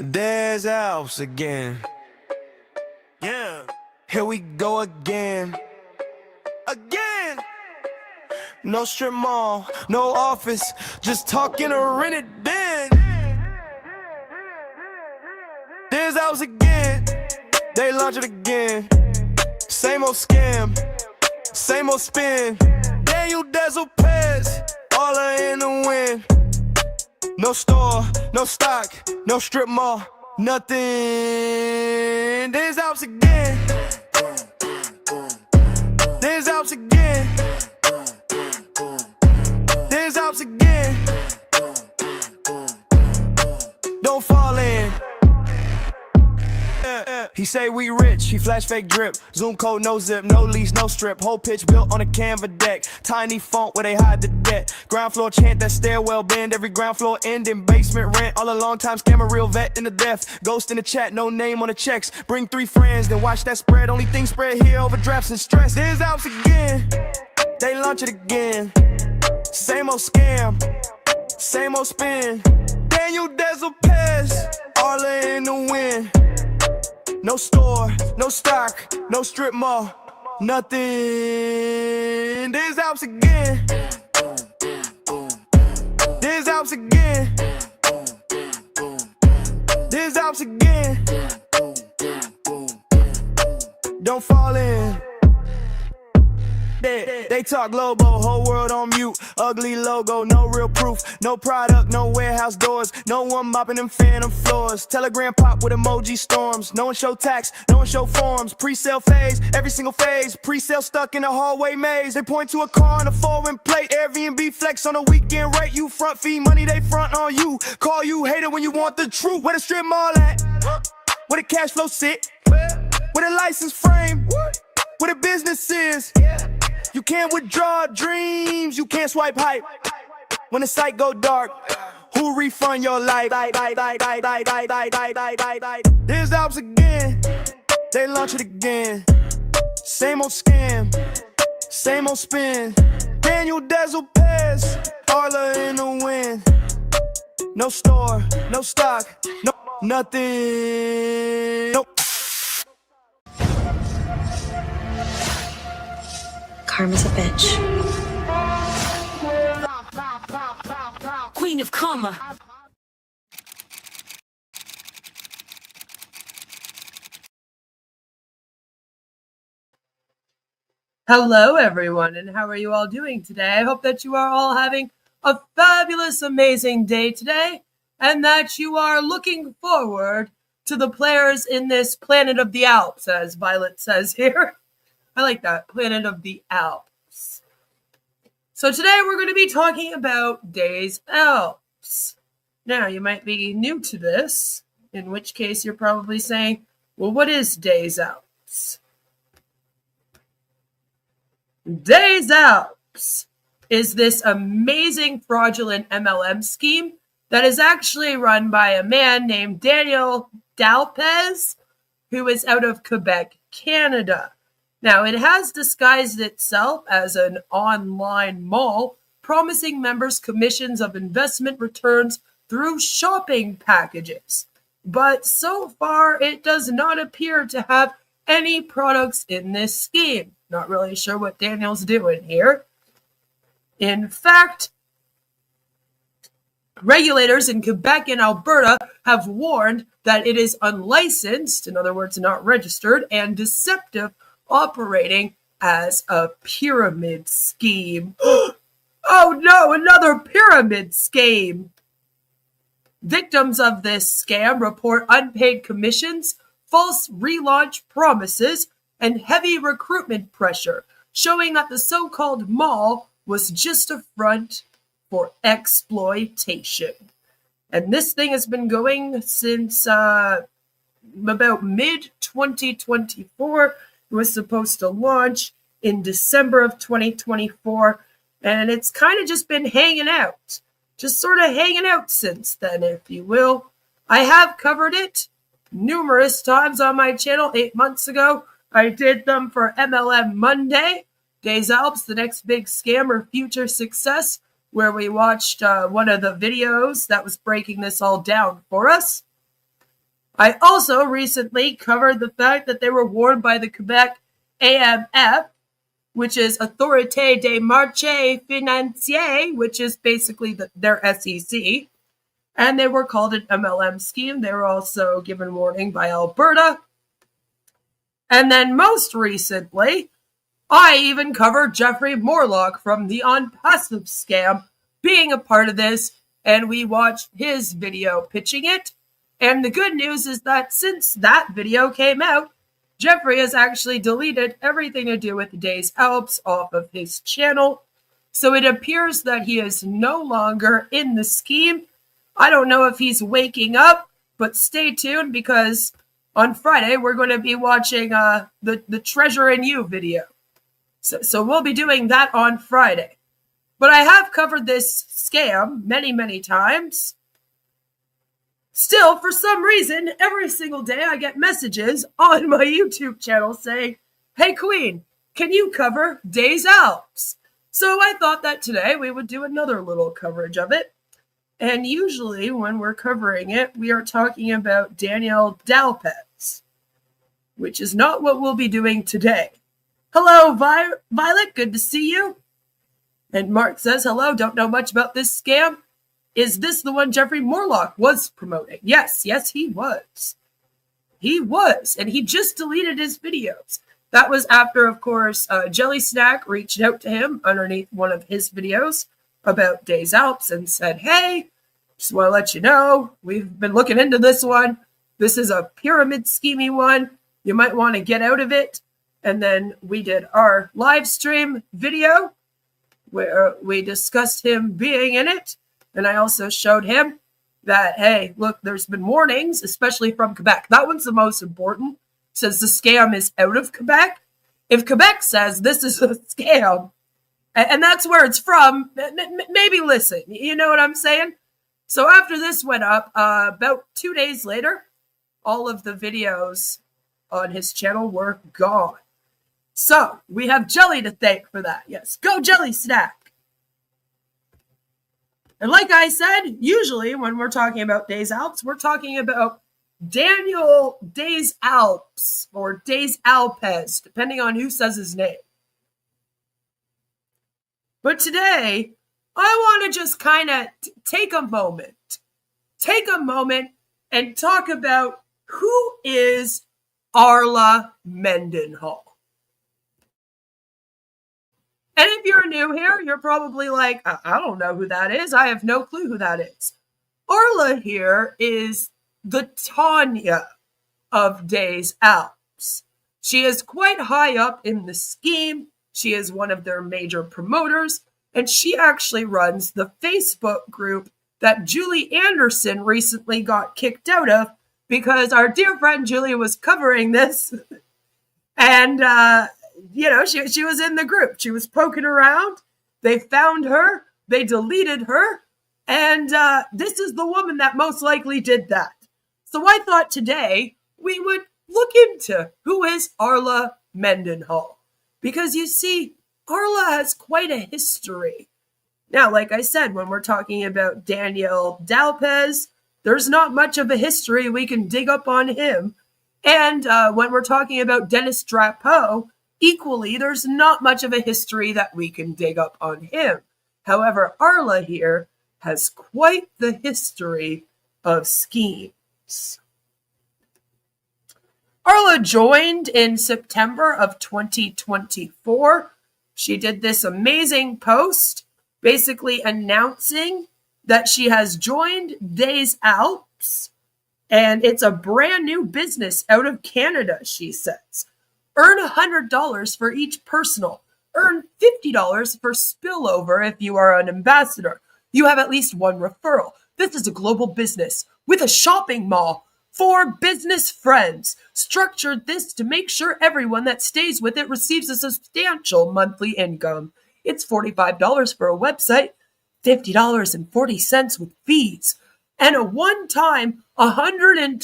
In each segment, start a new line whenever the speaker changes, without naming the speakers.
Des Alpes again. Yeah, here we go again. Again! No strip mall, no office, just talking a rented den. Des Alpes again, they launch it again. Same old scam, same old spin. Daniel Des Alpes, all are in the wind. No store, no stock, no strip mall, nothing. Des Alpes again. Des Alpes again. Des Alpes again. Don't fall in. He say we rich, he flash fake drip. Zoom code, no zip, no lease, no strip. Whole pitch built on a Canva deck. Tiny font where they hide the debt. Ground floor chant, that stairwell bend. Every ground floor end in basement rent. All a long time scammer, real vet in the death. Ghost in the chat, no name on the checks. Bring 3 friends, then watch that spread. Only thing spread here, overdrafts and stress. Des Alpes again, they launch it again. Same old scam, same old spin. Daniel Des Alpes, all in the wind. No store, no stock, no strip mall, nothing. Des Alpes again. Des Alpes again. Des Alpes again. Don't fall in. They talk Lobo, whole world on mute. Ugly logo, no real proof. No product, no warehouse doors. No one mopping them phantom floors. Telegram pop with emoji storms. No one show tax, no one show forms. Pre-sale phase, every single phase. Pre-sale stuck in a hallway maze. They point to a car and a foreign plate. Airbnb flex on a weekend rate. You front fee money, they front on you. Call you hater when you want the truth. Where the strip mall at? Where the cash flow sit? Where the license frame? Where the business is? You can't withdraw dreams, you can't swipe hype. When the site go dark, who refund your life? Des Alpes again, they launch it again. Same old scam, same old spin. Daniel Des Alpes, all are in the wind. No store, no stock, no nothing. Nope.
Karma's a bitch.
Queen of Karma.
Hello, everyone, and how are you all doing today? I hope that you are all having a fabulous, amazing day today, and that you are looking forward to the players in this Planet of the Alps, as Violet says here. I like that, Planet of the Alps. So today we're going to be talking about Des Alpes. Now, you might be new to this, in which case you're probably saying, well, what is Des Alpes? Des Alpes is this amazing fraudulent MLM scheme that is actually run by a man named Daniel Dalpez, who is out of Quebec, Canada. Now, it has disguised itself as an online mall, promising members commissions of investment returns through shopping packages. But so far, it does not appear to have any products in this scheme. Not really sure what Daniel's doing here. In fact, regulators in Quebec and Alberta have warned that it is unlicensed, in other words, not registered, and deceptive, operating as a pyramid scheme. Oh no, another pyramid scheme! Victims of this scam report unpaid commissions, false relaunch promises, and heavy recruitment pressure, showing that the so-called mall was just a front for exploitation. And this thing has been going since about mid-2024. It was supposed to launch in December of 2024, and it's kind of just been hanging out. Just sort of hanging out since then, if you will. I have covered it numerous times on my channel 8 months ago. I did them for MLM Monday, Des Alpes, the next big scam or future success, where we watched one of the videos that was breaking this all down for us. I also recently covered the fact that they were warned by the Quebec AMF, which is Autorité des Marchés Financiers, which is basically their SEC, and they were called an MLM scheme. They were also given warning by Alberta. And then most recently, I even covered Jeffrey Morlock from the Onpassive scam being a part of this, and we watched his video pitching it. And the good news is that since that video came out, Jeffrey has actually deleted everything to do with Des Alpes off of his channel. So it appears that he is no longer in the scheme. I don't know if he's waking up, but stay tuned because on Friday we're going to be watching the Treasure in You video. So we'll be doing that on Friday. But I have covered this scam many, many times. Still, for some reason, every single day I get messages on my YouTube channel saying, "Hey Queen, can you cover Des Alpes?" So I thought that today we would do another little coverage of it. And usually when we're covering it, we are talking about Danielle Dalpez, which is not what we'll be doing today. Hello, Violet, good to see you. And Mark says, hello, don't know much about this scam. Is this the one Jeffrey Morlock was promoting? Yes, he was. He was, and he just deleted his videos. That was after, of course, Jelly Snack reached out to him underneath one of his videos about Des Alpes and said, hey, just want to let you know, we've been looking into this one. This is a pyramid scheming one. You might want to get out of it. And then we did our live stream video where we discussed him being in it. And I also showed him that, hey, look, there's been warnings, especially from Quebec. That one's the most important, since the scam is out of Quebec. If Quebec says this is a scam, and that's where it's from, maybe listen. You know what I'm saying? So after this went up, about 2 days later, all of the videos on his channel were gone. So we have Jelly to thank for that. Yes, go Jelly Snack. And like I said, usually when we're talking about Des Alpes, we're talking about Daniel Des Alpes or Des Alpes, depending on who says his name. But today, I want to just kind of take a moment and talk about who is Arla Mendenhall. And if you're new here, you're probably like, I don't know who that is. I have no clue who that is. Arla here is the Tanya of Des Alpes. She is quite high up in the scheme. She is one of their major promoters, and she actually runs the Facebook group that Julie Anderson recently got kicked out of because our dear friend Julie was covering this. And, she was in the group. She was poking around. They found her. They deleted her. And this is the woman that most likely did that. So I thought today we would look into who is Arla Mendenhall. Because you see, Arla has quite a history. Now, like I said, when we're talking about Daniel Dalpez, there's not much of a history we can dig up on him. And when we're talking about Dennis Drapeau, equally, there's not much of a history that we can dig up on him. However, Arla here has quite the history of schemes. Arla joined in September of 2024. She did this amazing post basically announcing that she has joined Des Alpes, and it's a brand new business out of Canada, she says. Earn $100 for each personal. Earn $50 for spillover if you are an ambassador. You have at least one referral. This is a global business with a shopping mall for business friends. Structured this to make sure everyone that stays with it receives a substantial monthly income. It's $45 for a website, $50.40 with fees, and a one-time $120,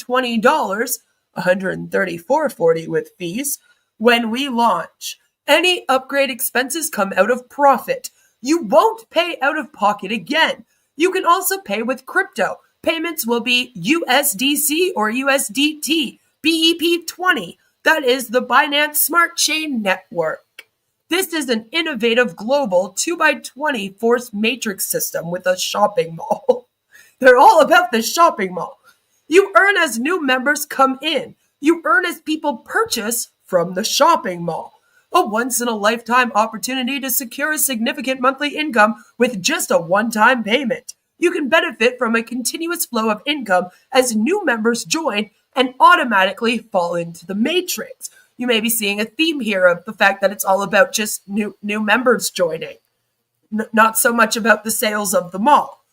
$134.40 with fees when we launch. Any upgrade expenses come out of profit. You won't pay out of pocket again. You can also pay with crypto. Payments will be USDC or USDT, BEP20. That is the Binance Smart Chain Network. This is an innovative global 2x20 force matrix system with a shopping mall. They're all about the shopping mall. You earn as new members come in. You earn as people purchase from the shopping mall. A once-in-a-lifetime opportunity to secure a significant monthly income with just a one-time payment. You can benefit from a continuous flow of income as new members join and automatically fall into the matrix. You may be seeing a theme here of the fact that it's all about just new members joining, not so much about the sales of the mall.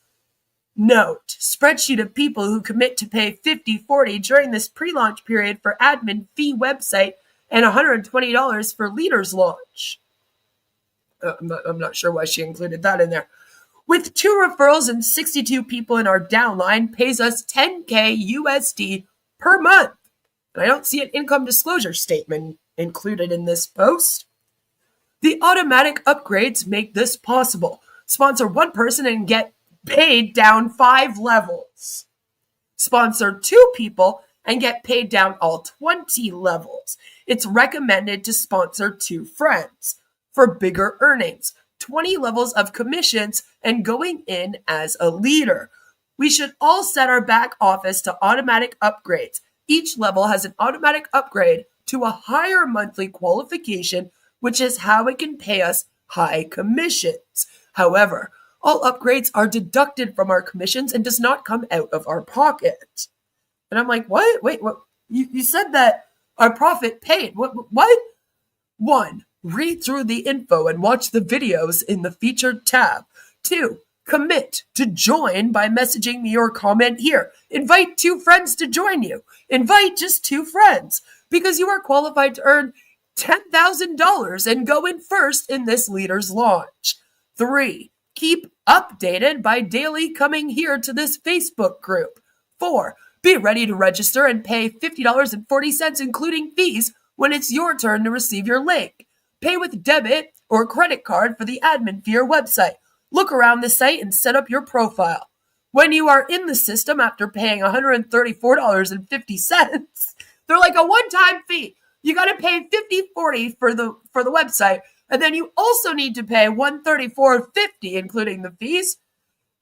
Note, spreadsheet of people who commit to pay $50.40 during this pre-launch period for admin fee website and $120 for leaders launch. I'm not sure why she included that in there. With 2 referrals and 62 people in our downline, pays us $10K USD per month. And I don't see an income disclosure statement included in this post. The automatic upgrades make this possible. Sponsor 1 person and get paid down 5 levels. Sponsor 2 people and get paid down all 20 levels. It's recommended to sponsor 2 friends for bigger earnings, 20 levels of commissions, and going in as a leader. We should all set our back office to automatic upgrades. Each level has an automatic upgrade to a higher monthly qualification, which is how it can pay us high commissions. However, all upgrades are deducted from our commissions and does not come out of our pocket. And I'm like, what? Wait, what? You said that our profit paid. What? 1, read through the info and watch the videos in the featured tab. 2, commit to join by messaging me your comment here. Invite 2 friends to join you. Invite just 2 friends because you are qualified to earn $10,000 and go in first in this leader's launch. 3, keep updated by daily coming here to this Facebook group. 4, be ready to register and pay $50.40 including fees when it's your turn to receive your link. Pay with debit or credit card for the admin for your website. Look around the site and set up your profile. When you are in the system after paying $134.50, they're like a one-time fee. You got to pay $50.40 for the website, and then you also need to pay $134.50 including the fees.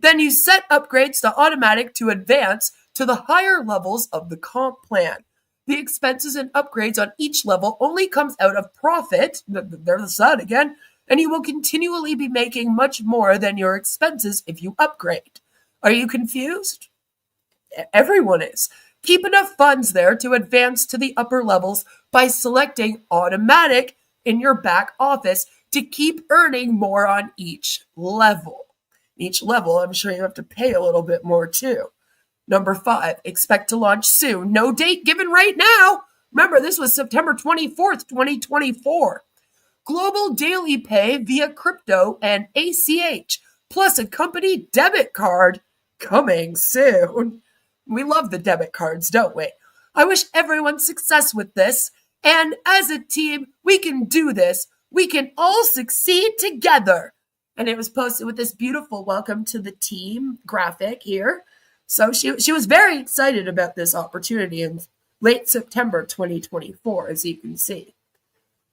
Then you set upgrades to automatic to advance to the higher levels of the comp plan. The expenses and upgrades on each level only comes out of profit. There's the sun again. And you will continually be making much more than your expenses if you upgrade. Are you confused? Everyone is. Keep enough funds there to advance to the upper levels by selecting automatic in your back office to keep earning more on each level. Each level, I'm sure you have to pay a little bit more too. Number 5, expect to launch soon. No date given right now. Remember, this was September 24th, 2024. Global daily pay via crypto and ACH, plus a company debit card coming soon. We love the debit cards, don't we? I wish everyone success with this. And as a team, we can do this. We can all succeed together. And it was posted with this beautiful welcome to the team graphic here. So she was very excited about this opportunity in late September 2024, as you can see.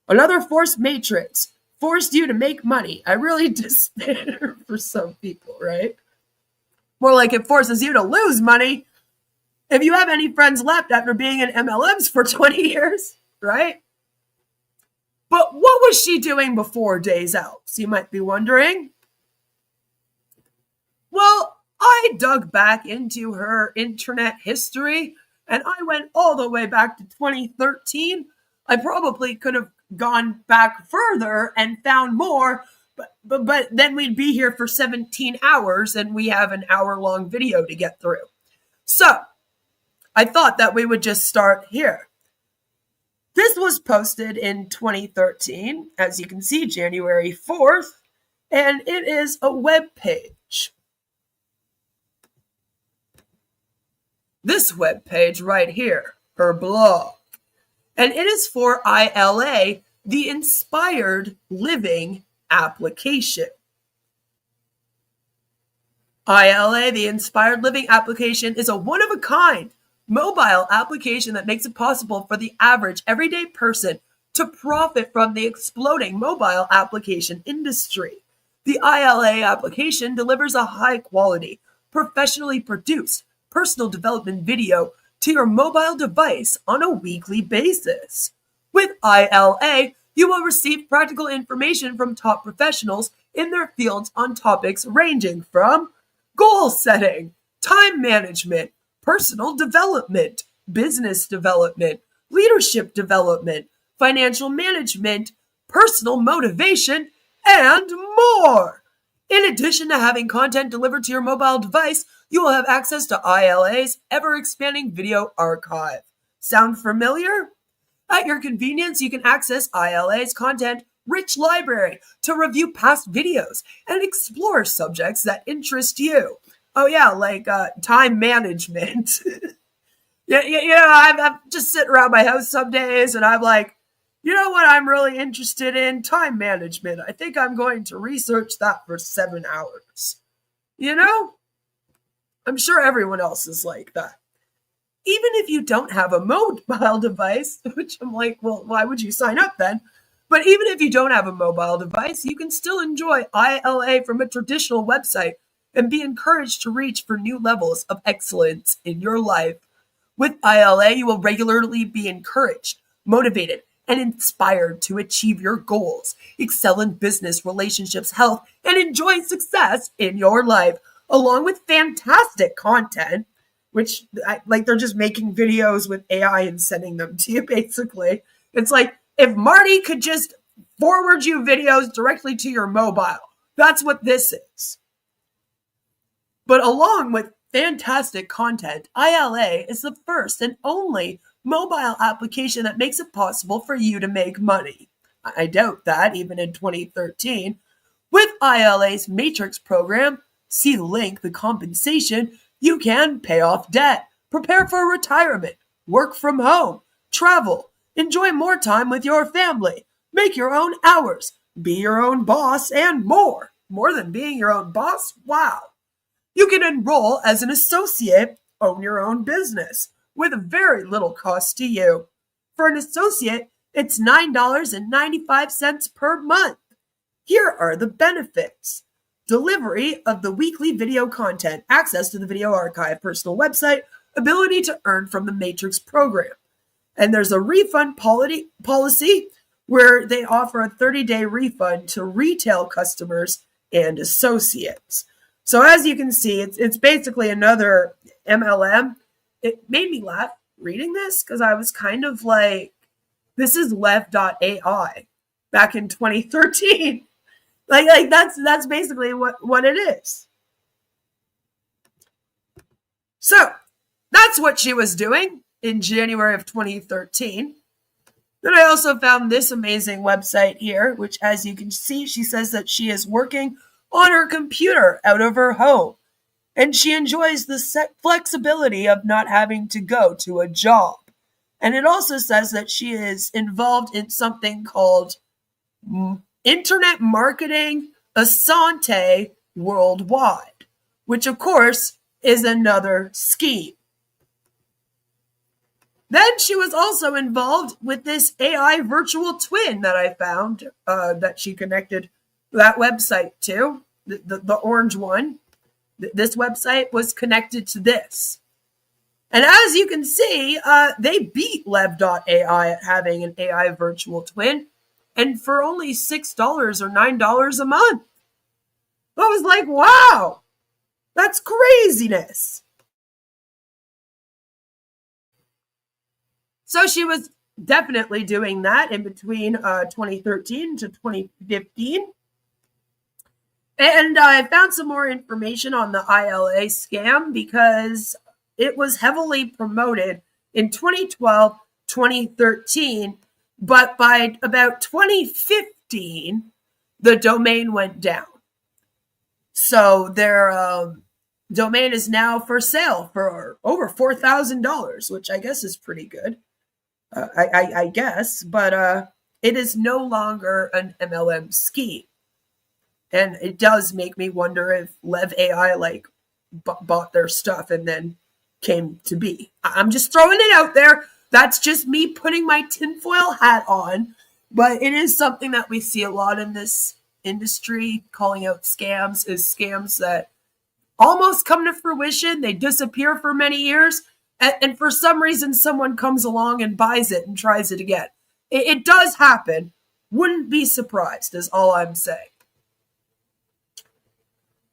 Another force matrix forced you to make money. I really despair for some people, right? More like it forces you to lose money if you have any friends left after being in MLMs for 20 years, right? But what was she doing before Des Alpes, you might be wondering? Well, I dug back into her internet history, and I went all the way back to 2013. I probably could have gone back further and found more, but then we'd be here for 17 hours, and we have an hour-long video to get through. So, I thought that we would just start here. This was posted in 2013, as you can see, January 4th, and it is a web page. This web page right here, her blog. And it is for ILA, the Inspired Living application. ILA, the Inspired Living application, is a one-of-a-kind mobile application that makes it possible for the average everyday person to profit from the exploding mobile application industry. The ILA application delivers a high-quality, professionally produced personal development video to your mobile device on a weekly basis. With ILA, you will receive practical information from top professionals in their fields on topics ranging from goal setting, time management, personal development, business development, leadership development, financial management, personal motivation, and more. In addition to having content delivered to your mobile device, you will have access to ILA's ever-expanding video archive. Sound familiar? At your convenience, you can access ILA's content-rich library to review past videos and explore subjects that interest you. Oh yeah, like time management. I'm just sitting around my house some days and I'm like, you know what I'm really interested in? Time management. I think I'm going to research that for 7 hours. You know? I'm sure everyone else is like that. Even if you don't have a mobile device, which I'm like, well, why would you sign up then? But even if you don't have a mobile device, you can still enjoy ILA from a traditional website and be encouraged to reach for new levels of excellence in your life. With ILA, you will regularly be encouraged, motivated, and inspired to achieve your goals, excel in business, relationships, health, and enjoy success in your life, along with fantastic content, which like they're just making videos with AI and sending them to you, basically. It's like if Marty could just forward you videos directly to your mobile. That's what this is. But along with fantastic content, ILA is the first and only mobile application that makes it possible for you to make money. I doubt that, even in 2013. With ILA's Matrix program, see the link, the compensation, you can pay off debt, prepare for retirement, work from home, travel, enjoy more time with your family, make your own hours, be your own boss, and more. More than being your own boss? Wow. You can enroll as an associate, own your own business, with very little cost to you. For an associate, it's $9.95 per month. Here are the benefits. Delivery of the weekly video content, access to the video archive, personal website, ability to earn from the Matrix program. And there's a refund policy where they offer a 30-day refund to retail customers and associates. So as you can see, it's basically another MLM. It made me laugh reading this because I was kind of like, this is Lev.ai back in 2013. Like that's basically what it is. So that's what she was doing in January of 2013. Then I also found this amazing website here, which as you can see, she says that she is working on her computer out of her home. And she enjoys the flexibility of not having to go to a job. And it also says that she is involved in something called Internet Marketing Asante Worldwide, which of course is another scheme. Then she was also involved with this AI virtual twin that I found that she connected that website to, the orange one. This website was connected to this. And as you can see, they beat Lev.ai at having an AI virtual twin, and for only $6 or $9 a month. I was like, wow, that's craziness. So she was definitely doing that in between 2013 to 2015. And I found some more information on the ILA scam because it was heavily promoted in 2012, 2013, but by about 2015, the domain went down. So their domain is now for sale for over $4,000, which I guess is pretty good. I guess, but it is no longer an MLM scheme. And it does make me wonder if Lev AI bought their stuff and then came to be. I'm just throwing it out there. That's just me putting my tinfoil hat on. But it is something that we see a lot in this industry, calling out scams, is scams that almost come to fruition. They disappear for many years. And for some reason, someone comes along and buys it and tries it again. It does happen. Wouldn't be surprised, is all I'm saying.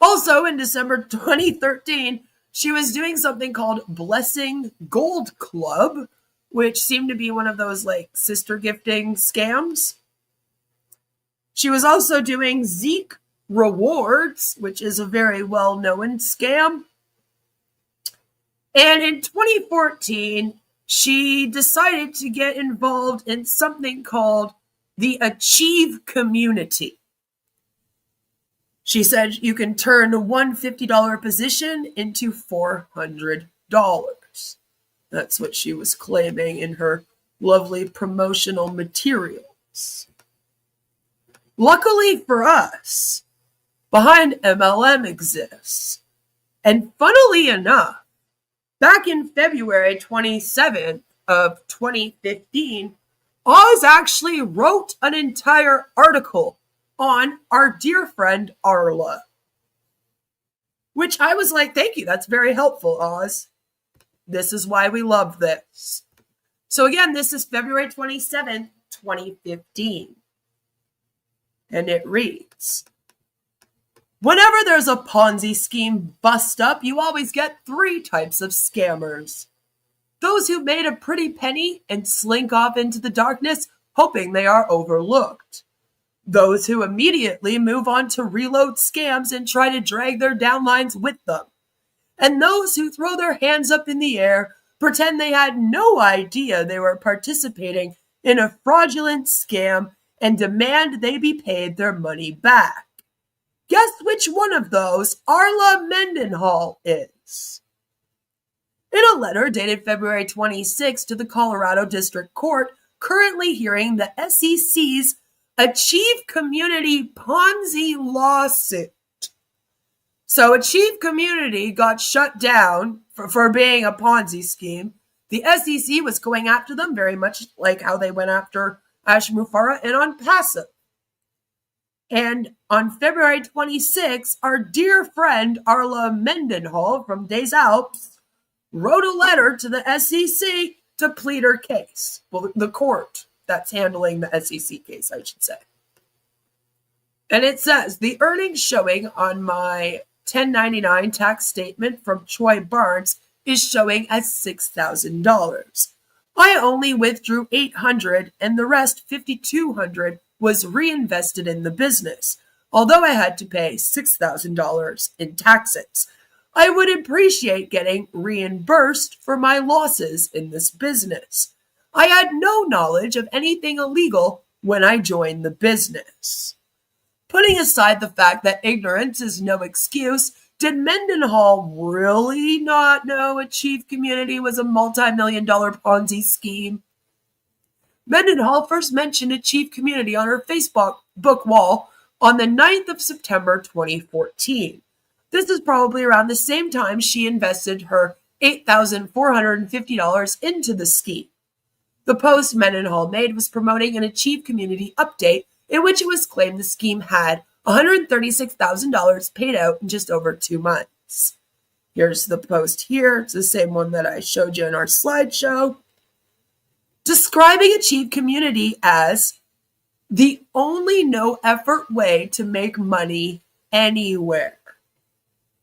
Also, in December 2013, she was doing something called Blessing Gold Club, which seemed to be one of those like sister gifting scams. She was also doing Zeke Rewards, which is a very well-known scam. And in 2014, she decided to get involved in something called the Achieve Community. She said you can turn one $50 position into $400. That's what she was claiming in her lovely promotional materials. Luckily for us, Behind MLM exists. And funnily enough, back in February 27th of 2015, Oz actually wrote an entire article on our dear friend Arla. Which I was like, thank you, that's very helpful, Oz. This is why we love this. So again, this is February 27th, 2015. And it reads, whenever there's a Ponzi scheme bust up, you always get three types of scammers. Those who made a pretty penny and slink off into the darkness, hoping they are overlooked. Those who immediately move on to reload scams and try to drag their downlines with them. And those who throw their hands up in the air, pretend they had no idea they were participating in a fraudulent scam and demand they be paid their money back. Guess which one of those Arla Mendenhall is? In a letter dated February 26 to the Colorado District Court, currently hearing the SEC's Achieve Community Ponzi lawsuit. So Achieve Community got shut down for being a Ponzi scheme. The SEC was going after them very much like how they went after Ash Mufara and Onpassive. And on February 26, our dear friend Arla Mendenhall from Des Alpes wrote a letter to the SEC to plead her case. Well, the court that's handling the SEC case, I should say. And it says, the earnings showing on my 1099 tax statement from Troy Barnes is showing as $6,000. I only withdrew $800 and the rest $5,200 was reinvested in the business, although I had to pay $6,000 in taxes. I would appreciate getting reimbursed for my losses in this business. I had no knowledge of anything illegal when I joined the business. Putting aside the fact that ignorance is no excuse, did Mendenhall really not know Achieve Community was a multi-million-dollar Ponzi scheme? Mendenhall first mentioned Achieve Community on her Facebook wall on the 9th of September 2014. This is probably around the same time she invested her $8,450 into the scheme. The post Mendenhall made was promoting an Achieve Community update in which it was claimed the scheme had $136,000 paid out in just over 2 months. Here's the post here. It's the same one that I showed you in our slideshow. Describing Achieve Community as the only no-effort way to make money anywhere.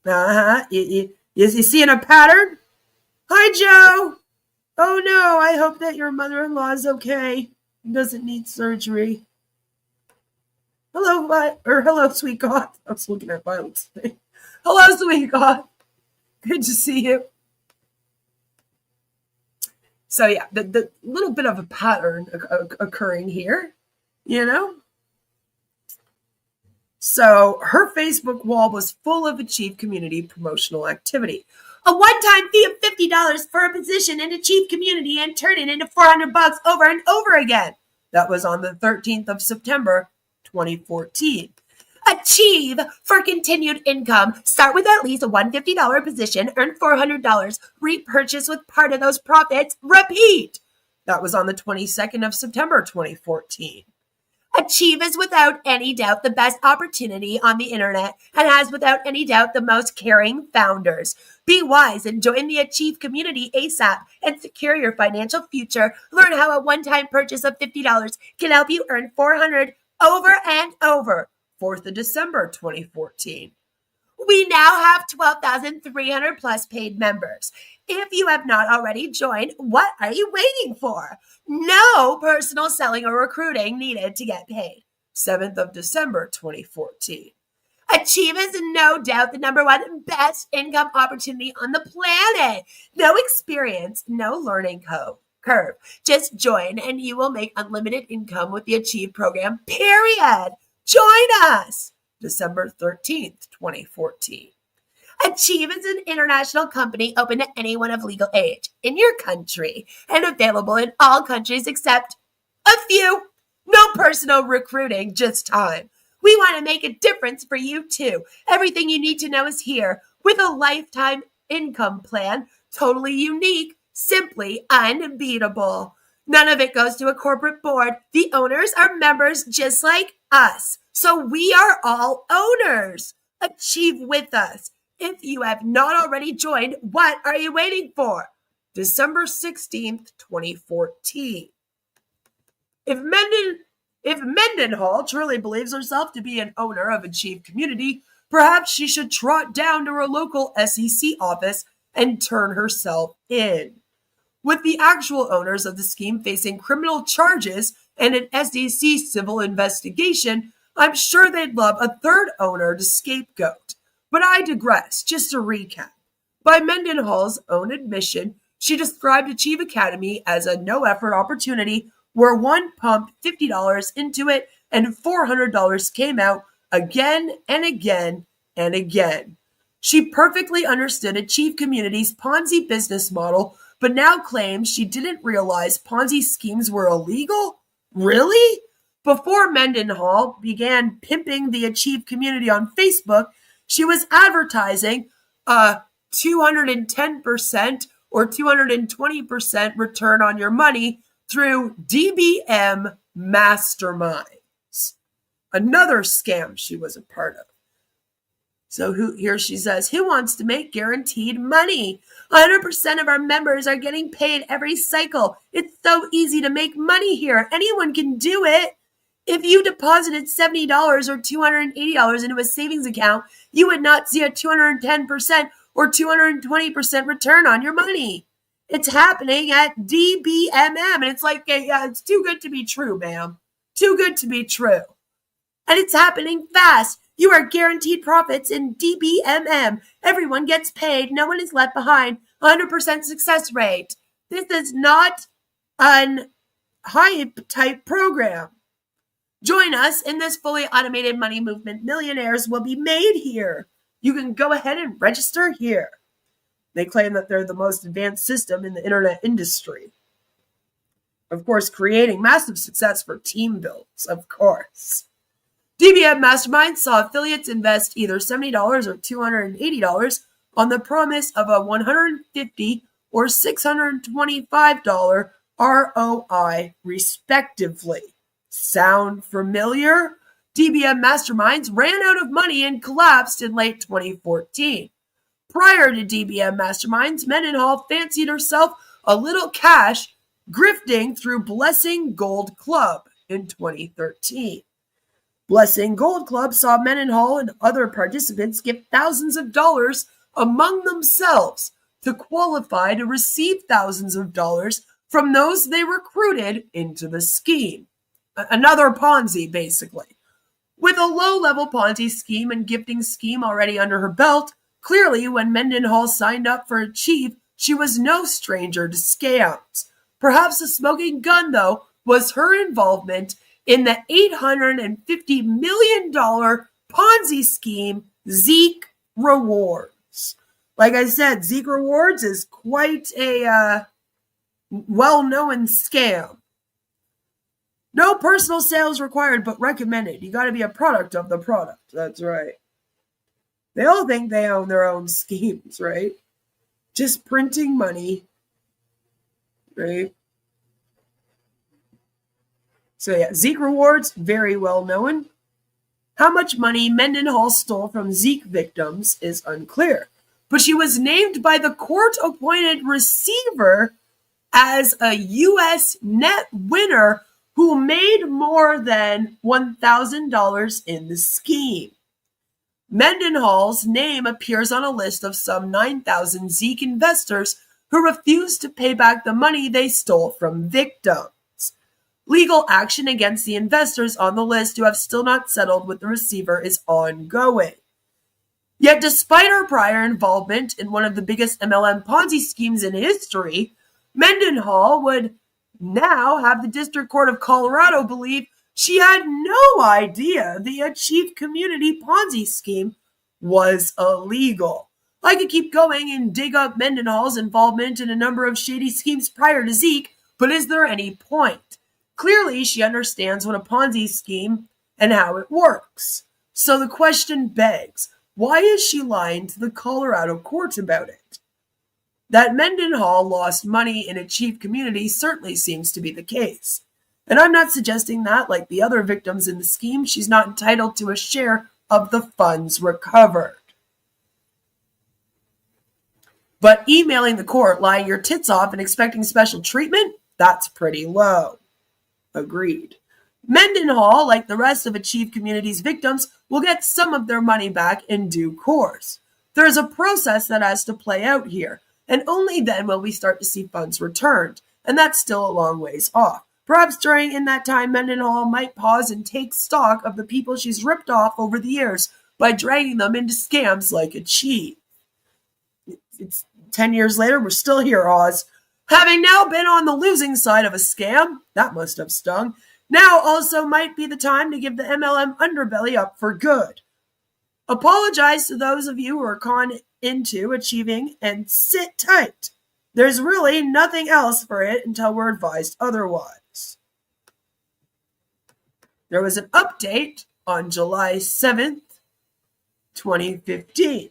You seeing a pattern? Hi, Joe. Oh, no, I hope that your mother-in-law is okay. Doesn't need surgery. Hello, sweet God. I was looking at Violet's thing. Hello, sweet God. Good to see you. So yeah, the little bit of a pattern occurring here, you know? So her Facebook wall was full of Achieve Community promotional activity. A one-time fee of $50 for a position in Achieve Community and turn it into $400 over and over again. That was on the 13th of September, 2014. Achieve for continued income. Start with at least a $150 position, earn $400, repurchase with part of those profits, repeat. That was on the 22nd of September, 2014. Achieve is without any doubt the best opportunity on the internet and has without any doubt the most caring founders. Be wise and join the Achieve community ASAP and secure your financial future. Learn how a one-time purchase of $50 can help you earn $400 over and over. 4th of December, 2014. We now have 12,300 plus paid members. If you have not already joined, what are you waiting for? No personal selling or recruiting needed to get paid. 7th of December, 2014. Achieve is no doubt the number one best income opportunity on the planet. No experience, no learning curve. Just join and you will make unlimited income with the Achieve program, period. Join us. December 13th, 2014. Achieve is an international company open to anyone of legal age in your country and available in all countries except a few. No personal recruiting, just time. We want to make a difference for you too. Everything you need to know is here with a lifetime income plan, totally unique, simply unbeatable. None of it goes to a corporate board. The owners are members just like us. So we are all owners. Achieve with us. If you have not already joined, what are you waiting for? December 16th, 2014. If Mendenhall truly believes herself to be an owner of Achieve Community, perhaps she should trot down to her local SEC office and turn herself in. With the actual owners of the scheme facing criminal charges and an SEC civil investigation, I'm sure they'd love a third owner to scapegoat. But I digress. Just to recap. By Mendenhall's own admission, she described Achieve Academy as a no-effort opportunity where one pumped $50 into it and $400 came out again and again and again. She perfectly understood Achieve Community's Ponzi business model, but now claims she didn't realize Ponzi schemes were illegal? Really? Before Mendenhall began pimping the Achieve Community on Facebook, she was advertising a 210% or 220% return on your money through DBM masterminds. Another scam she was a part of. So here she says, who wants to make guaranteed money? 100% of our members are getting paid every cycle. It's so easy to make money here. Anyone can do it. If you deposited $70 or $280 into a savings account, you would not see a 210% or 220% return on your money. It's happening at DBMM. And it's like, yeah, it's too good to be true, ma'am. Too good to be true. And it's happening fast. You are guaranteed profits in DBMM. Everyone gets paid. No one is left behind. 100% success rate. This is not an hype type program. Join us in this fully automated money movement. Millionaires will be made here. You can go ahead and register here. They claim that they're the most advanced system in the internet industry. Of course, creating massive success for team builds, of course. DBM Mastermind saw affiliates invest either $70 or $280 on the promise of a $150 or $625 ROI, respectively. Sound familiar? DBM Masterminds ran out of money and collapsed in late 2014. Prior to DBM Masterminds, Mendenhall fancied herself a little cash grifting through Blessing Gold Club in 2013. Blessing Gold Club saw Mendenhall and other participants give thousands of dollars among themselves to qualify to receive thousands of dollars from those they recruited into the scheme. Another Ponzi, basically. With a low-level Ponzi scheme and gifting scheme already under her belt, clearly when Mendenhall signed up for Achieve, she was no stranger to scams. Perhaps the smoking gun, though, was her involvement in the $850 million Ponzi scheme, Zeke Rewards. Like I said, Zeke Rewards is quite a well-known scam. No personal sales required, but recommended. You got to be a product of the product. That's right. They all think they own their own schemes, right? Just printing money, right? So yeah, Zeke rewards, very well known. How much money Mendenhall stole from Zeke victims is unclear, but she was named by the court-appointed receiver as a U.S. net winner who made more than $1,000 in the scheme. Mendenhall's name appears on a list of some 9,000 Zeke investors who refused to pay back the money they stole from victims. Legal action against the investors on the list who have still not settled with the receiver is ongoing. Yet despite her prior involvement in one of the biggest MLM Ponzi schemes in history, Mendenhall would now have the District Court of Colorado believe she had no idea the Achieve Community Ponzi scheme was illegal. I could keep going and dig up Mendenhall's involvement in a number of shady schemes prior to Zeke, but is there any point? Clearly, she understands what a Ponzi scheme and how it works. So the question begs, why is she lying to the Colorado courts about it? That Mendenhall lost money in Achieve Community certainly seems to be the case. And I'm not suggesting that, like the other victims in the scheme, she's not entitled to a share of the funds recovered. But emailing the court, lying your tits off and expecting special treatment, that's pretty low. Agreed. Mendenhall, like the rest of Achieve Community's victims, will get some of their money back in due course. There is a process that has to play out here, and only then will we start to see funds returned, and that's still a long ways off. Perhaps in that time, Mendenhall might pause and take stock of the people she's ripped off over the years by dragging them into scams like Achieve. It's 10 years later, we're still here, Oz. Having now been on the losing side of a scam, that must have stung, now also might be the time to give the MLM underbelly up for good. Apologize to those of you who are conned into achieving and sit tight. There's really nothing else for it until we're advised otherwise. There was an update on July 7th, 2015.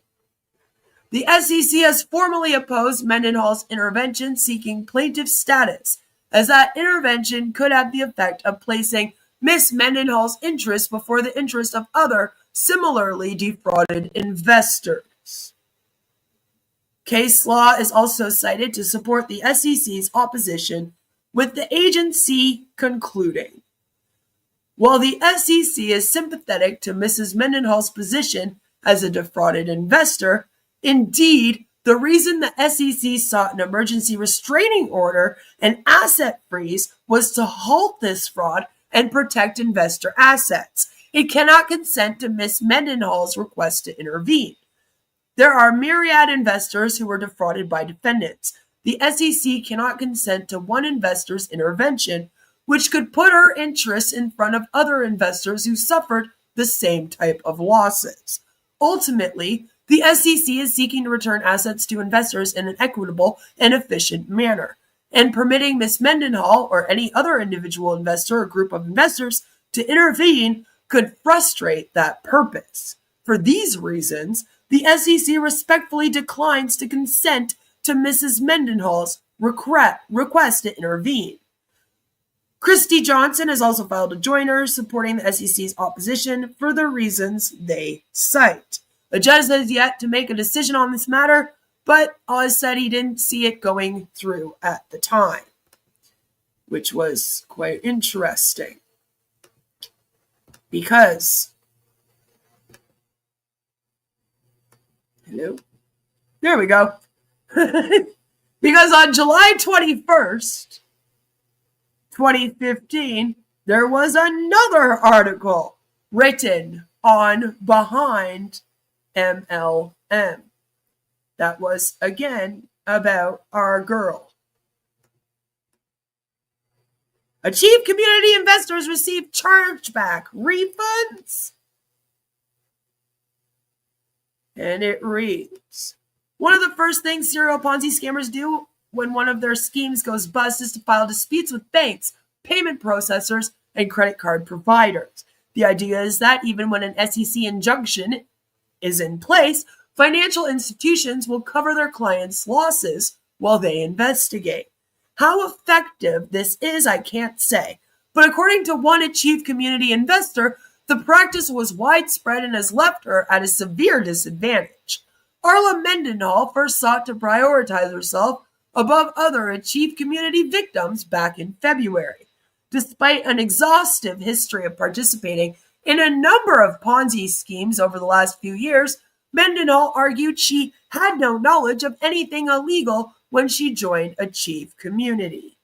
The SEC has formally opposed Mendenhall's intervention seeking plaintiff status, as that intervention could have the effect of placing Miss Mendenhall's interests before the interests of other similarly defrauded investors. Case law is also cited to support the SEC's opposition, with the agency concluding, while the SEC is sympathetic to Mrs. Mendenhall's position as a defrauded investor, indeed, the reason the SEC sought an emergency restraining order and asset freeze was to halt this fraud and protect investor assets. It cannot consent to Ms. Mendenhall's request to intervene. There are myriad investors who were defrauded by defendants. The SEC cannot consent to one investor's intervention, which could put her interests in front of other investors who suffered the same type of losses. Ultimately, the SEC is seeking to return assets to investors in an equitable and efficient manner, and permitting Ms. Mendenhall or any other individual investor or group of investors to intervene could frustrate that purpose. For these reasons, the SEC respectfully declines to consent to Mrs. Mendenhall's request to intervene. Christy Johnson has also filed a joiner supporting the SEC's opposition for the reasons they cite. The judge has yet to make a decision on this matter, but Oz said he didn't see it going through at the time, which was quite interesting. Because, hello? There we go. Because on July 21st, 2015, there was another article written on Behind MLM. That was, again, about our girl. Achieve Community investors receive chargeback refunds. And it reads, one of the first things serial Ponzi scammers do when one of their schemes goes bust is to file disputes with banks, payment processors, and credit card providers. The idea is that even when an SEC injunction is in place, financial institutions will cover their clients' losses while they investigate. How effective this is, I can't say. But according to one Achieve community investor, the practice was widespread and has left her at a severe disadvantage. Arla Mendenhall first sought to prioritize herself above other Achieve community victims back in February. Despite an exhaustive history of participating in a number of Ponzi schemes over the last few years, Mendenhall argued she had no knowledge of anything illegal when she joined Achieve community.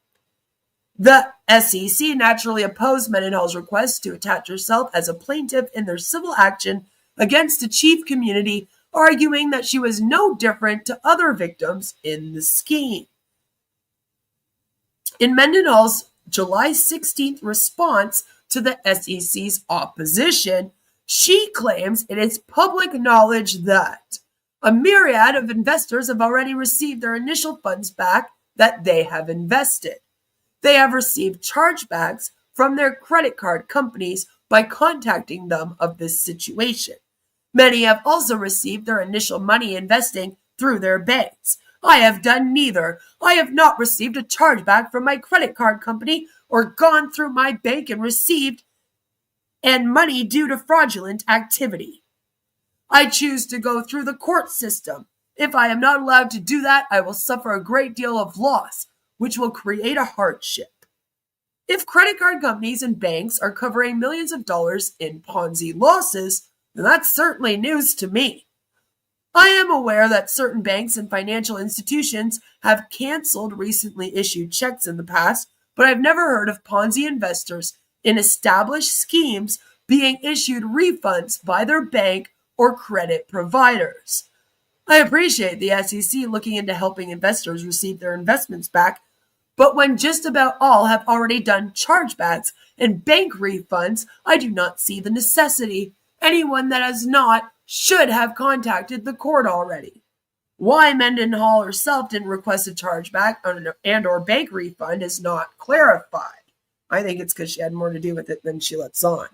The SEC naturally opposed Mendenhall's request to attach herself as a plaintiff in their civil action against Achieve community, arguing that she was no different to other victims in the scheme. In Mendenhall's July 16th response to the SEC's opposition, she claims it is public knowledge that a myriad of investors have already received their initial funds back that they have invested. They have received chargebacks from their credit card companies by contacting them of this situation. Many have also received their initial money investing through their banks. I have done neither. I have not received a chargeback from my credit card company or gone through my bank and received money due to fraudulent activity. I choose to go through the court system. If I am not allowed to do that, I will suffer a great deal of loss, which will create a hardship. If credit card companies and banks are covering millions of dollars in Ponzi losses, then that's certainly news to me. I am aware that certain banks and financial institutions have canceled recently issued checks in the past, but I've never heard of Ponzi investors in established schemes being issued refunds by their bank or credit providers. I appreciate the SEC looking into helping investors receive their investments back, but when just about all have already done chargebacks and bank refunds, I do not see the necessity. Anyone that has not should have contacted the court already. Why Mendenhall herself didn't request a chargeback and or bank refund is not clarified. I think it's because she had more to do with it than she lets on.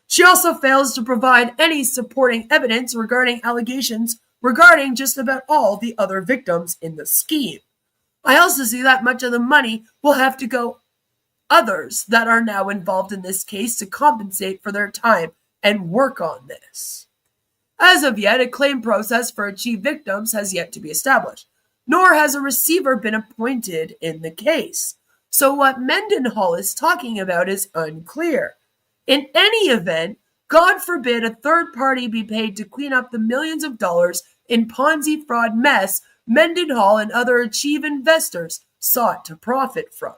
She also fails to provide any supporting evidence regarding allegations regarding just about all the other victims in the scheme. I also see that much of the money will have to go others that are now involved in this case to compensate for their time and work on this. As of yet, a claim process for Achieve victims has yet to be established, nor has a receiver been appointed in the case. So what Mendenhall is talking about is unclear. In any event, God forbid a third party be paid to clean up the millions of dollars in Ponzi fraud mess Mendenhall and other Achieve investors sought to profit from.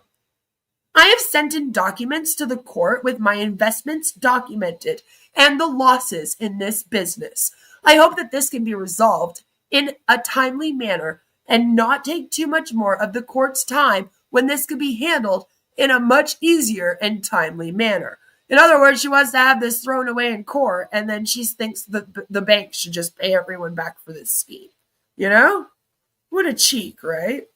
I have sent in documents to the court with my investments documented and the losses in this business. I hope that this can be resolved in a timely manner and not take too much more of the court's time when this could be handled in a much easier and timely manner. In other words, she wants to have this thrown away in court, and then she thinks that the bank should just pay everyone back for this scheme. You know? What a cheek, right?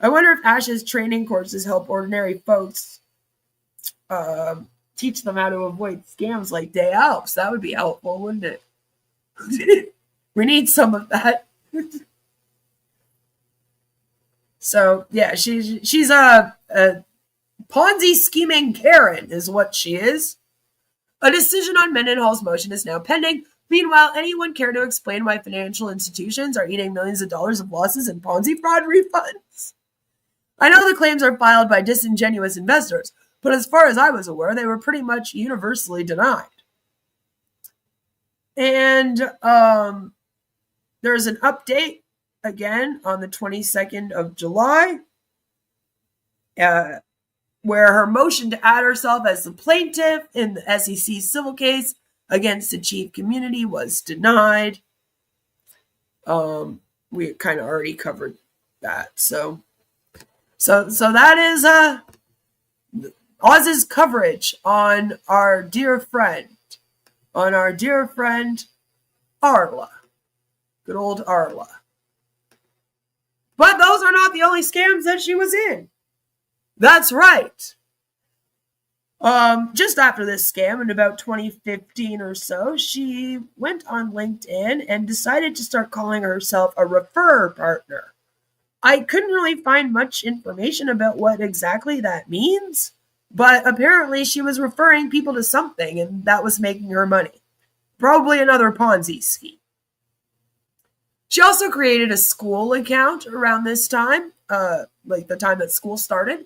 I wonder if Ash's training courses help ordinary folks teach them how to avoid scams like Des Alpes. That would be helpful, wouldn't it? We need some of that. So, yeah, she's a Ponzi scheming Karen is what she is. A decision on Mendenhall's motion is now pending. Meanwhile, anyone care to explain why financial institutions are eating millions of dollars of losses in Ponzi fraud refunds? I know the claims are filed by disingenuous investors, but as far as I was aware, they were pretty much universally denied. And there's an update again on the 22nd of July, where her motion to add herself as the plaintiff in the SEC civil case against Achieve community was denied. We kind of already covered that. So that is Oz's coverage on our dear friend Arla. Good old Arla. But those are not the only scams that she was in. That's right. Just after this scam in about 2015 or so, she went on LinkedIn and decided to start calling herself a referrer partner. I couldn't really find much information about what exactly that means, but apparently she was referring people to something and that was making her money. Probably another Ponzi scheme. She also created a school account around this time, like the time that school started,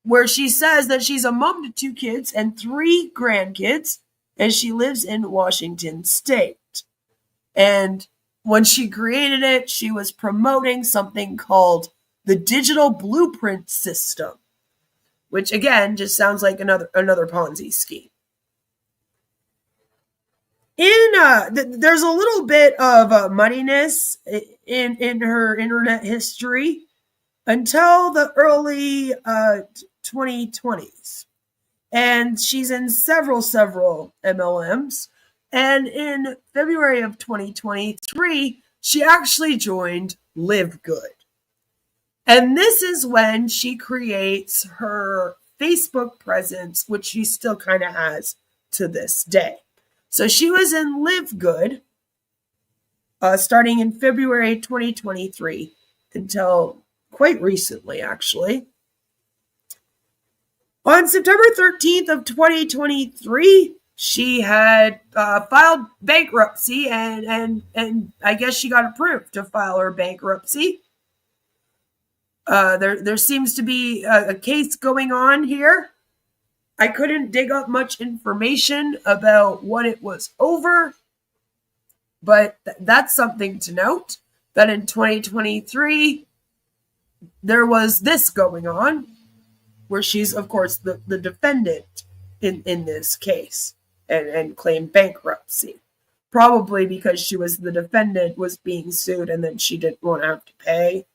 where she says that she's a mom to 2 kids and 3 grandkids, and she lives in Washington State. And when she created it, she was promoting something called the Digital Blueprint System, which again just sounds like another Ponzi scheme. There's a little bit of muddiness in her internet history until the early 2020s. And she's in several MLMs. And in February of 2023, she actually joined Live Good. And this is when she creates her Facebook presence, which she still kind of has to this day. So she was in Live Good starting in February 2023 until quite recently, actually. On September 13th of 2023, she had filed bankruptcy, and I guess she got approved to file her bankruptcy. There seems to be a case going on here. I couldn't dig up much information about what it was over, but that's something to note, that in 2023, there was this going on, where she's, of course, the defendant in this case and claimed bankruptcy. Probably because she was the defendant, was being sued, and then she didn't want to have to pay.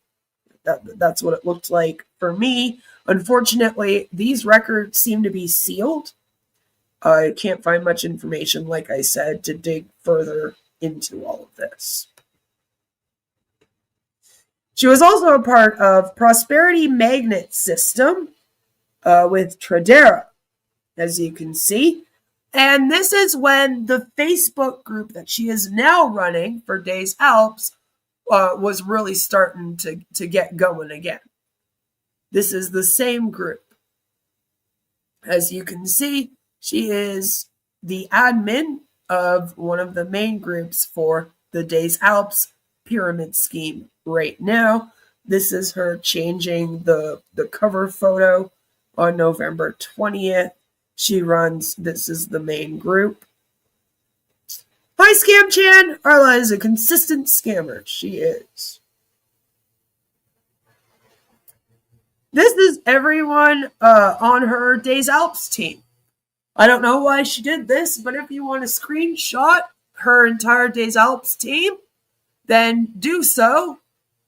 That's what it looked like for me. Unfortunately, these records seem to be sealed. I can't find much information, like I said, to dig further into all of this. She was also a part of Prosperity Magnet System with Tradera, as you can see. And this is when the Facebook group that she is now running for Des Alpes was really starting to get going again. This is the same group. As you can see, she is the admin of one of the main groups for the Des Alpes pyramid scheme right now. This is her changing the cover photo on November 20th. She runs, this is the main group. Hi, Scam Chan. Arla is a consistent scammer. She is. This is everyone on her Des Alpes team. I don't know why she did this, but if you want to screenshot her entire Des Alpes team, then do so.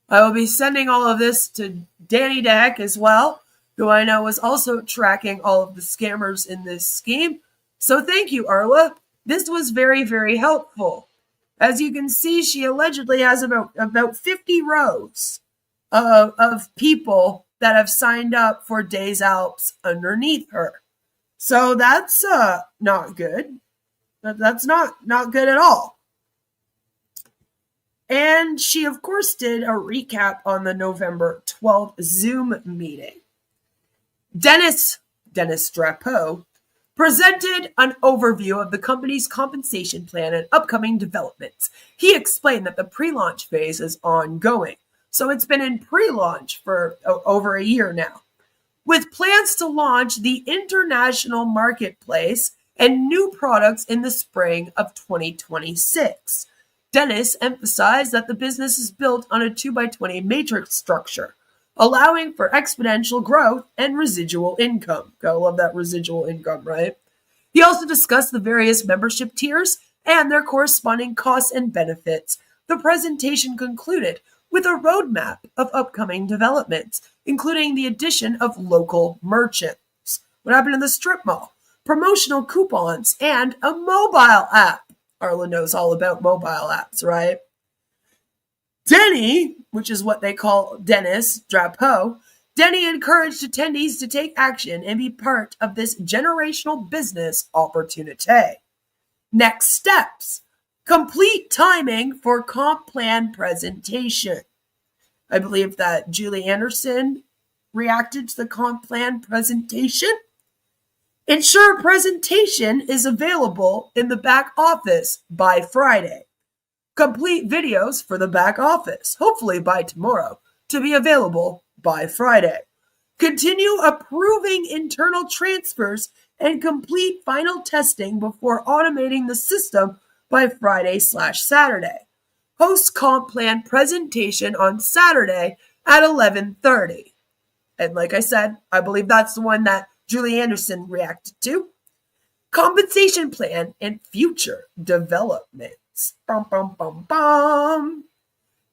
I will be sending all of this to Danny Deck as well, who I know is also tracking all of the scammers in this scheme. So thank you, Arla. This was very, very helpful. As you can see, she allegedly has about 50 rows of people that have signed up for Des Alpes underneath her. So that's not good. That's not good at all. And she, of course, did a recap on the November 12th Zoom meeting. Dennis Drapeau presented an overview of the company's compensation plan and upcoming developments. He explained that the pre-launch phase is ongoing. So it's been in pre-launch for over a year now, with plans to launch the international marketplace and new products in the spring of 2026. Dennis emphasized that the business is built on a 2x20 matrix structure, allowing for exponential growth and residual income. Gotta love that residual income, right? He also discussed the various membership tiers and their corresponding costs and benefits. The presentation concluded with a roadmap of upcoming developments, including the addition of local merchants. What happened in the strip mall? Promotional coupons and a mobile app. Arla knows all about mobile apps, right? Denny, which is what they call Dennis Drapeau, Denny encouraged attendees to take action and be part of this generational business opportunity. Next steps. Complete timing for comp plan presentation. I believe that Julie Anderson reacted to the comp plan presentation. Ensure presentation is available in the back office by Friday. Complete videos for the back office, hopefully by tomorrow, to be available by Friday. Continue approving internal transfers and complete final testing before automating the system by Friday/Saturday. Host comp plan presentation on Saturday at 11:30. And like I said, I believe that's the one that Julie Anderson reacted to. Compensation plan and future developments. Bum, bum, bum, bum.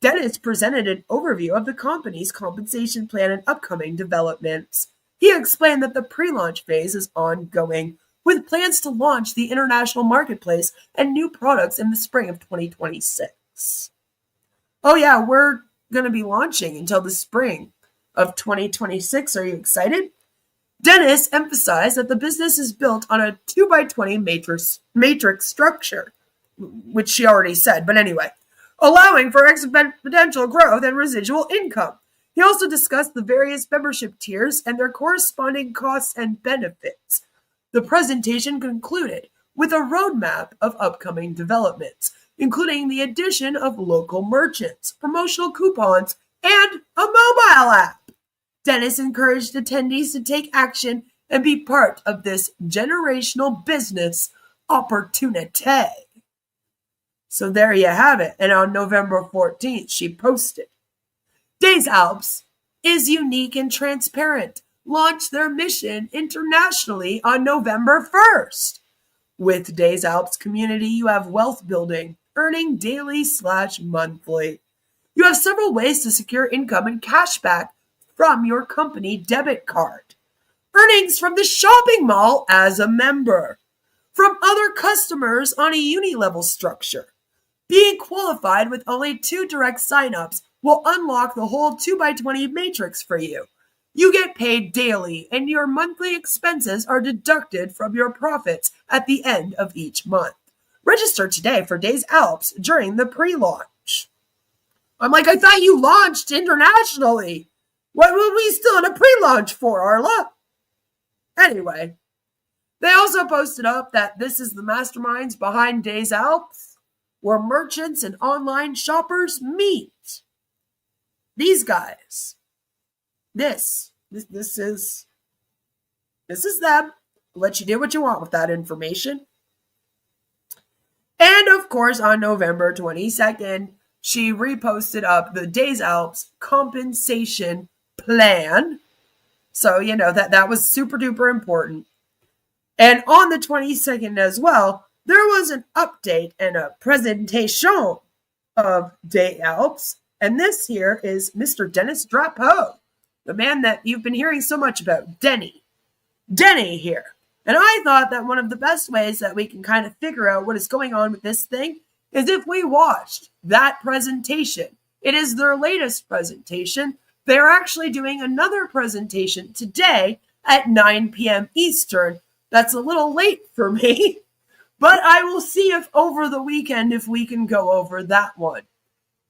Dennis presented an overview of the company's compensation plan and upcoming developments. He explained that the pre-launch phase is ongoing, with plans to launch the international marketplace and new products in the spring of 2026. Oh yeah, we're going to be launching until the spring of 2026. Are you excited? Dennis emphasized that the business is built on a 2x20 matrix structure, which she already said, but anyway, allowing for exponential growth and residual income. He also discussed the various membership tiers and their corresponding costs and benefits. The presentation concluded with a roadmap of upcoming developments, including the addition of local merchants, promotional coupons, and a mobile app. Dennis encouraged attendees to take action and be part of this generational business opportunity. So there you have it. And on November 14th, she posted, Des Alpes is unique and transparent. Launch their mission internationally on November 1st. With Des Alpes community, you have wealth building, earning daily/monthly. You have several ways to secure income and cash back from your company debit card. Earnings from the shopping mall as a member. From other customers on a uni-level structure. Being qualified with only 2 direct signups will unlock the whole 2x20 matrix for you. You get paid daily, and your monthly expenses are deducted from your profits at the end of each month. Register today for Des Alpes during the pre-launch. I'm like, I thought you launched internationally. What were we still in a pre-launch for, Arla? Anyway, they also posted up that this is the masterminds behind Des Alpes, where merchants and online shoppers meet. These guys. This is them. I'll let you do what you want with that information. And of course, on November 22nd, she reposted up the Des Alpes compensation plan. So, you know, that was super duper important. And on the 22nd as well, there was an update and a presentation of Des Alpes. And this here is Mr. Dennis Drapeau, the man that you've been hearing so much about, Denny. Denny here. And I thought that one of the best ways that we can kind of figure out what is going on with this thing is if we watched that presentation. It is their latest presentation. They're actually doing another presentation today at 9 p.m. Eastern. That's a little late for me, but I will see if over the weekend if we can go over that one.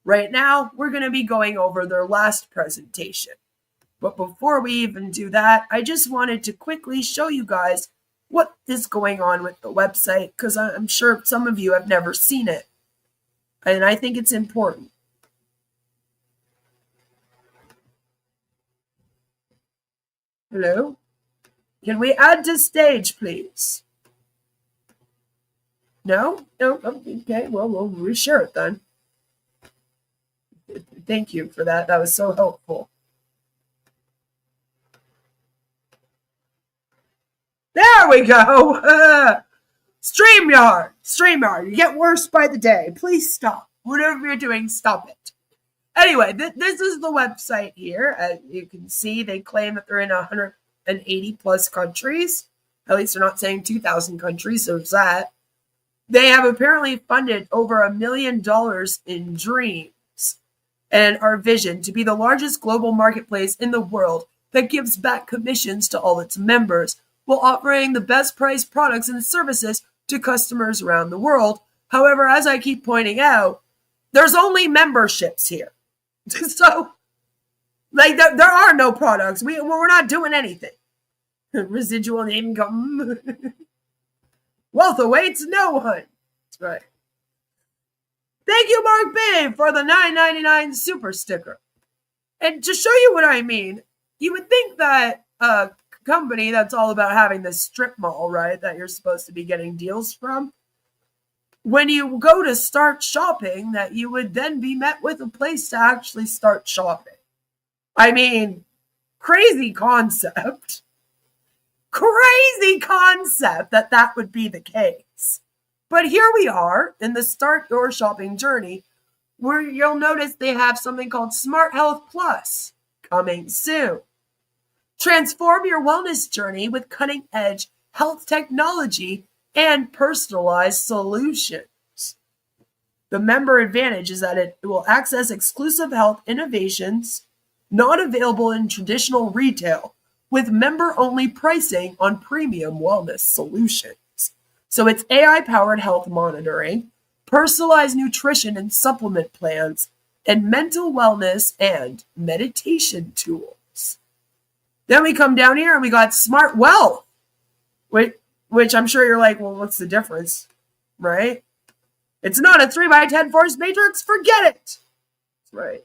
Right now, we're going to be going over their last presentation. But before we even do that, I just wanted to quickly show you guys what is going on with the website, because I'm sure some of you have never seen it. And I think it's important. Hello? Can we add to stage, please? No? No? Okay, well, we'll reshare it then. Thank you for that. That was so helpful. There we go. StreamYard, you get worse by the day. Please stop. Whatever you're doing, stop it. Anyway, this is the website here. As you can see, they claim that they're in 180 plus countries. At least they're not saying 2,000 countries. There's that. They have apparently funded over $1 million in dreams and our vision to be the largest global marketplace in the world that gives back commissions to all its members while offering the best priced products and services to customers around the world. However, as I keep pointing out, there's only memberships here. So, like, there are no products. We're not doing anything. Residual income. Wealth awaits no one. That's right. Thank you, Mark B, for the $9.99 super sticker. And to show you what I mean, you would think that a company that's all about having this strip mall, right, that you're supposed to be getting deals from, when you go to start shopping, that you would then be met with a place to actually start shopping. I mean, crazy concept. Crazy concept that would be the case. But here we are in the Start Your Shopping Journey, where you'll notice they have something called Smart Health Plus coming soon. Transform your wellness journey with cutting-edge health technology and personalized solutions. The member advantage is that it will access exclusive health innovations not available in traditional retail, with member-only pricing on premium wellness solutions. So it's AI-powered health monitoring, personalized nutrition and supplement plans, and mental wellness and meditation tools. Then we come down here and we got Smart Wealth, which I'm sure you're like, well, what's the difference, right? It's not a 3x10 force matrix. Forget it. That's right.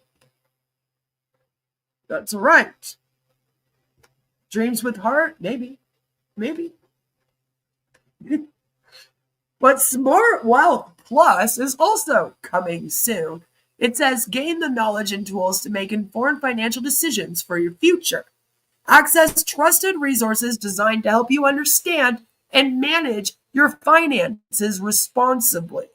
That's right. Dreams with heart? Maybe. But Smart Wealth Plus is also coming soon. It says, gain the knowledge and tools to make informed financial decisions for your future. Access trusted resources designed to help you understand and manage your finances responsibly.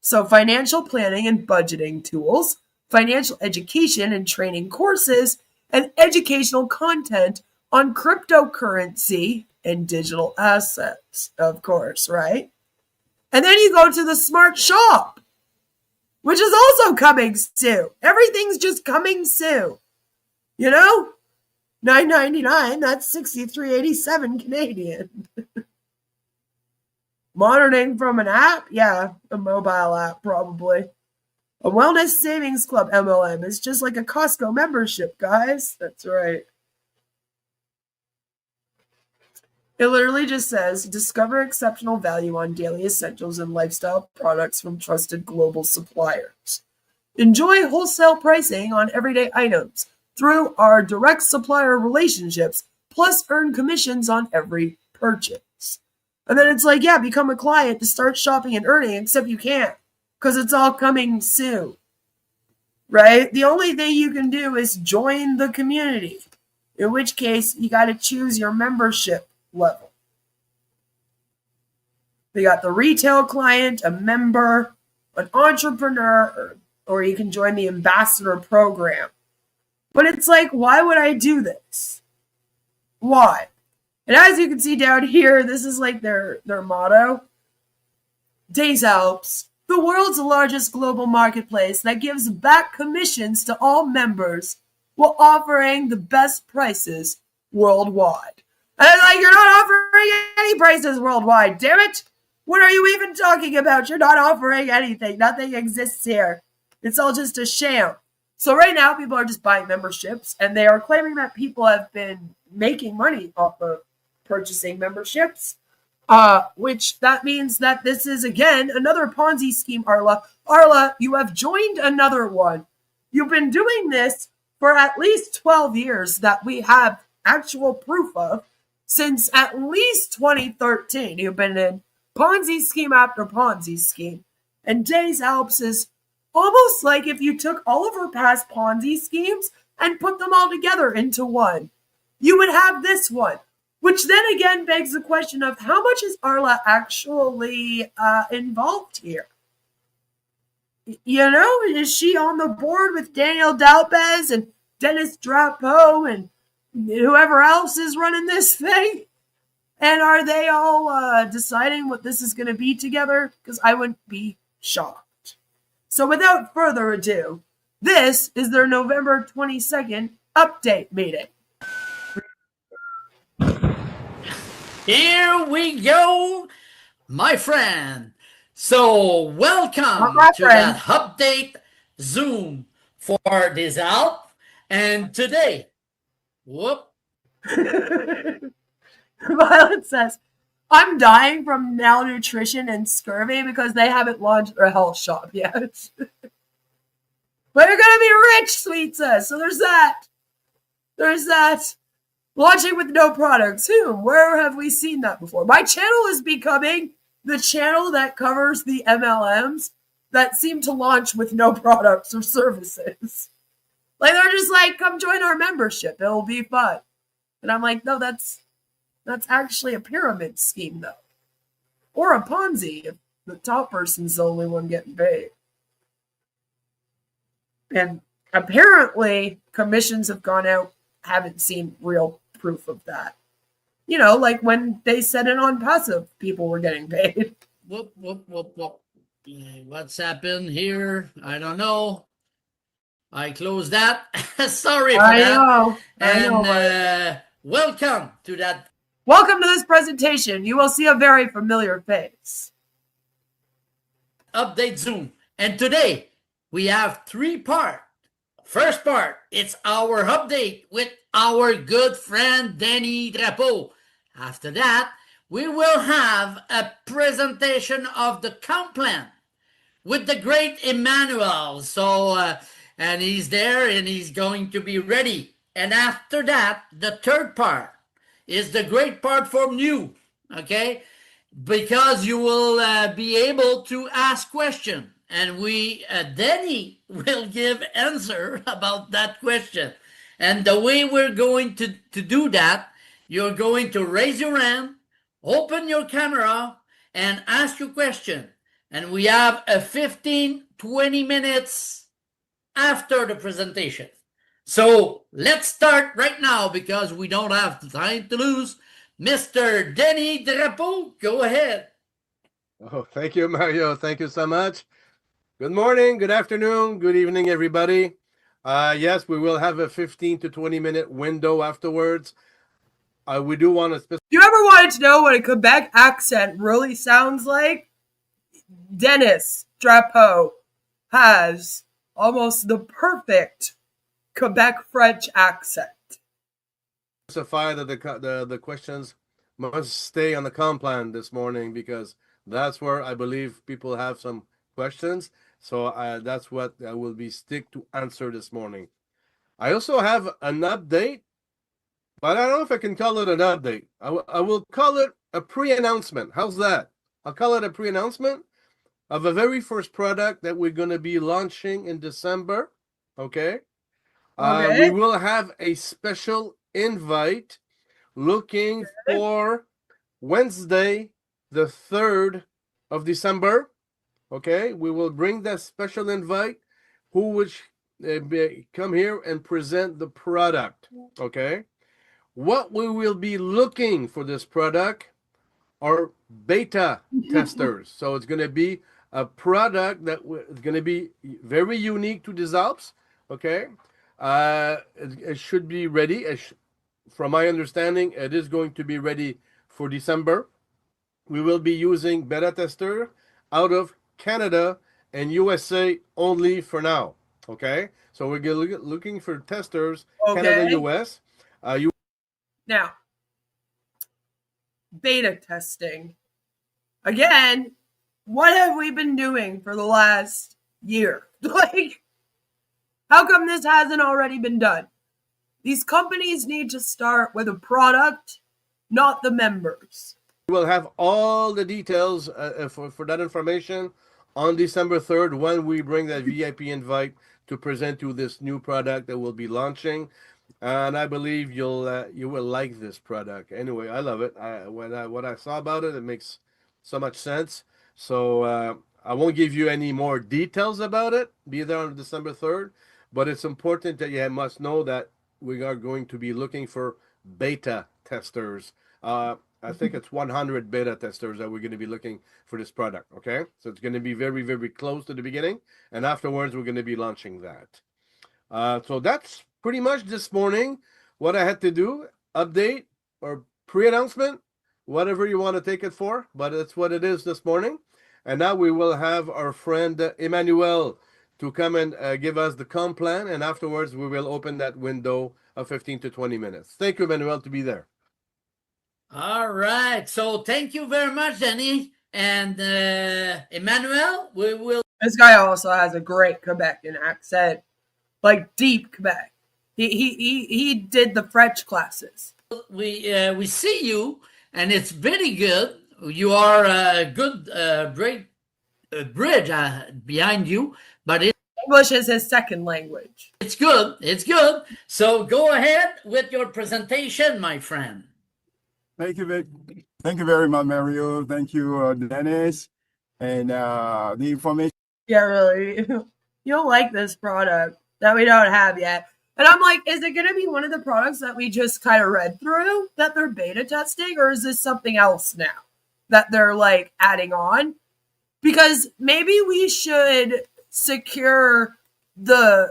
So financial planning and budgeting tools, financial education and training courses, and educational content on cryptocurrency and digital assets, of course, right? And then you go to the Smart Shop, which is also coming soon. Everything's just coming soon. You know? $9.99, that's $63.87 Canadian. Monitoring from an app? Yeah, a mobile app, probably. A wellness savings club MLM is just like a Costco membership, guys. That's right. It literally just says, discover exceptional value on daily essentials and lifestyle products from trusted global suppliers. Enjoy wholesale pricing on everyday items through our direct supplier relationships, plus earn commissions on every purchase. And then it's like, yeah, become a client to start shopping and earning, except you can't, because it's all coming soon, right? The only thing you can do is join the community, in which case you got to choose your membership level. They got the retail client, a member, an entrepreneur, or you can join the ambassador program. But it's like, why would I do this? Why? And as you can see down here, this is like their motto. Des Alpes, the world's largest global marketplace that gives back commissions to all members while offering the best prices worldwide. And it's like, you're not offering any prices worldwide, damn it! What are you even talking about? You're not offering anything. Nothing exists here. It's all just a sham. So right now, people are just buying memberships, and they are claiming that people have been making money off of purchasing memberships, which that means that this is, again, another Ponzi scheme, Arla. Arla, you have joined another one. You've been doing this for at least 12 years that we have actual proof of. Since at least 2013, you've been in Ponzi scheme after Ponzi scheme. And Des Alpes is almost like if you took all of her past Ponzi schemes and put them all together into one. You would have this one, which then again begs the question of how much is Arla actually involved here? You know, is she on the board with Daniel Dalpez and Dennis Drapeau and whoever else is running this thing? And are they all deciding what this is going to be together? Because I wouldn't be shocked. So without further ado, this is their November 22nd update meeting.
Here we go, my friend. So,
Not
welcome
my
to
friend.
that update Zoom for Des Alpes. And today, whoop,
Violet says, I'm dying from malnutrition and scurvy because they haven't launched their health shop yet. But you're gonna be rich, Sweet says. So there's that. There's that. Launching with no products. Where have we seen that before? My channel is becoming the channel that covers the MLMs that seem to launch with no products or services. Like they're just like, come join our membership. It'll be fun. And I'm like, no, that's actually a pyramid scheme though. Or a Ponzi if the top person's the only one getting paid. And apparently commissions have gone out, haven't seen real proof of that. You know, like when they said it Onpassive, people were getting paid.
whoop, whoop, whoop, whoop. What's happened here? I don't know. I closed that. Sorry for that.
I know.
And welcome to that
Welcome to this presentation. You will see a very familiar face.
update Zoom. And today we have 3 parts. First part, it's our update with our good friend Danny Drapeau. After that, we will have a presentation of the comp plan with the great Emmanuel. So, and he's there and he's going to be ready. And after that, the third part is the great part from you, okay? Because you will be able to ask questions. And Danny will give answer about that question. And the way we're going to do that, you're going to raise your hand, open your camera, and ask your question. And we have a 15-20 minutes after the presentation. So let's start right now because we don't have time to lose. Mr. Danny Drapeau, go ahead.
Oh, thank you, Mario. Thank you so much. Good morning, good afternoon, good evening, everybody. Yes, we will have a 15 to 20 minute window afterwards. We do want to.
You ever wanted to know what a Quebec accent really sounds like? Dennis Drapeau has almost the perfect Quebec French accent.
Specify that the questions must stay on the comp plan this morning because that's where I believe people have some questions. So that's what I will be stick to answer this morning. I also have an update, but I don't know if I can call it an update. I will call it a pre-announcement. How's that? I'll call it a pre-announcement of a very first product that we're going to be launching in December. Okay. We will have a special invite looking for Wednesday, the 3rd of December. Okay, we will bring that special invite who would come here and present the product. Okay, what we will be looking for this product are beta testers. So it's going to be a product that is going to be very unique to Des Alpes. Okay, it should be ready. From my understanding, it is going to be ready for December. We will be using beta tester out of Canada and USA only for now. Okay, so we're looking for testers, Canada, US.
Now, beta testing. Again, what have we been doing for the last year? Like, how come this hasn't already been done? These companies need to start with a product, not the members.
We will have all the details for that information on December 3rd when we bring that VIP invite to present you this new product that we'll be launching. And I believe you will like this product. Anyway, I love it. What I saw about it, it makes so much sense. So I won't give you any more details about it. Be there on December 3rd. But it's important that you must know that we are going to be looking for beta testers. I think it's 100 beta testers that we're going to be looking for this product. Okay, so it's going to be very, very close to the beginning, and afterwards we're going to be launching that. So that's pretty much this morning what I had to do. Update or pre-announcement whatever you want to take it for, but it's what it is this morning. And now we will have our friend Emmanuel to come and give us the comp plan, and afterwards we will open that window of 15 to 20 minutes. Thank you, Emmanuel, to be there.
All right. So thank you very much, Danny. And Emmanuel, we will.
This guy also has a great Quebecan accent, like deep Quebec. He did the French classes.
We see you, and it's very good. You are a good great bridge behind you, but
English is his second language.
it's good. It's good. So go ahead with your presentation, my friend.
Thank you, Vic. Thank you very much, Mario. Thank you, Dennis. And the information.
Yeah, really. You'll like this product that we don't have yet. And I'm like, is it going to be one of the products that we just kind of read through that they're beta testing? Or is this something else now that they're like adding on? Because maybe we should secure the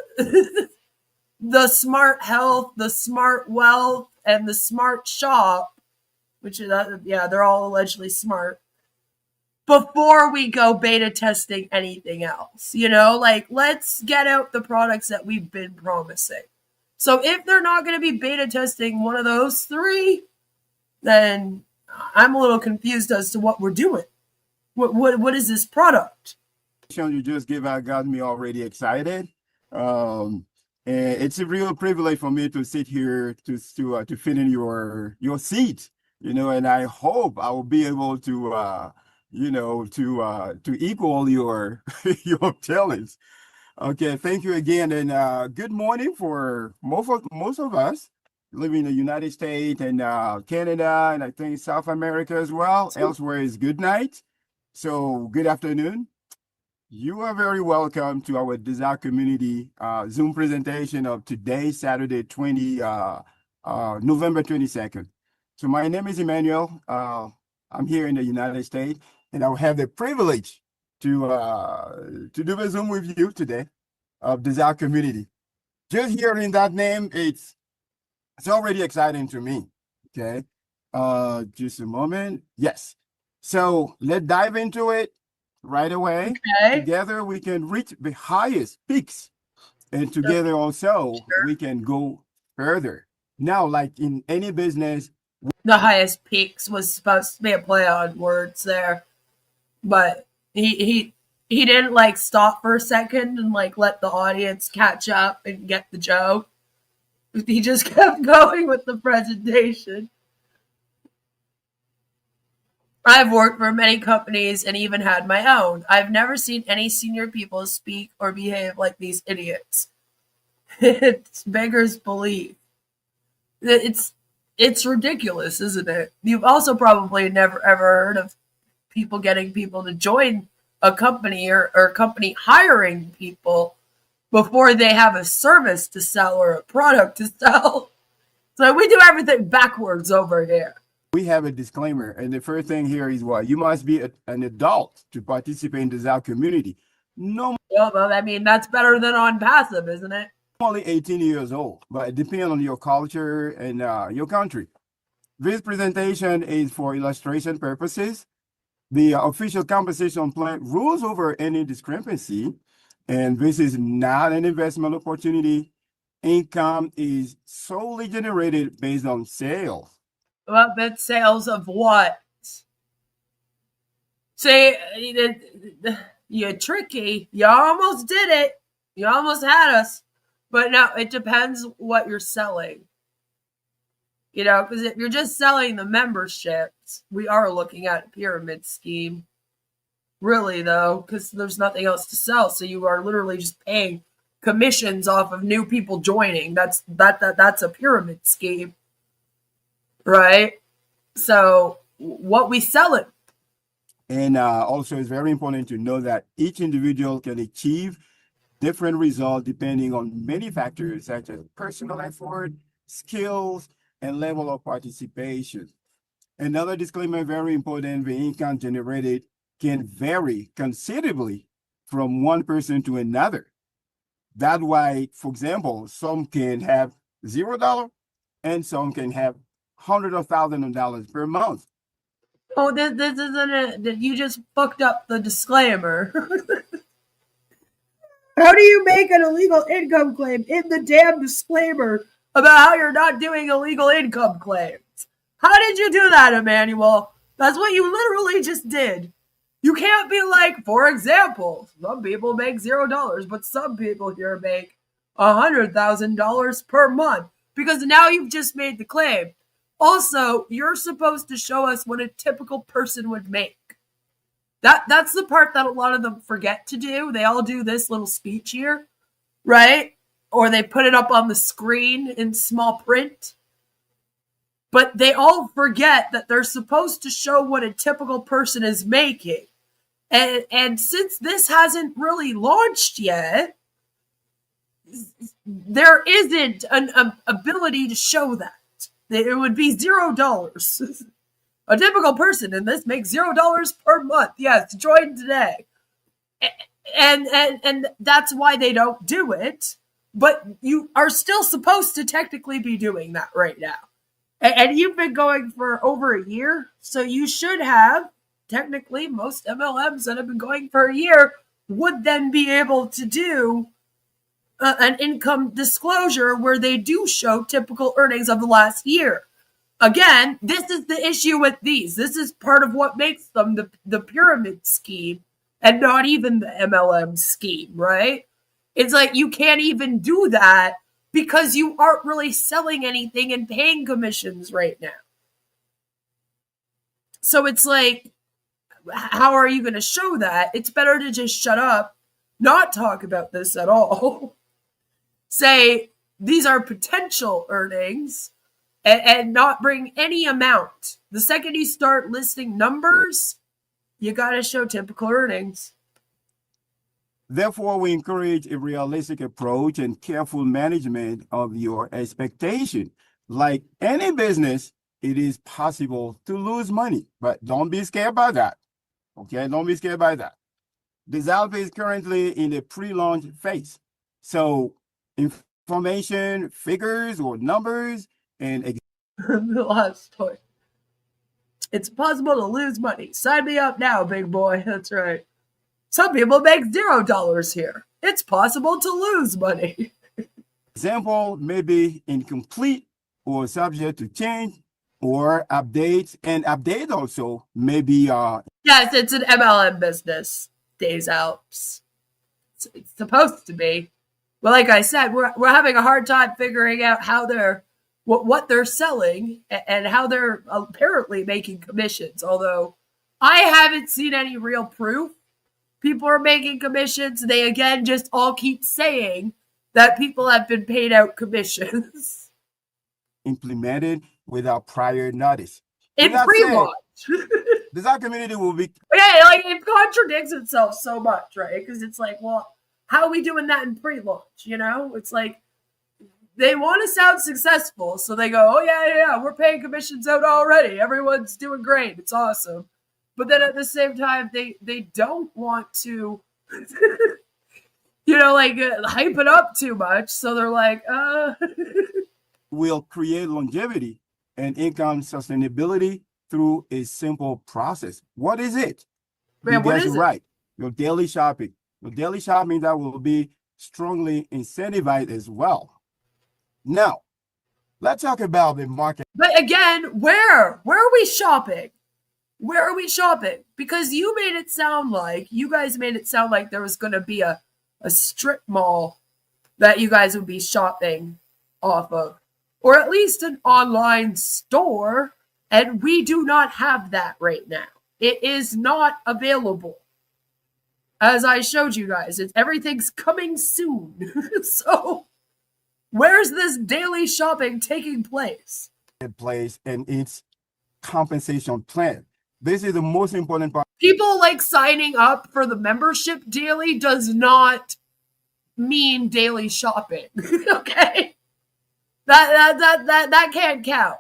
the smart health, the smart wealth, and the smart shop, which is, yeah, they're all allegedly smart, before we go beta testing anything else. You know, like, let's get out the products that we've been promising. So if they're not going to be beta testing one of those three, then I'm a little confused as to what we're doing. What is this product?
You just gave out got me already excited. And it's a real privilege for me to sit here to fit in your seat, you know, and I hope I will be able to to equal your your talents. Okay, thank you again, and good morning for most of us living in the United States and Canada, and I think South America as well. Elsewhere is good night. So good afternoon. You are very welcome to our Des Alpes community Zoom presentation of today, Saturday, November 22nd. So my name is Emmanuel. I'm here in the United States, and I'll have the privilege to do a Zoom with you today of Des Alpes community. Just hearing that name, it's already exciting to me. Okay, just a moment. Yes. So let's dive into it right away.
Okay.
Together we can reach the highest peaks, and together also we can go further. Now, like in any business,
the highest peaks was supposed to be a play on words there, but he didn't like stop for a second and like let the audience catch up and get the joke. He just kept going with the presentation. I've worked for many companies and even had my own. I've never seen any senior people speak or behave like these idiots. It's beggars belief. It's ridiculous, isn't it? You've also probably never ever heard of people getting people to join a company or a company hiring people before they have a service to sell or a product to sell. So we do everything backwards over here.
we have a disclaimer, and the first thing here is what you must be an adult to participate in the Des Alpes community. No,
Well, I mean, that's better than Onpassive, isn't it?
only 18 years old, but it depends on your culture and your country. This presentation is for illustration purposes. The official compensation plan rules over any discrepancy, and this is not an investment opportunity. Income is solely generated based on sales.
Well, but sales of what? See, you're tricky. You almost did it. You almost had us. But no, it depends what you're selling. You know, because if you're just selling the memberships, we are looking at a pyramid scheme. Really, though, because there's nothing else to sell. So you are literally just paying commissions off of new people joining. That's a pyramid scheme. Right? So what we sell it.
And also, it's very important to know that each individual can achieve different results depending on many factors such as personal effort, skills, and level of participation. Another disclaimer, very important, the income generated can vary considerably from one person to another. That's why, for example, some can have $0 and some can have hundreds of thousands of dollars per month.
Oh, this isn't it. You just fucked up the disclaimer. How do you make an illegal income claim in the damn disclaimer about how you're not doing illegal income claims? How did you do that, Emmanuel? That's what you literally just did. You can't be like, for example, some people make $0, but some people here make $100,000 per month, because now you've just made the claim. Also, you're supposed to show us what a typical person would make. That's the part that a lot of them forget to do. They all do this little speech here, right? Or they put it up on the screen in small print. But they all forget that they're supposed to show what a typical person is making. And since this hasn't really launched yet, there isn't an ability to show that. It would be $0. A typical person in this makes $0 per month. Yes, join today. And that's why they don't do it. But you are still supposed to technically be doing that right now. And you've been going for over a year. So you should have, technically, most MLMs that have been going for a year would then be able to do an income disclosure where they do show typical earnings of the last year. Again, this is the issue with these. This is part of what makes them the pyramid scheme and not even the MLM scheme, right? It's like you can't even do that because you aren't really selling anything and paying commissions right now. So it's like, how are you going to show that? It's better to just shut up, not talk about this at all. Say, these are potential earnings, and not bring any amount. The second you start listing numbers, you got to show typical earnings.
Therefore, we encourage a realistic approach and careful management of your expectation. Like any business, it is possible to lose money, but don't be scared by that. Okay, don't be scared by that. Des Alpes is currently in the pre-launch phase. So information, figures, or numbers, and
The last toy. It's possible to lose money. Sign me up now, big boy. That's right. Some people make $0 here. It's possible to lose money.
example may be incomplete or subject to change or updates. And update also may be
Yes, it's an MLM business. Des Alpes. It's supposed to be. Well, like I said, we're having a hard time figuring out how they're what they're selling and how they're apparently making commissions. Although I haven't seen any real proof people are making commissions. They again just all keep saying that people have been paid out commissions.
implemented without prior notice.
In
With that
pre-launch.
said, Design community will be
Yeah, like it contradicts itself so much, right? Because it's like, well, how are we doing that in pre-launch? You know, it's like they want to sound successful, so they go, "Oh yeah, we're paying commissions out already. Everyone's doing great. It's awesome." But then at the same time, they don't want to, hype it up too much. So they're like,
will create longevity and income sustainability through a simple process. What is it?
Man, what is it?
Right. Your daily shopping. Your daily shopping that will be strongly incentivized as well. Now, let's talk about the market.
But again, where are we shopping? Where are we shopping? Because you guys made it sound like there was going to be a strip mall that you guys would be shopping off of, or at least an online store. And we do not have that right now. It is not available. As I showed you guys, everything's coming soon. So where's this daily shopping taking place?
And its compensation plan. This is the most important part.
People like signing up for the membership daily does not mean daily shopping. Okay? That can't count.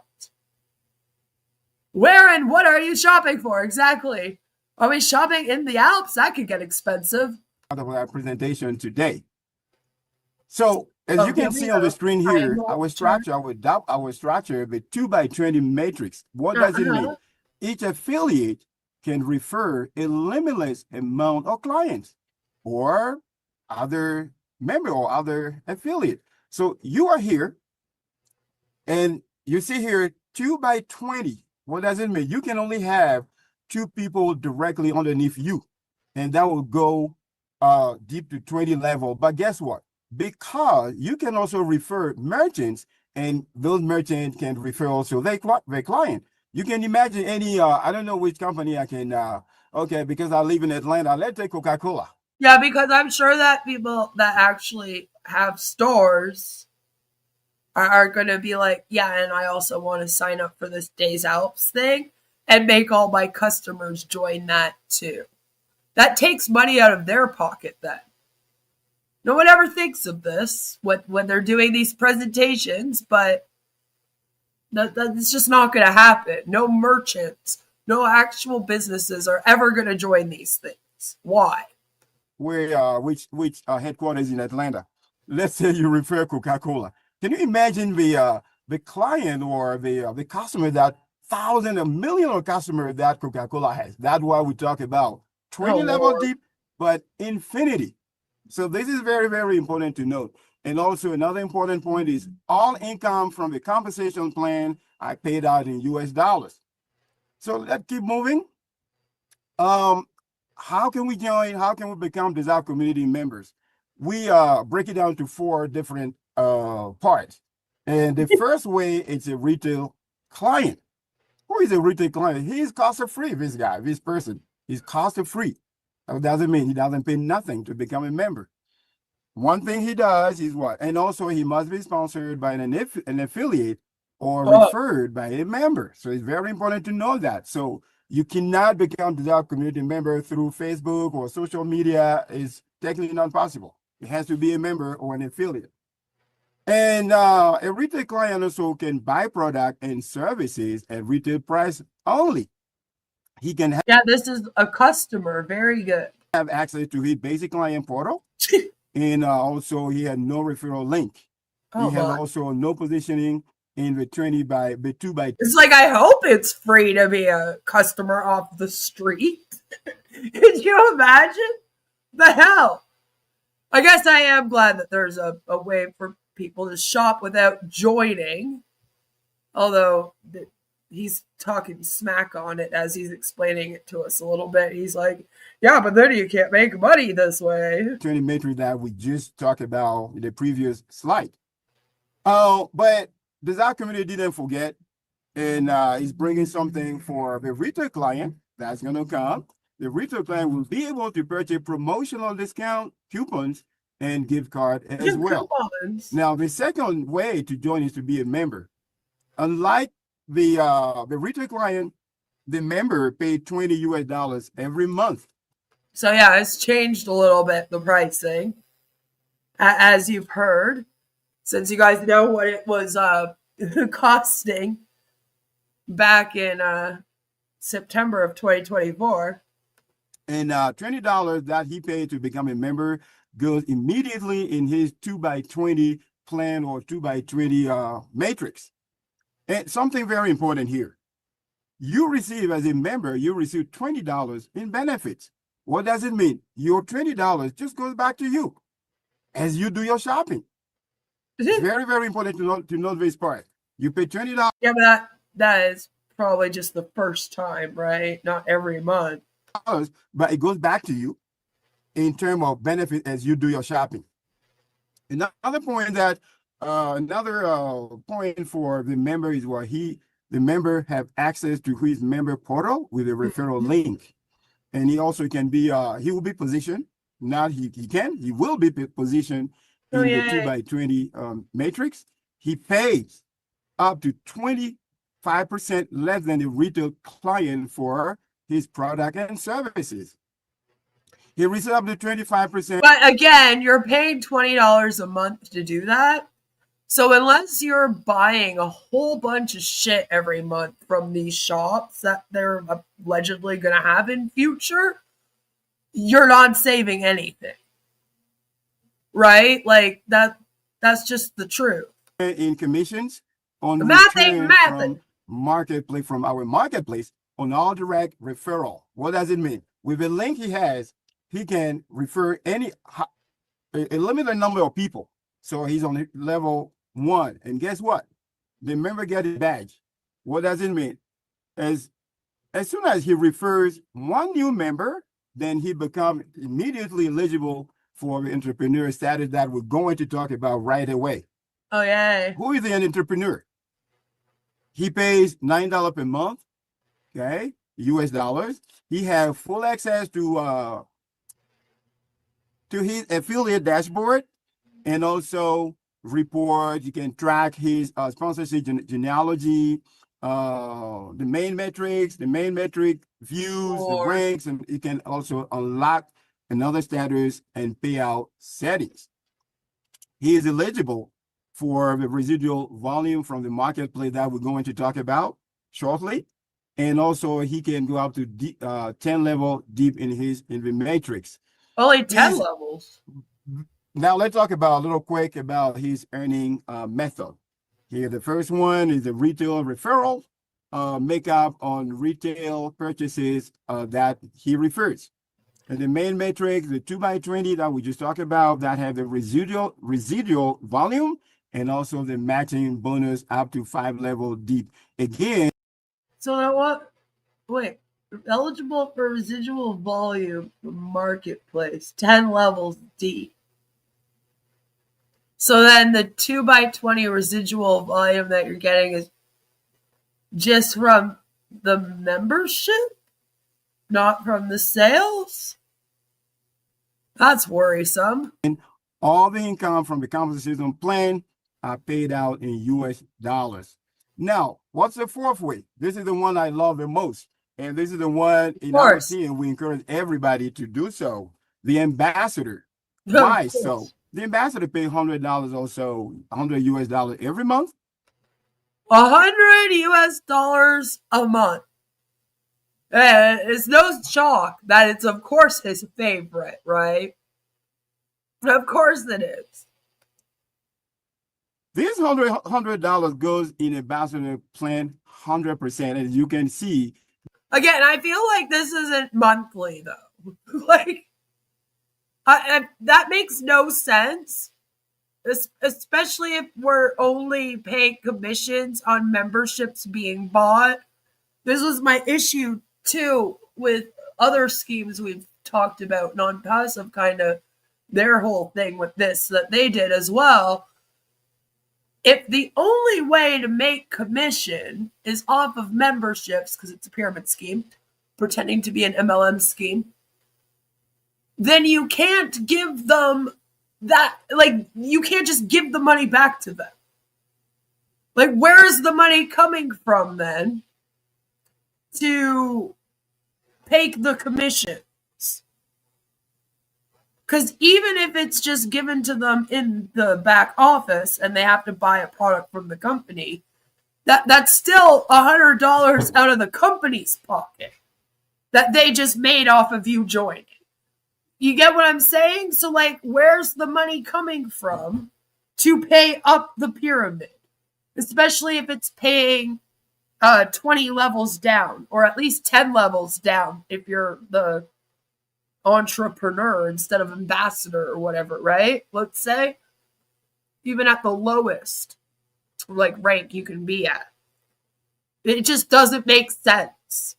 Where and what are you shopping for exactly? Are we shopping in the Alps? That could get expensive.
Of our presentation today. So as you can see on the screen here, our structure, our structure of a 2x20 matrix. What does it mean? each affiliate can refer a limitless amount of clients or other member or other affiliate. So you are here and you see here 2 by 20. What does it mean? You can only have 2 people directly underneath you, and that will go deep to 20 level. But guess what? Because you can also refer merchants, and those merchants can refer also their client. You can imagine any, I don't know which company I can, okay, because I live in Atlanta, let's take Coca-Cola.
Yeah, because I'm sure that people that actually have stores are going to be like, yeah, and I also want to sign up for this Des Alpes thing and make all my customers join that too. That takes money out of their pocket then. No one ever thinks of this when they're doing these presentations, but that's just not going to happen. No merchants, no actual businesses are ever going to join these things. Why?
Where which headquarters in Atlanta? Let's say you refer Coca-Cola. Can you imagine the client or the customer, that thousand, a million of customers that Coca-Cola has? That's why we talk about 20 level
Lord.
deep, but infinity. So this is very, very important to note. And also another important point is all income from the compensation plan I paid out in US dollars. So let's keep moving. How can we join? How can we become Des Alpes community members? We break it down to 4 different parts. And the first way, it's a retail client. Who is a retail client? He's cost-free, this guy, this person. He's cost-free. That doesn't mean he doesn't pay nothing to become a member. One thing he does is what? And also he must be sponsored by an affiliate or referred by a member. So it's very important to know that. So you cannot become Des Alpes community member through Facebook or social media. It's technically not possible. It has to be a member or an affiliate. And a retail client also can buy product and services at retail price only. He can
Yeah, this is a customer. Very good.
have access to his basic client portal. And also he had no referral link.
Oh,
he has
my.
also no positioning in the 2 by.
It's like, I hope it's free to be a customer off the street. Could you imagine? The hell? I guess I am glad that there's a way for people to shop without joining. Although he's talking smack on it as he's explaining it to us a little bit. He's like, yeah, but then you can't make money this way.
Training matrix that we just talked about in the previous slide. But the Des Alpes community didn't forget, and he's bringing something for the retail client that's going to come. The retail client will be able to purchase promotional discount coupons and gift card as well.
Coupons.
Now, the second way to join is to be a member. Unlike the retail client, the member paid $20 US every month.
So yeah, it's changed a little bit, the pricing, as you've heard, since you guys know what it was costing back in September of 2024.
And $20 that he paid to become a member goes immediately in his 2 by 20 plan or 2 by 20 matrix. And something very important here. You receive, as a member, you receive $20 in benefits. What does it mean? Your $20 just goes back to you as you do your shopping. It's very, very important to note this part. You pay $20.
Yeah, but that is probably just the first time, right? Not every month.
But it goes back to you in terms of benefit as you do your shopping. Another point that point for the member is what the member have access to his member portal with a referral link. And he also can be, he will be positioned, not he will be positioned in the 2 by 20 matrix. He pays up to 25% less than the retail client for his product and services. He receives up to 25%.
But again, you're paying $20 a month to do that. So unless you're buying a whole bunch of shit every month from these shops that they're allegedly going to have in future, you're not saving anything. Right? Like that's just the truth.
In commissions on
The math ain't
return
mathing.
from our marketplace, on all direct referral. What does it mean? With the link he has, he can refer a limited number of people. So he's on level 1. And guess what? The member get a badge. What does it mean? As soon as he refers one new member, then he becomes immediately eligible for the entrepreneur status that we're going to talk about right away.
Oh, yeah.
Who is an entrepreneur? He pays $9 per month, okay, US dollars. He has full access to his affiliate dashboard, and also report. You can track his sponsorship genealogy, the main metrics, the main metric views, the ranks, and you can also unlock another status and payout settings. He is eligible for the residual volume from the marketplace that we're going to talk about shortly. And also he can go up to 10 level deep in the matrix.
Only 10 levels.
Now let's talk about a little quick about his earning method. Here, the first one is the retail referral, make up on retail purchases that he refers. And the main metrics, the 2x20 that we just talked about, that have the residual volume, and also the matching bonus up to 5 level deep. Again.
So that what? Wait, eligible for residual volume marketplace, 10 levels deep. So then the 2x20 residual volume that you're getting is just from the membership, not from the sales? That's worrisome.
All the income from the compensation plan are paid out in US dollars. Now, what's the fourth way? This is the one I love the most. And this is the one in our team we encourage everybody to do so. The ambassador. Why so? The ambassador pays $100 also, $100 US dollars every month.
$100 US dollars a month. It's no shock that it's, of course, his favorite, right? Of course it is.
This $100 goes in ambassador plan 100%, as you can see.
Again, I feel like this isn't monthly, though. Like, that makes no sense, especially if we're only paying commissions on memberships being bought. This was my issue, too, with other schemes we've talked about, non-passive, kind of their whole thing with this that they did as well. If the only way to make commission is off of memberships, because it's a pyramid scheme, pretending to be an MLM scheme, then you can't give them that, like, you can't just give the money back to them. Like, where's the money coming from then to pay the commissions? Because even if it's just given to them in the back office and they have to buy a product from the company, that's still $100 out of the company's pocket that they just made off of you joining. You get what I'm saying? So, like, where's the money coming from to pay up the pyramid? Especially if it's paying 20 levels down, or at least 10 levels down if you're the entrepreneur instead of ambassador or whatever, right? Let's say, even at the lowest, like, rank you can be at. It just doesn't make sense.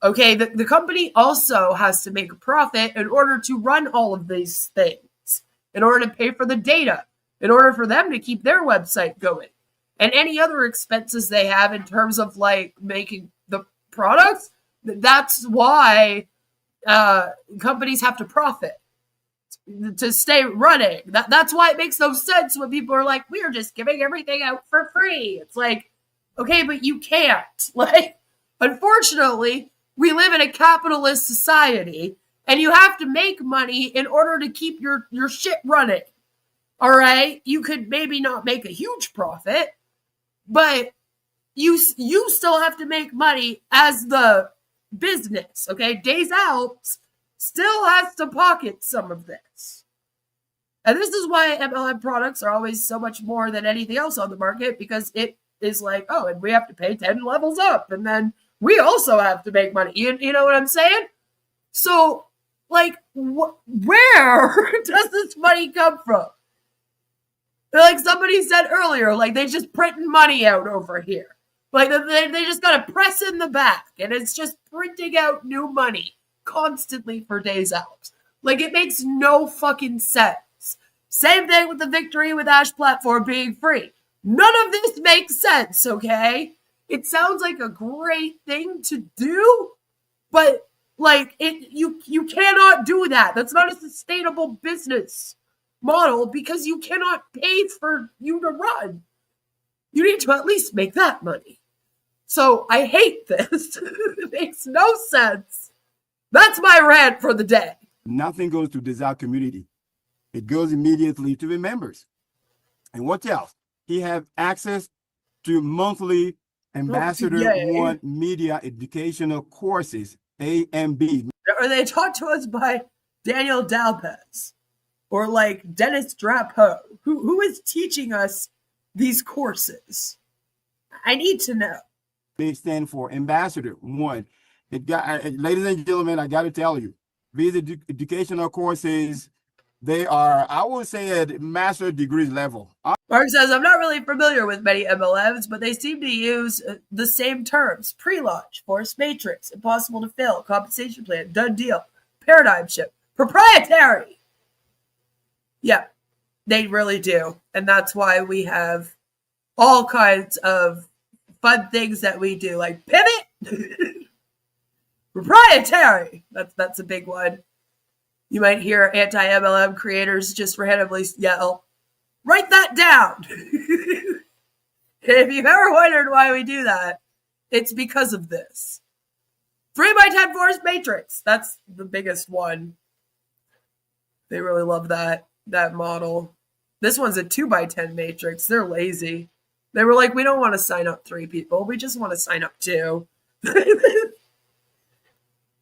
Okay, the company also has to make a profit in order to run all of these things, in order to pay for the data, in order for them to keep their website going, and any other expenses they have in terms of, like, making the products. That's why companies have to profit to stay running. That's why it makes no sense when people are like, we're just giving everything out for free. It's like, okay, but you can't. Like, unfortunately, we live in a capitalist society, and you have to make money in order to keep your shit running. All right? You could maybe not make a huge profit, but you still have to make money as the business, okay? Des Alpes still has to pocket some of this. And this is why MLM products are always so much more than anything else on the market, because it is like, oh, and we have to pay 10 levels up, and then we also have to make money. You know what I'm saying? So, like, where does this money come from? Like somebody said earlier, like they just printing money out over here. Like they just got to press in the back, and it's just printing out new money constantly for Des Alpes. Like it makes no fucking sense. Same thing with the Victory with Ash platform being free. None of this makes sense, okay? It sounds like a great thing to do, but like you cannot do that. That's not a sustainable business model because you cannot pay for you to run. You need to at least make that money. So I hate this. It makes no sense. That's my rant for the day.
Nothing goes to Des Alpes community. It goes immediately to the members. And what else? He have access to monthly Ambassador One media educational courses, A and B.
Are they taught to us by Daniel Dalpez or like Dennis Drapeau? Who is teaching us these courses? I need to know.
They stand for Ambassador One. Ladies and gentlemen, I got to tell you, these educational courses, they are, I would say, at master degree level.
Mark says, I'm not really familiar with many MLMs, but they seem to use the same terms. Pre-launch, force matrix, impossible to fill, compensation plan, done deal, paradigm shift, proprietary. Yeah, they really do. And that's why we have all kinds of fun things that we do, like pivot, proprietary. That's a big one. You might hear anti-MLM creators just randomly yell, write that down. If you've ever wondered why we do that, it's because of this. 3x10 force matrix. That's the biggest one. They really love that model. This one's a 2x10 matrix. They're lazy. They were like, we don't want to sign up 3 people. We just want to sign up 2.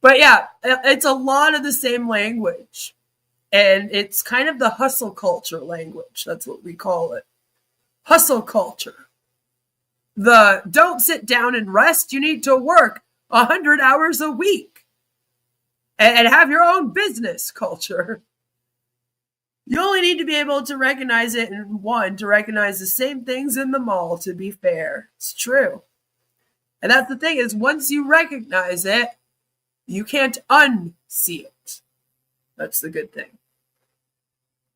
But yeah, it's a lot of the same language. And it's kind of the hustle culture language. That's what we call it. Hustle culture. The don't sit down and rest. You need to work 100 hours a week. And have your own business culture. You only need to be able to recognize it in one, to recognize the same things in them all, to be fair. It's true. And that's the thing is, once you recognize it, you can't unsee it. That's the good thing.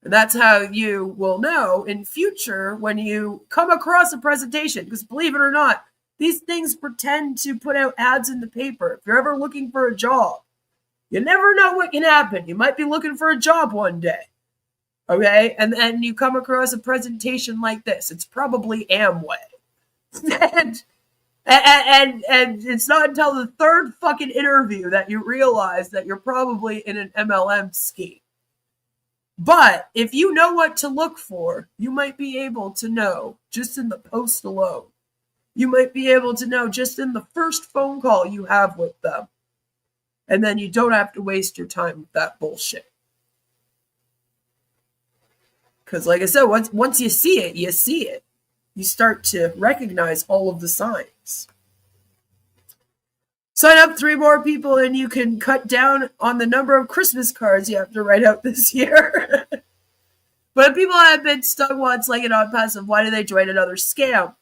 And that's how you will know in future when you come across a presentation. Because believe it or not, these things pretend to put out ads in the paper. If you're ever looking for a job, you never know what can happen. You might be looking for a job one day. Okay? And then you come across a presentation like this. It's probably Amway. And it's not until the third fucking interview that you realize that you're probably in an MLM scheme. But if you know what to look for, you might be able to know just in the post alone. You might be able to know just in the first phone call you have with them. And then you don't have to waste your time with that bullshit. Because like I said, once you see it, you see it. You start to recognize all of the signs. Sign up 3 more people and you can cut down on the number of Christmas cards you have to write out this year. But people have been stuck once like an Onpassive. Why do they join another scam?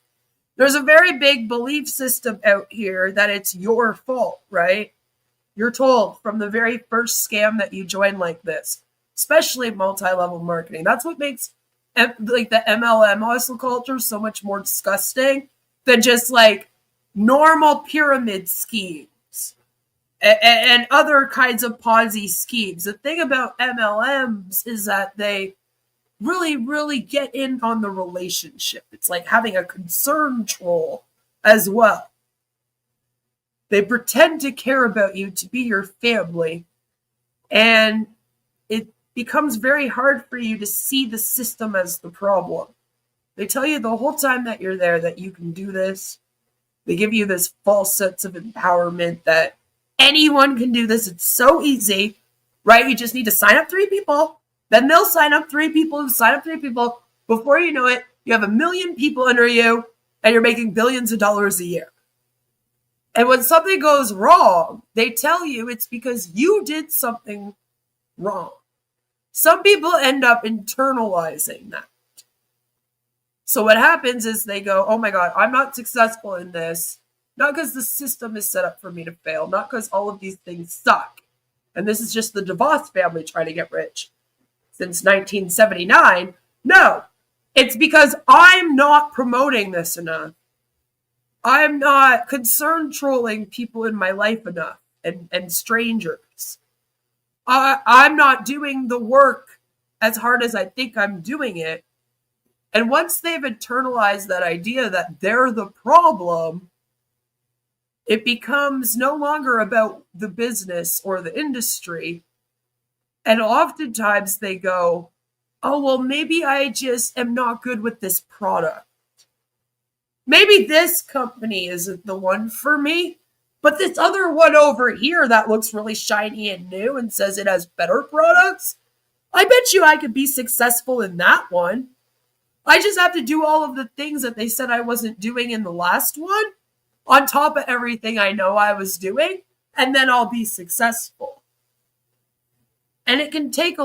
There's a very big belief system out here that it's your fault, right? You're told from the very first scam that you join like this, especially multi-level marketing. That's what makes like the MLM hustle culture so much more disgusting than just like normal pyramid schemes and other kinds of Ponzi schemes. The thing about MLMs is that they really, really get in on the relationship. It's like having a concern troll as well. They pretend to care about you, to be your family, and it becomes very hard for you to see the system as the problem. They tell you the whole time that you're there that you can do this. They give you this false sense of empowerment that anyone can do this. It's so easy, right? You just need to sign up 3 people. Then they'll sign up 3 people who sign up 3 people. Before you know it, you have 1 million people under you and you're making billions of dollars a year. And when something goes wrong, they tell you it's because you did something wrong. Some people end up internalizing that. So what happens is they go, oh my God, I'm not successful in this. Not because the system is set up for me to fail, not because all of these things suck. And this is just the DeVos family trying to get rich since 1979. No, it's because I'm not promoting this enough. I'm not concern trolling people in my life enough and strangers. I'm not doing the work as hard as I think I'm doing it. And once they've internalized that idea that they're the problem, it becomes no longer about the business or the industry. And oftentimes they go, oh, well, maybe I just am not good with this product. Maybe this company isn't the one for me, but this other one over here that looks really shiny and new and says it has better products, I bet you I could be successful in that one. I just have to do all of the things that they said I wasn't doing in the last one on top of everything I know I was doing, and then I'll be successful. And it can take,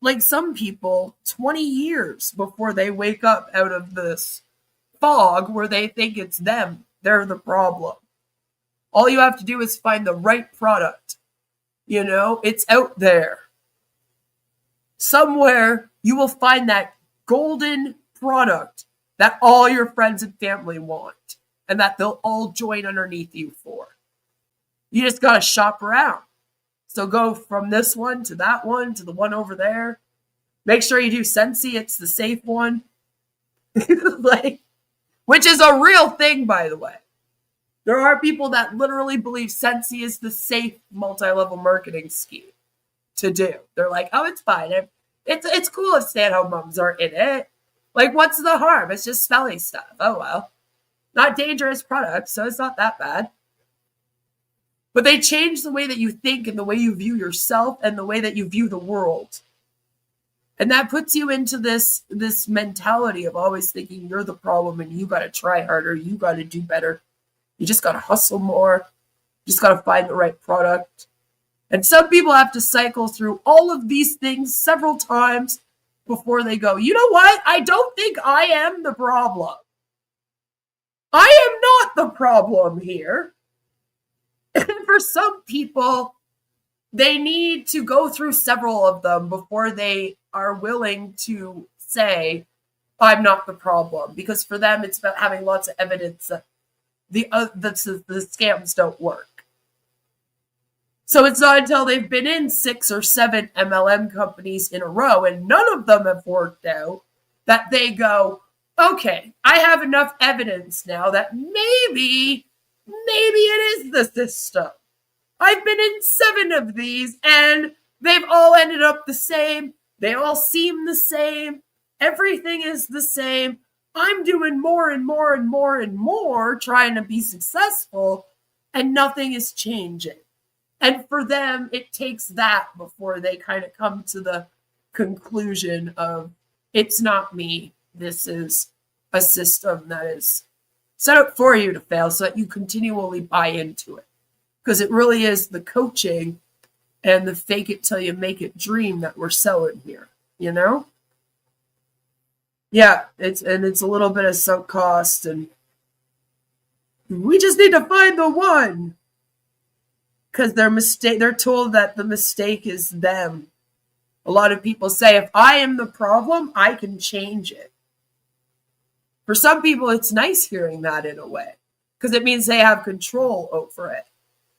like some people, 20 years before they wake up out of this fog where they think it's them. They're the problem. All you have to do is find the right product. You know, it's out there. Somewhere you will find that golden product that all your friends and family want and that they'll all join underneath you for. You just got to shop around. So go from this one to that one to the one over there. Make sure you do Scentsy. It's the safe one. Which is a real thing, by the way. There are people that literally believe Scentsy is the safe multi-level marketing scheme to do. They're like, oh, it's fine. It's cool if stay-at-home moms are in it. Like, what's the harm? It's just smelly stuff. Oh, well. Not dangerous products, so it's not that bad. But they change the way that you think and the way you view yourself and the way that you view the world. And that puts you into this mentality of always thinking you're the problem and you got to try harder. You got to do better. You just got to hustle more. You just got to find the right product. And some people have to cycle through all of these things several times before they go, you know what? I don't think I am the problem. I am not the problem here. And for some people, they need to go through several of them before they are willing to say, I'm not the problem. Because for them, it's about having lots of evidence that the scams don't work. So it's not until they've been in 6 or 7 MLM companies in a row and none of them have worked out that they go, okay, I have enough evidence now that maybe it is the system. I've been in 7 of these and they've all ended up the same. They all seem the same. Everything is the same. I'm doing more and more and more and more trying to be successful and nothing is changing. And for them, it takes that before they kind of come to the conclusion of it's not me. This is a system that is set up for you to fail so that you continually buy into it. Because it really is the coaching and the fake it till you make it dream that we're selling here, you know? Yeah, it's a little bit of sunk cost and we just need to find the one. Because they're told that the mistake is them. A lot of people say, if I am the problem, I can change it. For some people, it's nice hearing that in a way, because it means they have control over it.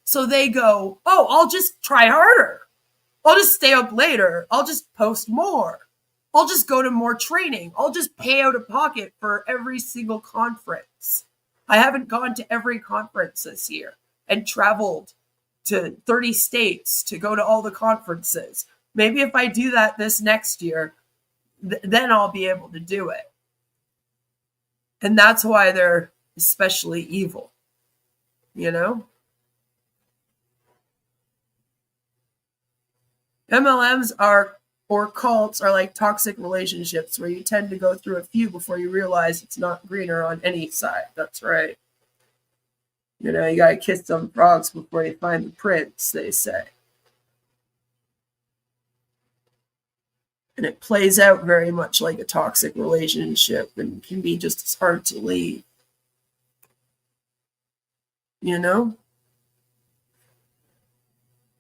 So they go, oh, I'll just try harder. I'll just stay up later. I'll just post more. I'll just go to more training. I'll just pay out of pocket for every single conference. I haven't gone to every conference this year and traveled to 30 states to go to all the conferences. Maybe if I do that this next year, then I'll be able to do it. And that's why they're especially evil, you know? MLMs or cults are like toxic relationships where you tend to go through a few before you realize it's not greener on any side. That's right. You know, you gotta kiss some frogs before you find the prince, they say. And it plays out very much like a toxic relationship and can be just as hard to leave. You know?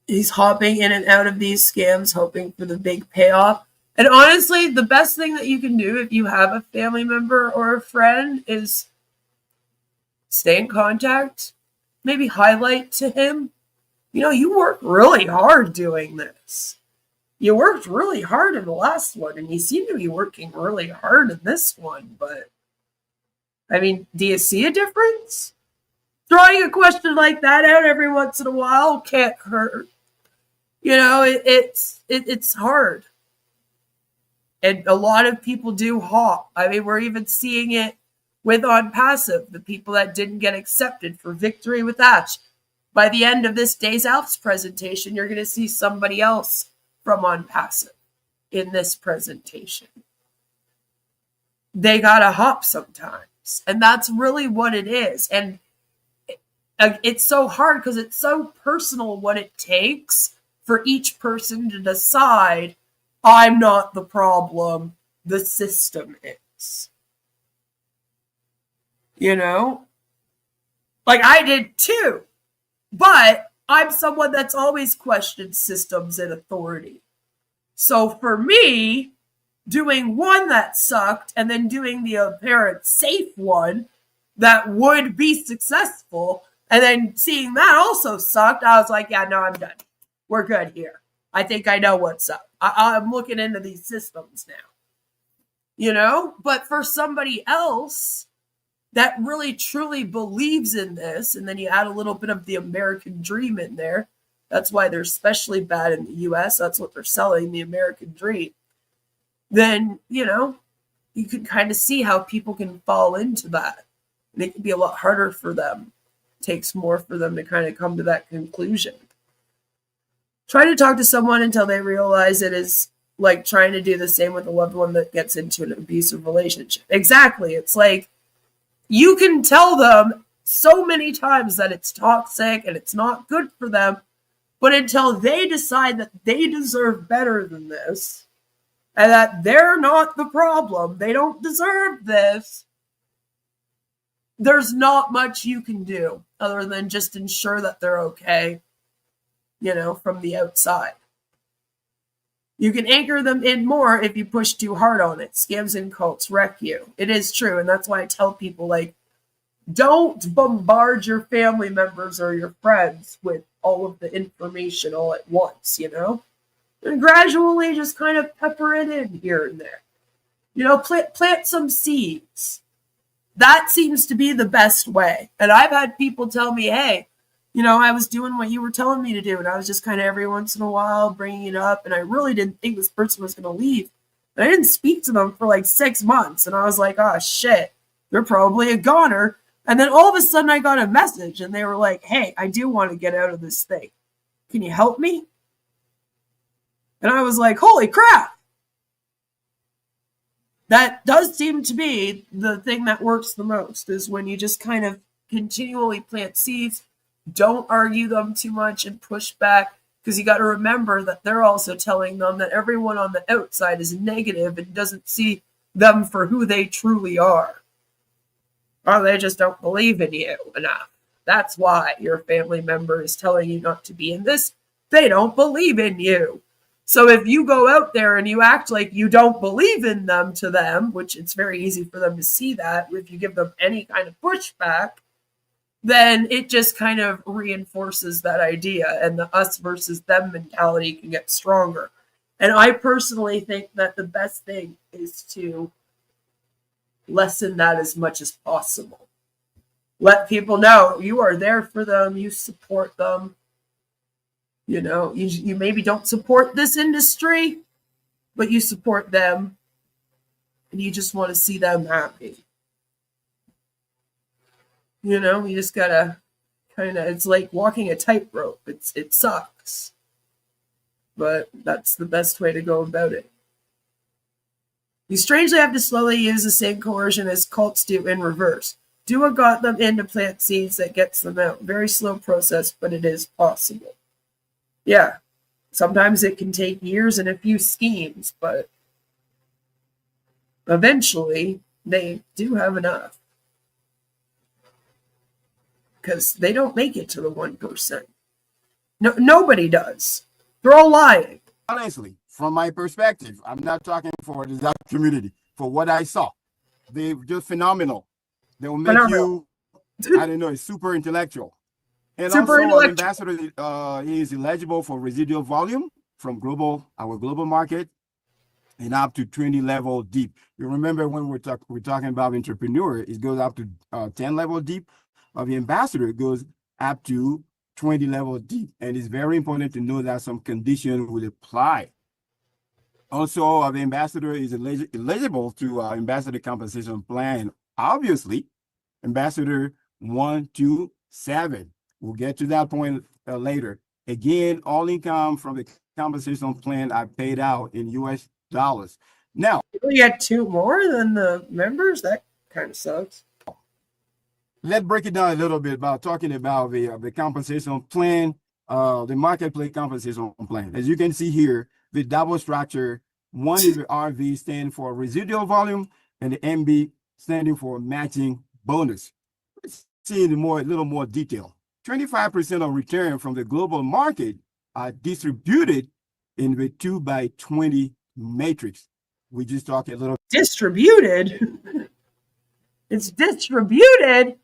He's hopping in and out of these scams, hoping for the big payoff. And honestly, the best thing that you can do if you have a family member or a friend is stay in contact. Maybe highlight to him, you know, you worked really hard doing this. You worked really hard in the last one, and you seem to be working really hard in this one. But, I mean, do you see a difference? Throwing a question like that out every once in a while can't hurt. You know, it's hard. And a lot of people do hop. I mean, we're even seeing it with Onpassive, the people that didn't get accepted for Victory with Ash. By the end of this Des Alpes presentation, you're going to see somebody else from Onpassive in this presentation. They got to hop sometimes. And that's really what it is. And it's so hard because it's so personal what it takes for each person to decide, I'm not the problem, the system is. You know? Like I did too. But I'm someone that's always questioned systems and authority. So for me, doing one that sucked and then doing the apparent safe one that would be successful and then seeing that also sucked, I was like, yeah, no, I'm done. We're good here. I think I know what's up. I'm looking into these systems now. You know? But for somebody else that really truly believes in this, and then you add a little bit of the American dream in there. That's why they're especially bad in the US. That's what they're selling, the American dream. Then, you know, you can kind of see how people can fall into that. And it can be a lot harder for them. It takes more for them to kind of come to that conclusion. Try to talk to someone until they realize it is like trying to do the same with a loved one that gets into an abusive relationship. Exactly. It's like, you can tell them so many times that it's toxic and it's not good for them, but until they decide that they deserve better than this and that they're not the problem, they don't deserve this, there's not much you can do other than just ensure that they're okay, you know, from the outside. You can anchor them in more if you push too hard on it. Scams and cults wreck you. It is true. And that's why I tell people, like, don't bombard your family members or your friends with all of the information all at once, you know? And gradually just kind of pepper it in here and there. You know, plant some seeds. That seems to be the best way. And I've had people tell me, hey, you know, I was doing what you were telling me to do, and I was just kind of every once in a while bringing it up, and I really didn't think this person was going to leave. And I didn't speak to them for like 6 months, and I was like, oh, shit, they're probably a goner. And then all of a sudden I got a message, and they were like, hey, I do want to get out of this thing. Can you help me? And I was like, holy crap. That does seem to be the thing that works the most, is when you just kind of continually plant seeds. Don't argue them too much and push back, because you got to remember that they're also telling them that everyone on the outside is negative and doesn't see them for who they truly are. Or they just don't believe in you enough. That's why your family member is telling you not to be in this. They don't believe in you. So if you go out there and you act like you don't believe in them to them, which it's very easy for them to see that if you give them any kind of pushback, then it just kind of reinforces that idea, and the us versus them mentality can get stronger. And I personally think that the best thing is to lessen that as much as possible. Let people know you are there for them, you support them. You know, you maybe don't support this industry, but you support them, and you just want to see them happy. You know, you just gotta kind of, it's like walking a tightrope. It sucks, but that's the best way to go about it. You strangely have to slowly use the same coercion as cults do in reverse. do what got them in to plant seeds that gets them out. Very slow process, but it is possible. Yeah, sometimes it can take years and a few schemes, but eventually they do have enough. Because they don't make it to the 1%. No, nobody does. They're all lying.
Honestly, from my perspective, I'm not talking for the Zap community. For what I saw, they're just phenomenal. They will make you, I don't know, super intellectual. And
Super
also, our
intellectual.
ambassador is eligible for residual volume from our global market and up to 20 level deep. You remember when we're talking about entrepreneur, it goes up to 10 level deep. Of the ambassador, it goes up to 20 level deep. And it's very important to know that some condition will apply. Also, the ambassador is eligible to ambassador compensation plan. Obviously, ambassador 1 to 7. We'll get to that point later. Again, all income from the compensation plan are paid out in US dollars. Now,
You get 2 more than the members? That kind of sucks.
let's break it down a little bit about talking about the compensation plan, the marketplace compensation plan. As you can see here, the double structure, one is the RV standing for residual volume, and the MB standing for matching bonus. Let's see in a little more detail. 25% of return from the global market are distributed in the 2x20 matrix. We just talked a little
Distributed? It's distributed?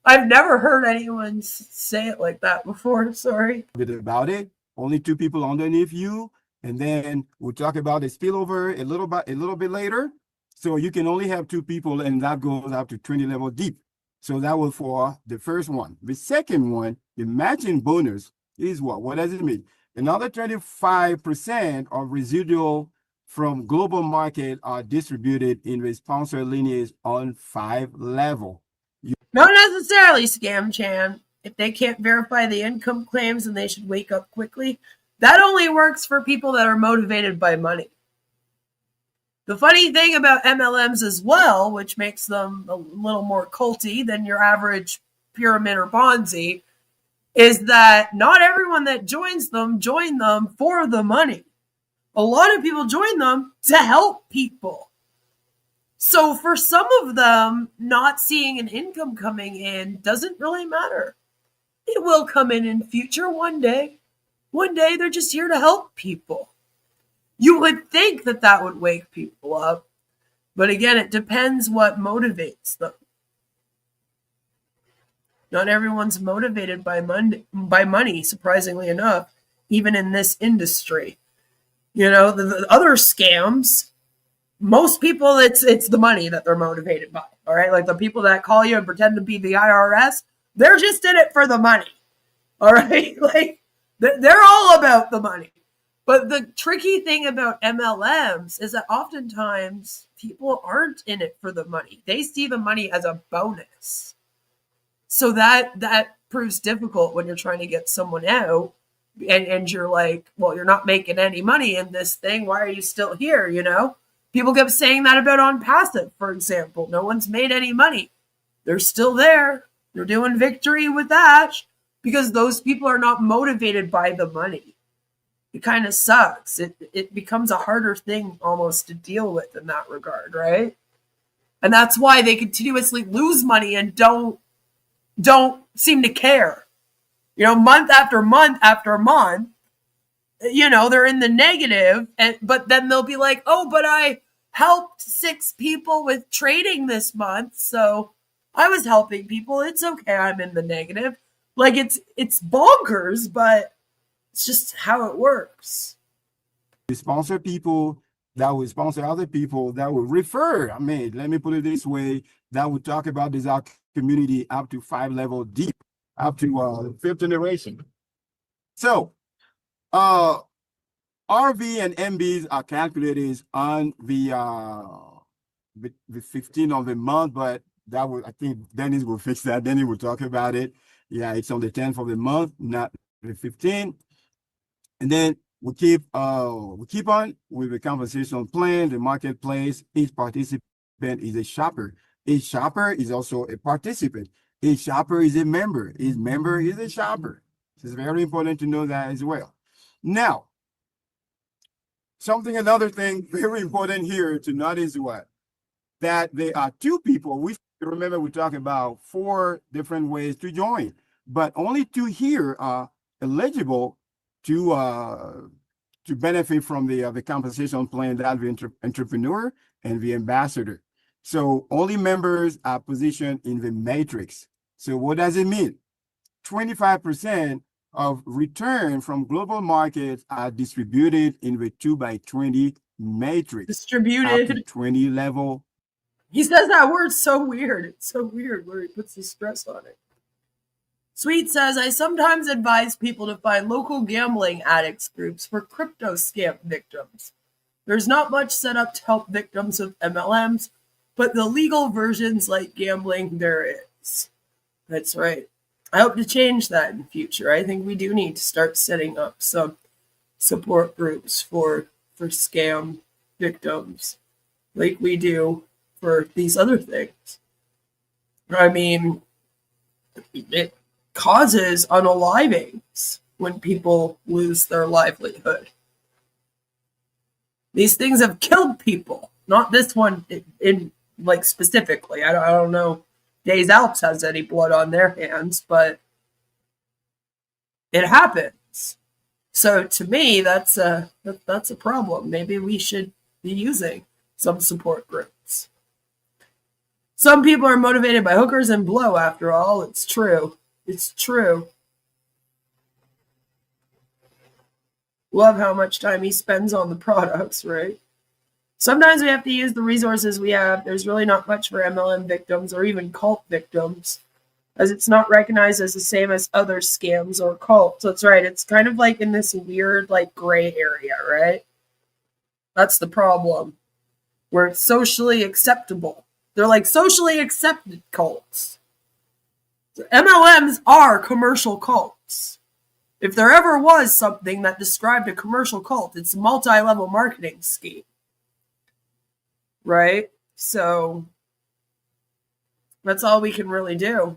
I've never heard anyone say it like that before. Sorry.
bit about it. Only 2 people underneath you, and then we'll talk about the spillover a little bit later. So you can only have 2 people, and that goes up to 20 level deep. So that was for the first one. The second one, the matching bonus, is what? What does it mean? Another 25% of residual from global market are distributed in the sponsor lineage on 5 level.
Not necessarily, Scam Chan. If they can't verify the income claims, then they should wake up quickly. That only works for people that are motivated by money. The funny thing about MLMs as well, which makes them a little more culty than your average pyramid or Ponzi, is that not everyone that joins them join them for the money. A lot of people join them to help people. So for some of them, not seeing an income coming in doesn't really matter. It will come in future one day. One day they're just here to help people. You would think that that would wake people up. But again, it depends what motivates them. Not everyone's motivated by money, surprisingly enough, even in this industry. You know, the other scams, most people, it's the money that they're motivated by. All right, like the people that call you and pretend to be the IRS, they're just in it for the money. All right, like they're all about the money. But the tricky thing about MLMs is that oftentimes people aren't in it for the money. They see the money as a bonus. So that proves difficult when you're trying to get someone out and you're like, well, you're not making any money in this thing. Why are you still here? You know, people kept saying that about Onpassive, for example. No one's made any money. They're still there. They're doing victory with that because those people are not motivated by the money. It kind of sucks. It becomes a harder thing almost to deal with in that regard, right? And that's why they continuously lose money and don't seem to care. You know, month after month after month, you know, they're in the negative, but then they'll be like, oh, but I helped 6 people with trading this month, so I was helping people. It's okay, I'm in the negative. Like, it's bonkers, but it's just how it works.
We sponsor people that will sponsor other people that will refer. I mean, let me put it this way, that will talk about this community up to 5 level deep, up to 5th generation. So RV and MBs are calculated on the 15th of the month, but that will, I think Dennis will fix that. Dennis will talk about it. Yeah, it's on the 10th of the month, not the 15th. And then we keep on with the compensation plan, the marketplace. Each participant is a shopper. A shopper is also a participant. A shopper is a member. A member is a shopper. It's very important to know that as well. Now, another thing very important here to notice what? That there are two people. We remember we talked about 4 different ways to join, but only 2 here are eligible to benefit from the compensation plan, that the entrepreneur and the ambassador. So only members are positioned in the matrix. So what does it mean? 25% of return from global markets are distributed in the 2x20 matrix.
Distributed.
Up to 20 level.
He says that word so weird. It's so weird where he puts the stress on it. Sweet says, I sometimes advise people to find local gambling addicts groups for crypto scam victims. There's not much set up to help victims of MLMs, but the legal versions like gambling, there is. That's right. I hope to change that in the future. I think we do need to start setting up some support groups for scam victims like we do for these other things. I mean, it causes unalivings when people lose their livelihood. These things have killed people. Not this one in like specifically. I don't know Des Alpes has any blood on their hands, but it happens. So to me, that's a problem. Maybe we should be using some support groups. Some people are motivated by hookers and blow, after all. It's true. It's true. Love how much time he spends on the products, right? Sometimes we have to use the resources we have. There's really not much for MLM victims or even cult victims, as it's not recognized as the same as other scams or cults. That's right. It's kind of like in this weird, like, gray area, right? That's the problem. Where it's socially acceptable. They're like socially accepted cults. MLMs are commercial cults. If there ever was something that described a commercial cult, it's a multi-level marketing scheme. Right? So that's all we can really do.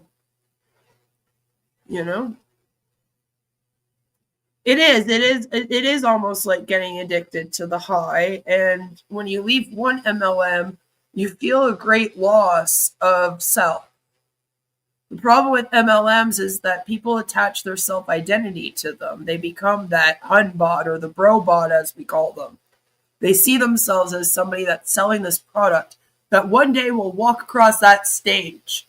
You know? It is almost like getting addicted to the high. And when you leave one MLM, you feel a great loss of self. The problem with MLMs is that people attach their self-identity to them. They become that hun bot or the bro bot, as we call them. They see themselves as somebody that's selling this product that one day will walk across that stage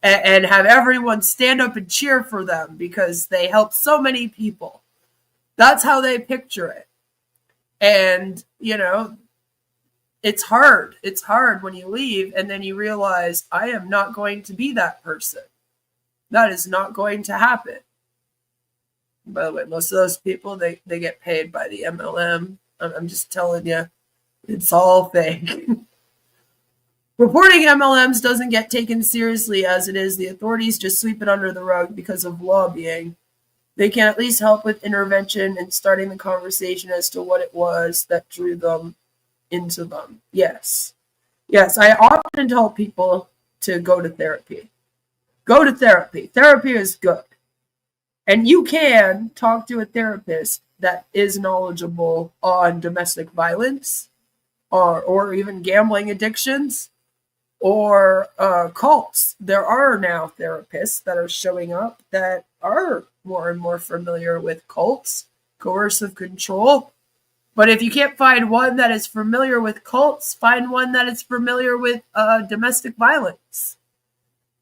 and have everyone stand up and cheer for them because they helped so many people. That's how they picture it. And, you know, it's hard. It's hard when you leave and then you realize, I am not going to be that person. That is not going to happen. By the way, most of those people, they get paid by the MLM. I'm just telling you, it's all fake. Reporting MLMs doesn't get taken seriously as it is. The authorities just sweep it under the rug because of lobbying. They can at least help with intervention and starting the conversation as to what it was that drew them into them. Yes. Yes, I often tell people to go to therapy. Go to therapy. Therapy is good. And you can talk to a therapist that is knowledgeable on domestic violence or even gambling addictions or cults. There are now therapists that are showing up that are more and more familiar with cults, coercive control. But if you can't find one that is familiar with cults, find one that is familiar with domestic violence.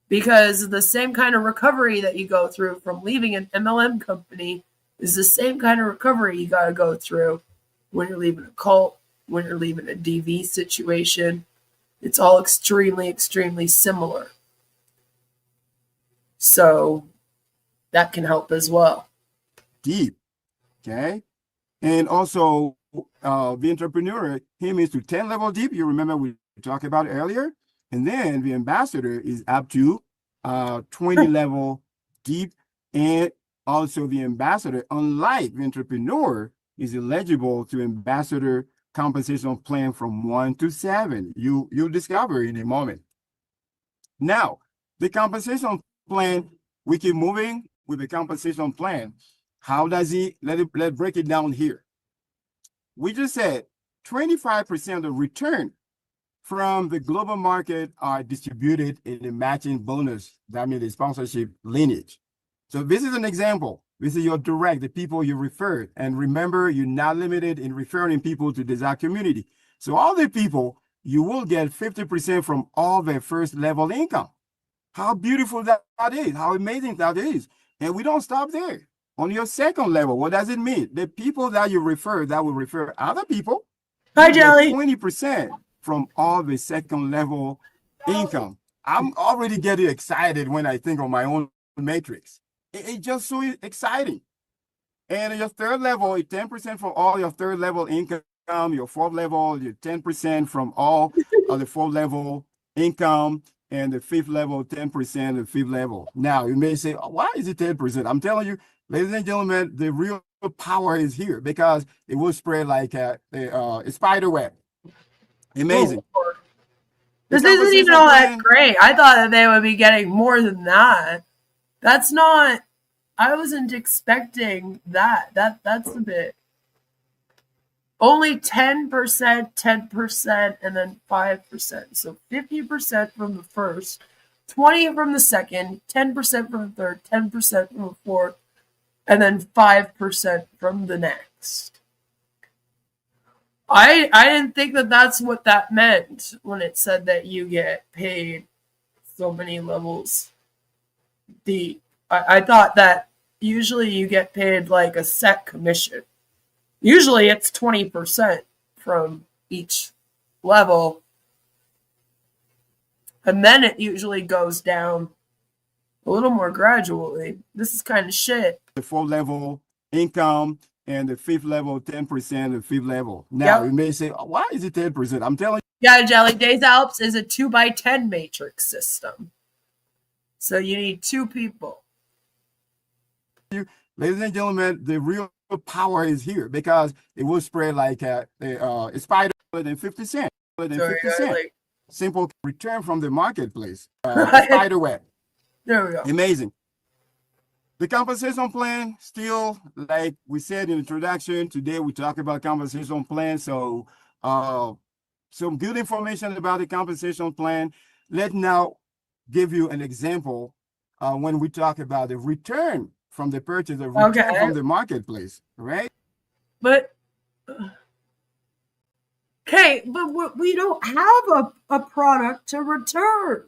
Because the same kind of recovery that you go through from leaving an MLM company is the same kind of recovery you got to go through when you're leaving a cult, when you're leaving a DV situation. It's all extremely, extremely similar. So that can help as well.
Deep. Okay. And also, the entrepreneur, him is to 10 level deep. You remember we talked about earlier. And then the ambassador is up to 20 level deep. And also the ambassador, unlike the entrepreneur, is eligible to ambassador compensation plan from 1 to 7. You'll discover in a moment. Now, the compensation plan, we keep moving with the compensation plan. How does he, let's break it down here. We just said 25% of the return from the global market are distributed in the matching bonus. That means the sponsorship lineage. So this is an example. This is your direct, the people you refer. And remember, you're not limited in referring people to Des Alpes community. So all the people, you will get 50% from all their first level income. How beautiful that is, how amazing that is. And we don't stop there. On your second level, what does it mean? The people that you refer, that will refer other people,
Hi,
you get
Jelly.
20% from all the second level income. I'm already getting excited when I think of my own matrix. It's just so exciting. And your third level is 10% from all your third level income. Your fourth level, you're 10% from all of the fourth level income. And the fifth level, 10% the fifth level. Now, you may say, oh, why is it 10%? I'm telling you, ladies and gentlemen, the real power is here because it will spread like a spider web. Amazing.
Oh, this isn't even all that great. I thought that they would be getting more than that. That's not, I wasn't expecting that. That's a bit. Only 10%, 10%, and then 5%. So 50% from the first, 20% from the second, 10% from the third, 10% from the fourth, and then 5% from the next. I didn't think that that's what that meant when it said that you get paid so many levels deep. I thought that usually you get paid like a set commission. Usually it's 20% from each level. And then it usually goes down a little more gradually. This is kind of shit.
The fourth level income and the fifth level, 10% the fifth level. Now, you may say, oh, why is it 10%? I'm telling you.
Yeah, Jelly, Des Alpes is a 2x10 matrix system. So you need two people.
Ladies and gentlemen, the real power is here because it will spread like a spider than 50 cents. Simple return from the marketplace. Spider web.
There we go.
Amazing. The compensation plan, still, like we said in the introduction, today we talk about compensation plan. So some good information about the compensation plan. Let's now give you an example when we talk about the return from the purchase, the return from the marketplace, right?
But okay, but we don't have a product to return.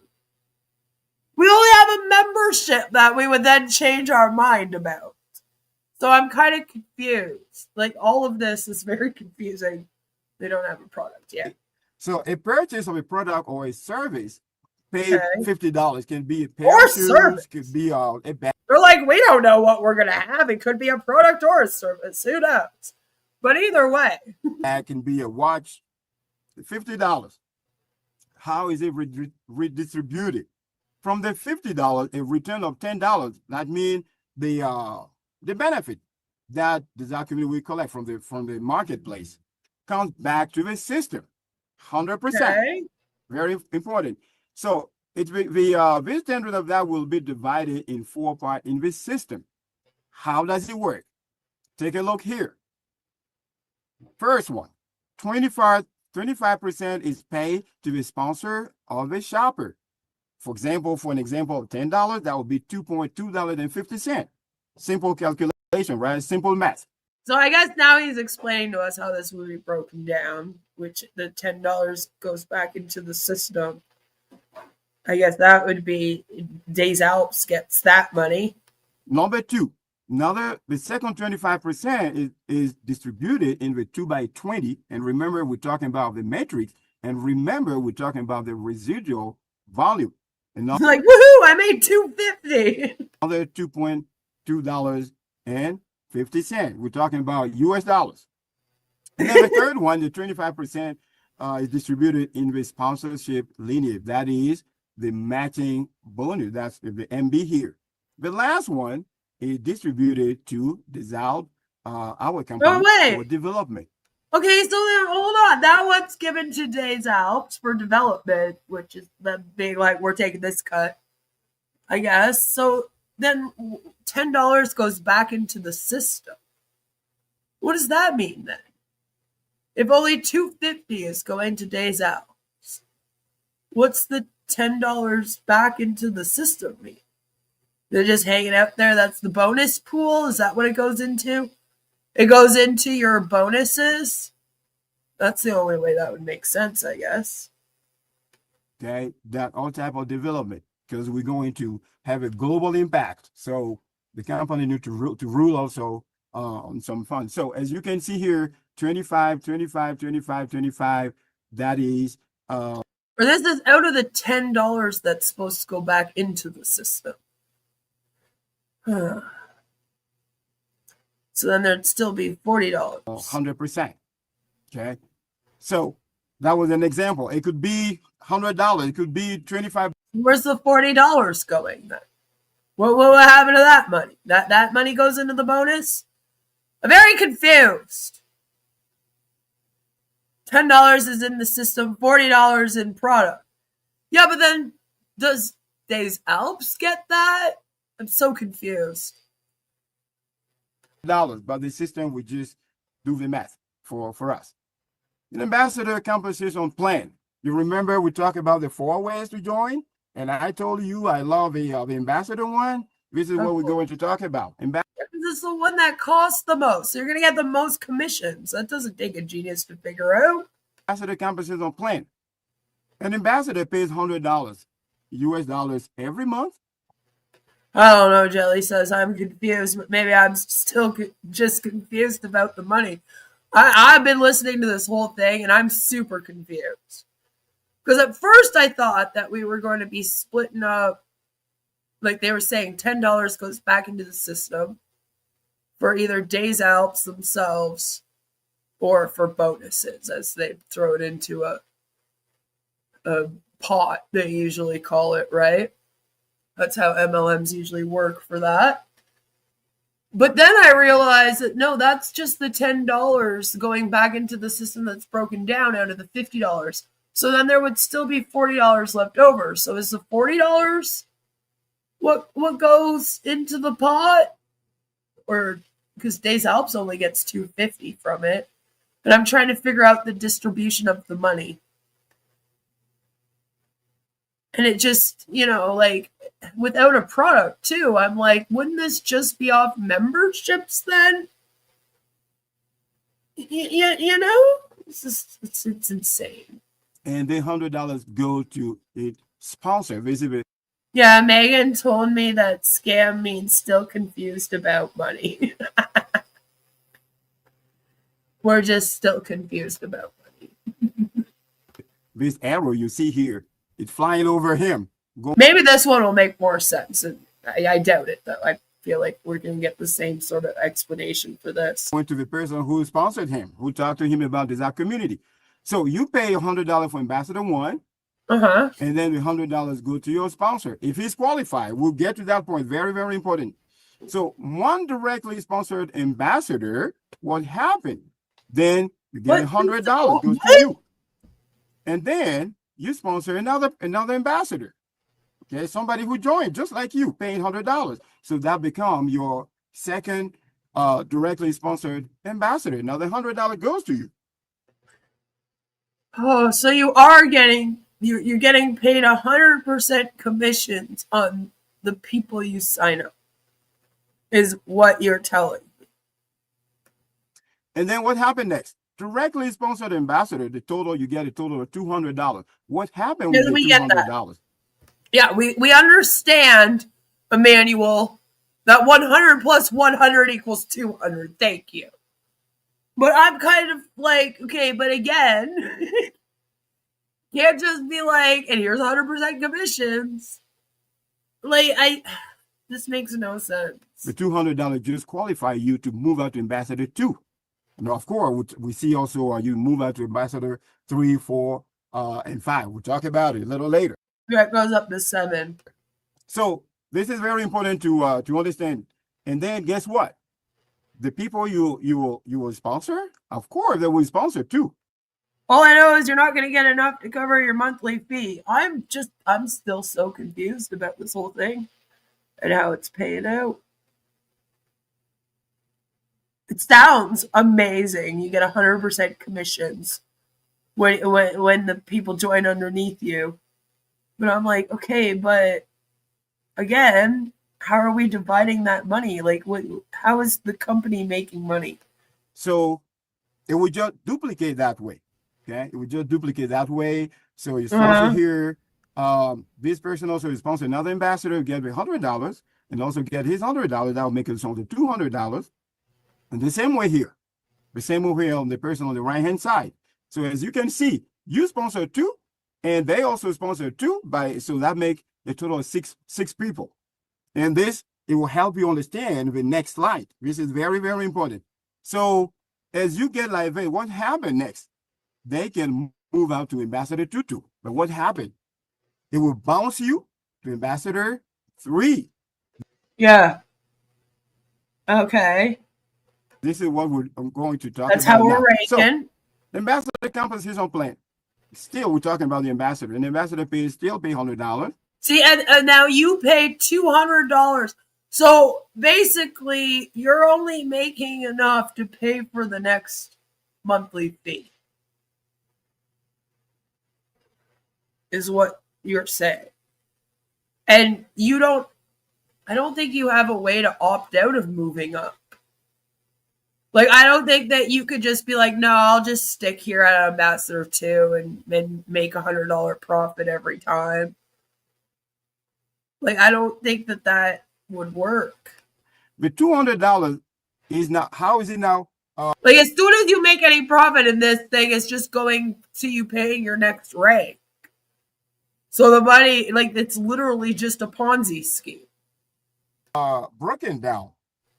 We only have a membership that we would then change our mind about. So I'm kind of confused. Like all of this is very confusing. They don't have a product yet.
So a purchase of a product or a service paid $50 can be a pair
or
of shoes,
service.
could be a bag.
We're like, we don't know what we're going to have. It could be a product or a service. Who knows? But either way.
That can be a watch, $50. How is it redistributed? From the $50, a return of $10, that means the benefit that the document we collect from the marketplace comes back to the system. 100%. Very important. So this $10 of that will be divided in 4 parts in this system. How does it work? Take a look here. First one, 25% is paid to the sponsor or the shopper. For example, for an example of $10, that would be $2.50. Simple calculation, right? Simple math.
So I guess now he's explaining to us how this will be broken down, which the $10 goes back into the system. I guess that would be Des Alpes gets that money.
Number two, the second 25% is distributed in the 2x20. And remember, we're talking about the matrix. And remember, we're talking about the residual volume. And
like, woohoo, I made $2.50.
Another $2.50. We're talking about US dollars. And then the third one, the 25% is distributed in the sponsorship lineage. That is the matching bonus. That's the MB here. The last one is distributed to Des Alpes, our company, for development.
Okay, so then hold on. That one's given to Des Alpes for development, which is them being like, we're taking this cut, I guess. So then $10 goes back into the system. What does that mean then? If only $2.50 is going to Des Alpes, what's the $10 back into the system mean? They're just hanging out there. That's the bonus pool. Is that what it goes into? It goes into your bonuses. That's the only way that would make sense, I guess.
Okay, that all type of development, because we're going to have a global impact. So the company need to rule also on some funds. So as you can see here, 25, 25, 25, 25. That is
Or this is out of the $10 that's supposed to go back into the system. So then there'd still be $40.
100%. Okay, so that was an example. It could be $100. It could be 25.
Where's the $40 going then? What will happen to that money? That money goes into the bonus? I'm very confused. $10 is in the system, $40 in product. Yeah, but then does Des Alpes get that? I'm so confused.
But the system would just do the math for us. An ambassador compensation plan. You remember we talked about the 4 ways to join, and I told you I love the ambassador one. This is what we're going to talk about.
This is the one that costs the most. So you're going to get the most commissions. That doesn't take a genius to figure out.
Ambassador compensation plan. An ambassador pays $100 US dollars every month.
I don't know, Jelly says. I'm confused, but maybe I'm still just confused about the money. I've been listening to this whole thing, and I'm super confused. Because at first I thought that we were going to be splitting up, like they were saying, $10 goes back into the system for either Des Alpes themselves or for bonuses, as they throw it into a pot, they usually call it, right? That's how MLMs usually work for that. But then I realized that no, that's just the $10 going back into the system that's broken down out of the $50. So then there would still be $40 left over. So is the $40 what goes into the pot? Or because Des Alpes only gets $2.50 from it. But I'm trying to figure out the distribution of the money. And it just, like, without a product, too, I'm like, wouldn't this just be off memberships then? You know? It's insane.
And then $100 go to a sponsor. Basically,
yeah, Megan told me that scam means still confused about money. We're just still confused about money.
This arrow you see here, it's flying over him.
Maybe this one will make more sense. And I doubt it, though. I feel like we're going to get the same sort of explanation for this.
Went to the person who sponsored him, who talked to him about this community. So you pay $100 for Ambassador 1, and then the $100 go to your sponsor. If he's qualified, we'll get to that point. Very, very important. So one directly sponsored ambassador, what happened? Then you get $100 goes to you. And then you sponsor another ambassador. Okay, somebody who joined just like you, paying $100. So that become your second directly sponsored ambassador. Now the $100 goes to you.
Oh, so you are getting you're getting paid 100% commissions on the people you sign up, is what you're telling me.
And then what happened next? Directly sponsored ambassador, the total you get a total of $200. What happened with the $200?
Yeah, we understand, Emmanuel, that 100 plus 100 equals 200. Thank you. But I'm kind of like, okay, but again, can't just be like, and here's 100% commissions. Like, this makes no sense.
The $200 just qualify you to move out to Ambassador 2. And of course, we see also you move out to Ambassador 3, 4, and 5. We'll talk about it a little later.
Yeah, it goes up to 7.
So this is very important to understand. And then guess what? the people you will sponsor, of course, they will sponsor too.
All I know is you're not going to get enough to cover your monthly fee. I'm still so confused about this whole thing and how it's paying out. It sounds amazing. You get 100% commissions when the people join underneath you. But I'm like, okay, but again, how are we dividing that money? Like, how is the company making money?
So it would just duplicate that way. Okay, it would just duplicate that way. So you sponsor here. This person also sponsor another ambassador, get $100, and also get his $100. That will make it something $200. And the same way here, the same way on the person on the right hand side. So as you can see, you sponsor 2, and they also sponsor 2 so that make a total of six people. And this, it will help you understand the next slide. This is very, very important. So as you get like that, what happened next? They can move out to Ambassador 2. But what happened? It will bounce you to Ambassador 3.
Yeah. Okay.
This is what I'm going to talk
That's
about
how we're
now.
ranking.
So, the ambassador compensation plan. Still, we're talking about the ambassador. And the ambassador still pay $100.
See, and now you pay $200. So basically, you're only making enough to pay for the next monthly fee, is what you're saying. And I don't think you have a way to opt out of moving up. Like, I don't think that you could just be like, no, I'll just stick here at Ambassador 2 and make $100 profit every time. Like, I don't think that would work.
The $200 is not, how is it now?
Like, as soon as you make any profit in this thing, it's just going to you paying your next rank. So the money, like, it's literally just a Ponzi scheme.
Broken down,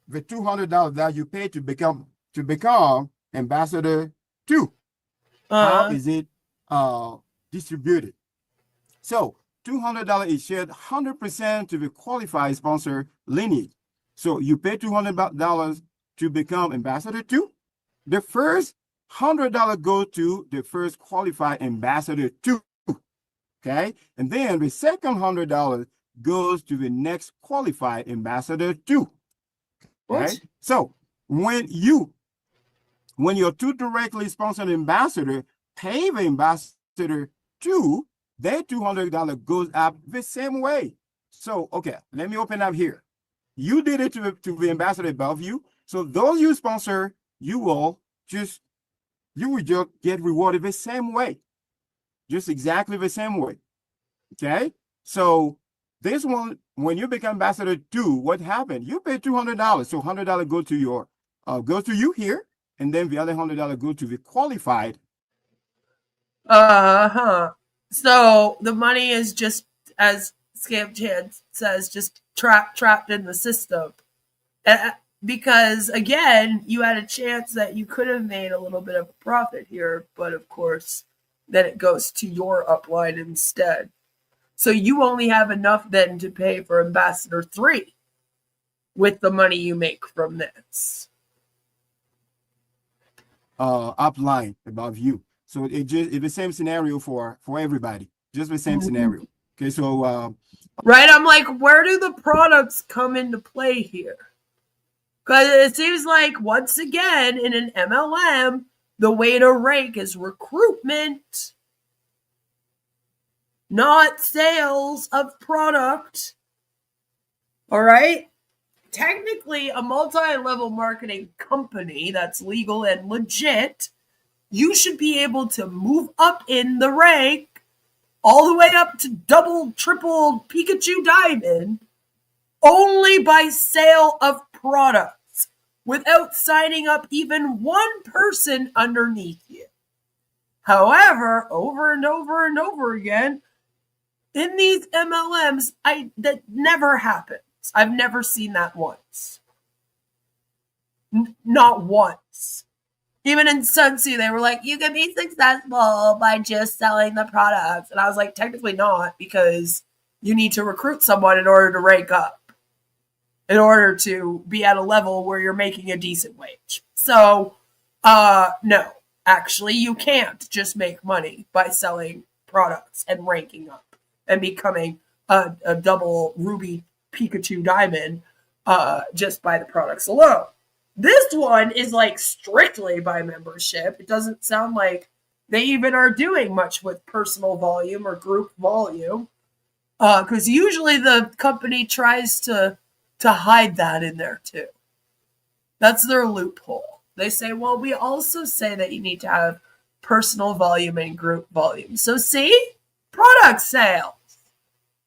the $200 that you pay to become Ambassador 2. How is it distributed? So $200 is shared 100% to the qualified sponsor lineage. So you pay $200 to become Ambassador 2. The first $100 goes to the first qualified Ambassador 2. Okay, and then the second $100 goes to the next qualified Ambassador 2. Okay, so when your 2 directly sponsored ambassador pay the Ambassador 2, their $200 goes up the same way. So, okay, let me open up here. You did it to the ambassador above you. So those you sponsor, you will just get rewarded the same way. Just exactly the same way. Okay? So this one, when you become Ambassador 2, what happened? You pay $200. So $100 go to you here, and then the other $100 go to the qualified.
So the money is just, as Scam Chance says, just trapped in the system. Because again, you had a chance that you could have made a little bit of a profit here, but of course, then it goes to your upline instead. So you only have enough then to pay for Ambassador 3 with the money you make from this.
Upline above you. So it's the same scenario for everybody. Just the same scenario. Okay, so
right, I'm like, where do the products come into play here? Because it seems like, once again, in an MLM, the way to rank is recruitment, not sales of product. All right? Technically, a multi-level marketing company that's legal and legit, you should be able to move up in the rank all the way up to double, triple Pikachu Diamond only by sale of products without signing up even one person underneath you. However, over and over and over again, in these MLMs, that never happens. I've never seen that once. Not once. Even in Sunsi, they were like, you can be successful by just selling the products. And I was like, technically not, because you need to recruit someone in order to rank up. in order to be at a level where you're making a decent wage. So, no, actually, you can't just make money by selling products and ranking up and becoming a double ruby Pikachu diamond just by the products alone. This one is like strictly by membership. It doesn't sound like they even are doing much with personal volume or group volume, because usually the company tries to hide that in there too. That's their loophole. They say, well, we also say that you need to have personal volume and group volume. So see, product sales.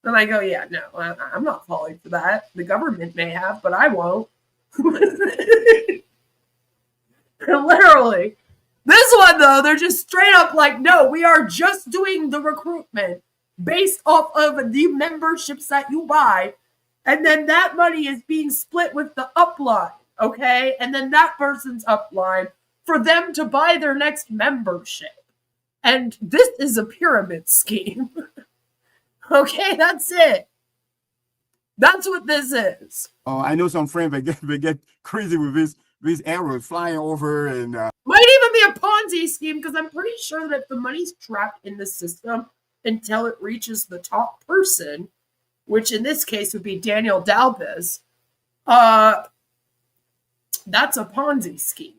And I go, yeah, no, I'm not falling for that. The government may have, but I won't. Literally. This one, though, they're just straight up like, no, we are just doing the recruitment based off of the memberships that you buy. And then that money is being split with the upline, okay? And then that person's upline for them to buy their next membership. And this is a pyramid scheme. Okay, that's it. That's what this is.
I know some friends they get crazy with these arrows flying over and
might even be a Ponzi scheme, because I'm pretty sure that if the money's trapped in the system until it reaches the top person, which in this case would be Daniel Dalpez, that's a Ponzi scheme.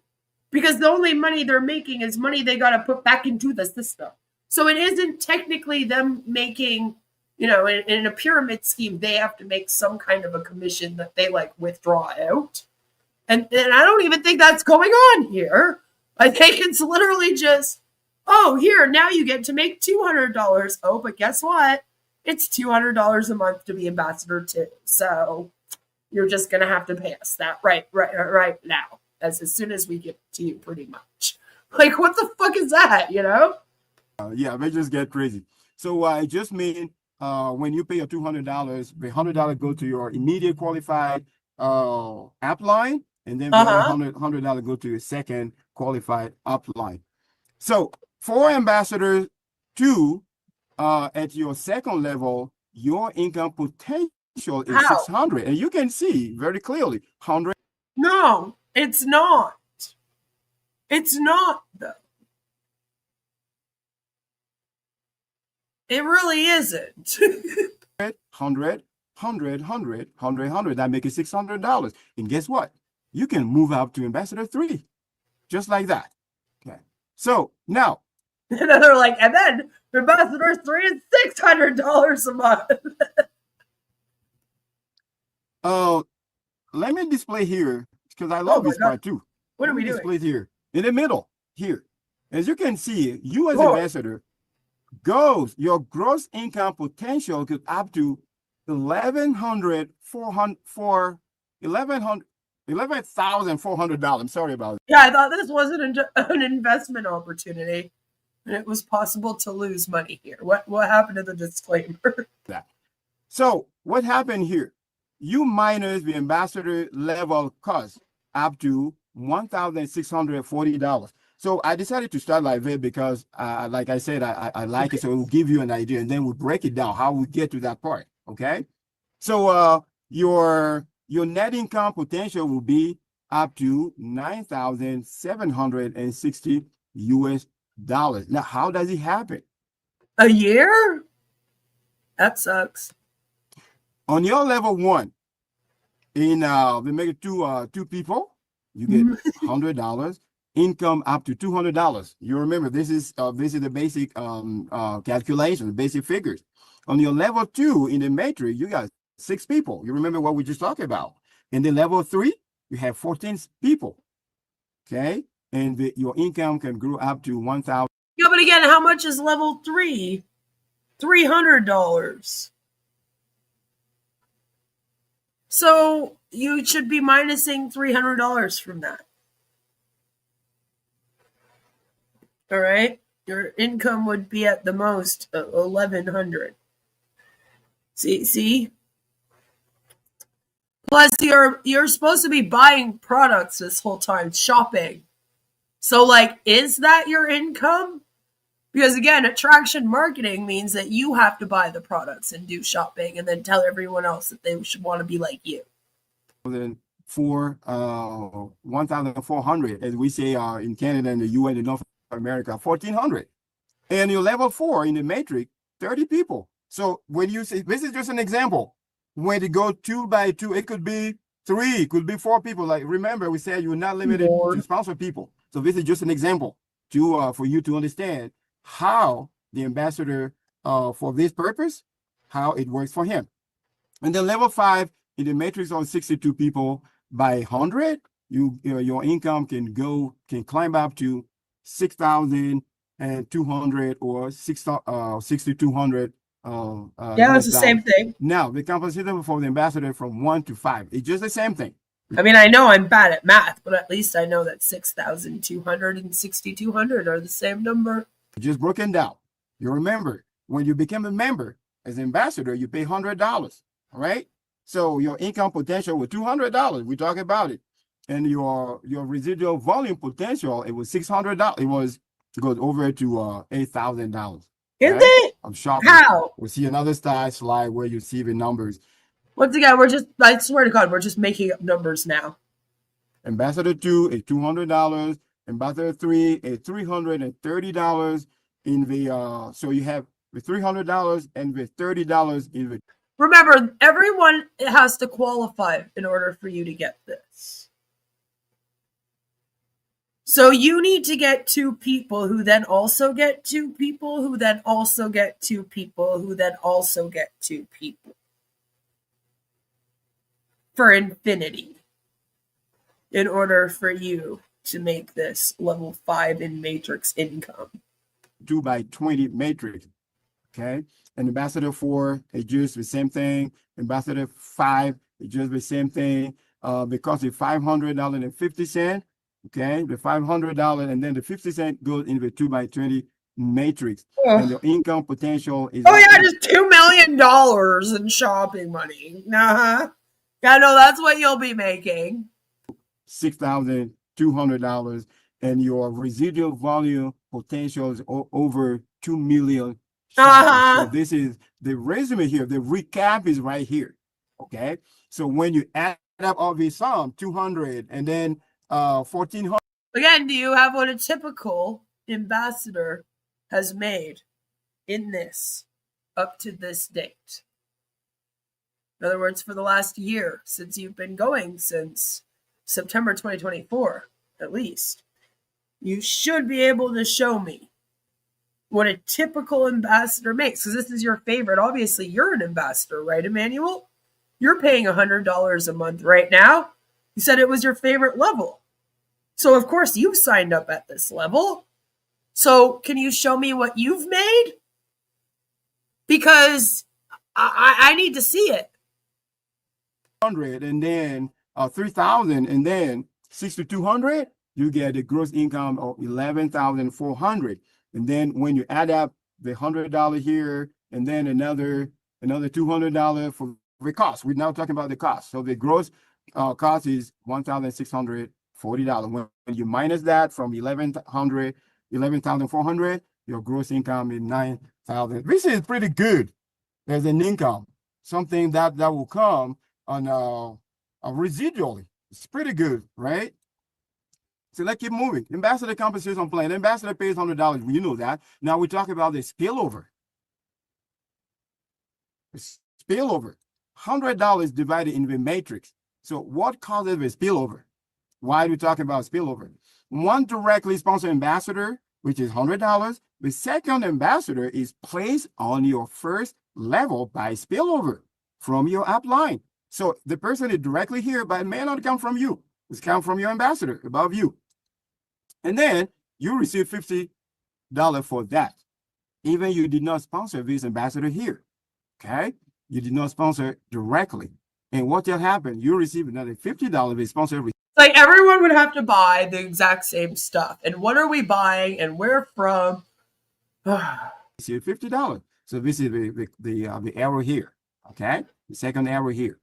Because the only money they're making is money they got to put back into the system. So it isn't technically them making, in a pyramid scheme, they have to make some kind of a commission that they like withdraw out. And I don't even think that's going on here. I think it's literally just, oh, here, now you get to make $200. Oh, but guess what? It's $200 a month to be ambassador too. So you're just going to have to pay us that right now, as soon as we give it to you, pretty much. Like, what the fuck is that,
yeah, they just get crazy. So I just mean when you pay your $200, the $100 go to your immediate qualified upline, and then the $100 go to your second qualified upline. So for ambassadors 2, at your second level, your income potential is 600, and you can see very clearly 100.
No, it's not. It's not, though. It really isn't.
100, 100. That makes it $600. And guess what? You can move up to ambassador 3, just like that. Okay. So now,
and then they're like, and then ambassador 3 is $600 a month.
Let me display here because I love this part too.
What are we doing?
Display here in the middle here. As you can see, you as ambassador your gross income potential goes up to $11,400. I'm sorry about it.
Yeah, I thought this wasn't an investment opportunity, and it was possible to lose money here. What happened to the disclaimer?
So what happened here? You minus the ambassador level cost up to $1,640. So I decided to start like that because, like I said, I like it. So it will give you an idea, and then we'll break it down how we get to that part. Okay. So your net income potential will be up to $9,760 US. Now, how does it happen?
A year? That sucks.
On your level 1, we make it two people, you get $100. Income up to $200. You remember this is the basic calculation, the basic figures. On your level 2 in the matrix, you got 6 people. You remember what we just talked about. In the level 3, you have 14 people. Okay, and your income can grow up to $1,000.
Yeah, but again, how much is level 3? $300. So you should be minusing $300 from that. All right, your income would be at the most $1,100. See. Plus, you're supposed to be buying products this whole time, shopping. So, like, is that your income? Because again, attraction marketing means that you have to buy the products and do shopping, and then tell everyone else that they should want to be like you.
for 1,400, as we say in Canada and the US and North America, 1,400. And your level 4 in the matrix, 30 people. So when you say, this is just an example. When you go 2 by 2, it could be 3, it could be 4 people. Like, remember, we said you're not limited to sponsor people. So this is just an example to for you to understand how the ambassador for this purpose, how it works for him. And then level 5 in the matrix on 62 people by 100, your income can climb up to 6,200 or 6,200.
Yeah, it's the same thing.
Now the compensation for the ambassador from 1 to 5, it's just the same thing.
I mean, I know I'm bad at math, but at least I know that 6,200 and 6,200 are the same number.
Just broken down. You remember when you become a member as ambassador, you pay $100. All right. So your income potential was $200. We talk about it, and your residual volume potential, it was $600. It goes over to $8,000.
Is it?
I'm shocked.
How?
We'll see another slide where you see the numbers.
Once again, I swear to God, we're just making up numbers now.
Ambassador 2 is $200. Ambassador 3 is $330 in the so you have the $300 and the $30 in the.
Remember, everyone has to qualify in order for you to get this. So you need to get 2 people who then also get 2 people who then also get 2 people who then also get 2 people. For infinity. In order for you to make this level 5 in matrix income.
2 by 20 matrix. Okay. And ambassador 4 is just the same thing. Ambassador 5 is just the same thing. Because it's $500.50. Okay, the $500 and then the 50 cents goes in the 2 by 20 matrix. And the income potential is
just $2 million in shopping money. Yeah, no, that's what you'll be making.
$6,200, and your residual volume potential is over 2 million. So this is the resume here. The recap is right here. Okay, so when you add up all these sums, 200 and then 1,400.
Again, do you have what a typical ambassador has made in this up to this date? In other words, for the last year, since you've been going since September 2024, at least, you should be able to show me what a typical ambassador makes, because this is your favorite. Obviously, you're an ambassador, right, Emmanuel? You're paying $100 a month right now. You said it was your favorite level. So, of course, you've signed up at this level. So, can you show me what you've made? Because I need to see it.
100 and then 3,000 and then 6,200, you get a gross income of 11,400. And then when you add up the $100 here and then another $200 for the cost, we're now talking about the cost. So the gross cost is $1,640. When you minus that from 11,400, your gross income is 9,000. This is pretty good as an income, something that will come on residually. It's pretty good, right? So let's keep moving. Ambassador compensation plan. Ambassador pays $100. You know that. Now we talk about the spillover. Spillover. $100 divided in the matrix. So what causes the spillover? Why are we talking about spillover? One directly sponsored ambassador, which is $100. The second ambassador is placed on your first level by spillover from your upline. So the person is directly here, but it may not come from you. It's come from your ambassador above you. And then you receive $50 for that. Even you did not sponsor this ambassador here. Okay? You did not sponsor directly. And what will happen? You receive another $50 with sponsor.
Like everyone would have to buy the exact same stuff. And what are we buying and where from?
Receive $50. So this is the arrow here. Okay? The second arrow here.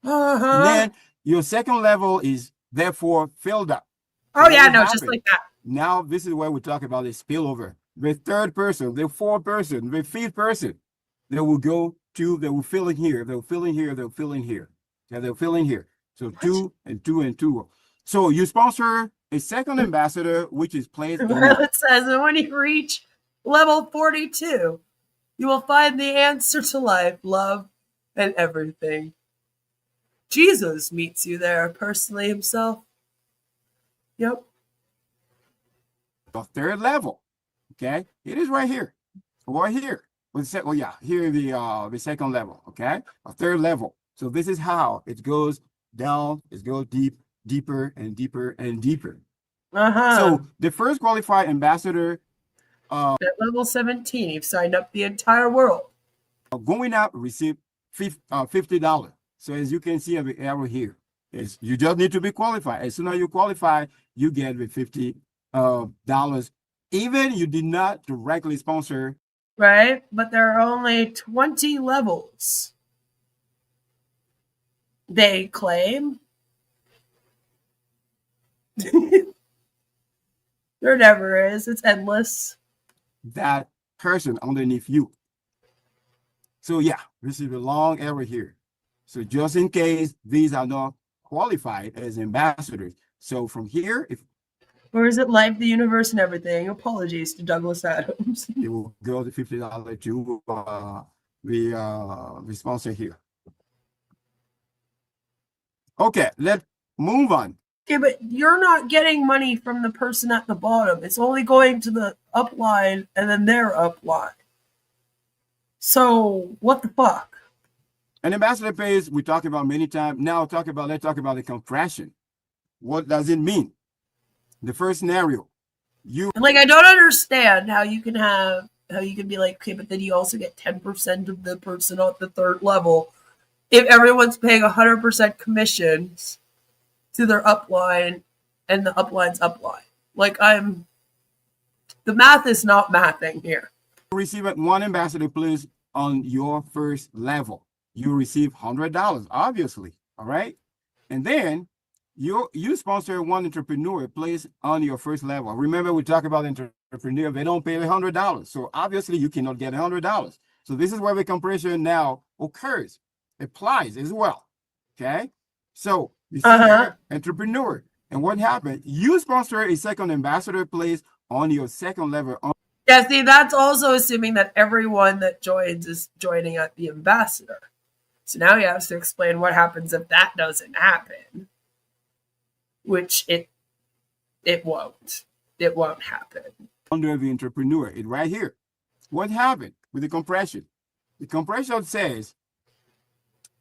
And then your second level is therefore filled up.
Oh, yeah, no, just like that.
Now, this is where we talk about the spillover. The third person, the fourth person, the fifth person, they will go to, they will fill in here, they'll fill in here, they'll fill in here. Yeah, they'll fill in here. So 2 and 2 and 2. So you sponsor a second ambassador, which is placed in
It says, and when you reach level 42, you will find the answer to life, love, and everything. Jesus meets you there personally himself. Yep.
the third level. Okay, it is right here. Right here. Well, yeah, here the second level. Okay, a third level. So this is how it goes down. It goes deeper and deeper and deeper. So the first qualified ambassador
at level 17, you've signed up the entire world.
going up receive $50. So as you can see the arrow here, is you just need to be qualified. As soon as you qualify, you get the $50. Even you did not directly sponsor.
Right? But there are only 20 levels. They claim. There never is. It's endless.
That person underneath you. So yeah, receive a long arrow here. So just in case these are not qualified as ambassadors. So from here, if
Or is it life, the universe, and everything? Apologies to Douglas Adams.
it will go to $50 to the sponsor here. Okay, let's move on.
Okay, but you're not getting money from the person at the bottom. It's only going to the upline and then their upline. So what the fuck?
An ambassador pays, we talked about many times. Now let's talk about the compression. What does it mean? The first scenario,
And like I don't understand how you can be like, okay, but then you also get 10% of the person at the third level if everyone's paying 100% commissions to their upline and the upline's upline. Like the math is not mathing here.
you receive one ambassador place on your first level. You receive $100, obviously. All right. And then you sponsor one entrepreneur place on your first level. Remember, we talk about entrepreneur, they don't pay $100. So obviously you cannot get $100. So this is where the compression now occurs, applies as well. Okay. So you see here, entrepreneur. And what happened? You sponsor a second ambassador place on your second level.
Yeah, see, that's also assuming that everyone that joins is joining at the ambassador. So now you have to explain what happens if that doesn't happen. Which it won't. It won't happen.
Under the entrepreneur, it right here. What happened with the compression? The compression says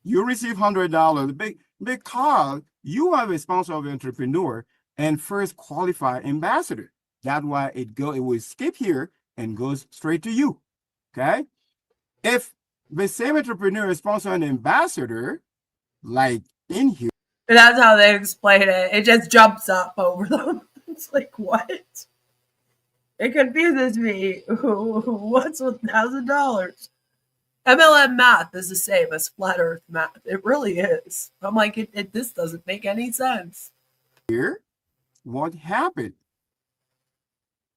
you receive $100 because you are a sponsor of the entrepreneur and first qualified ambassador. That's why it will skip here and goes straight to you. Okay. If the same entrepreneur sponsor an ambassador, like in here.
And that's how they explain it. It just jumps up over them. It's like, what? It confuses me. What's $1,000? MLM math is the same as flat earth math. It really is. I'm like, this doesn't make any sense.
Here, what happened?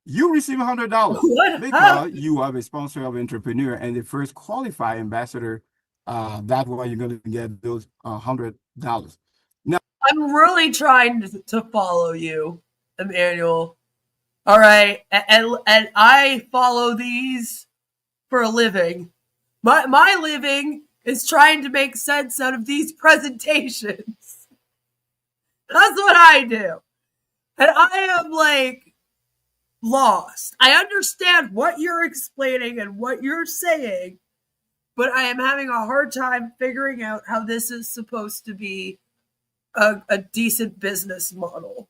You receive $100 because you are a sponsor of entrepreneur and the first qualified ambassador. That's why you're going to get those $100. Now,
I'm really trying to follow you, Emmanuel. All right, and I follow these for a living. My living is trying to make sense out of these presentations. That's what I do, and I am like lost. I understand what you're explaining and what you're saying, but I am having a hard time figuring out how this is supposed to be a decent business model.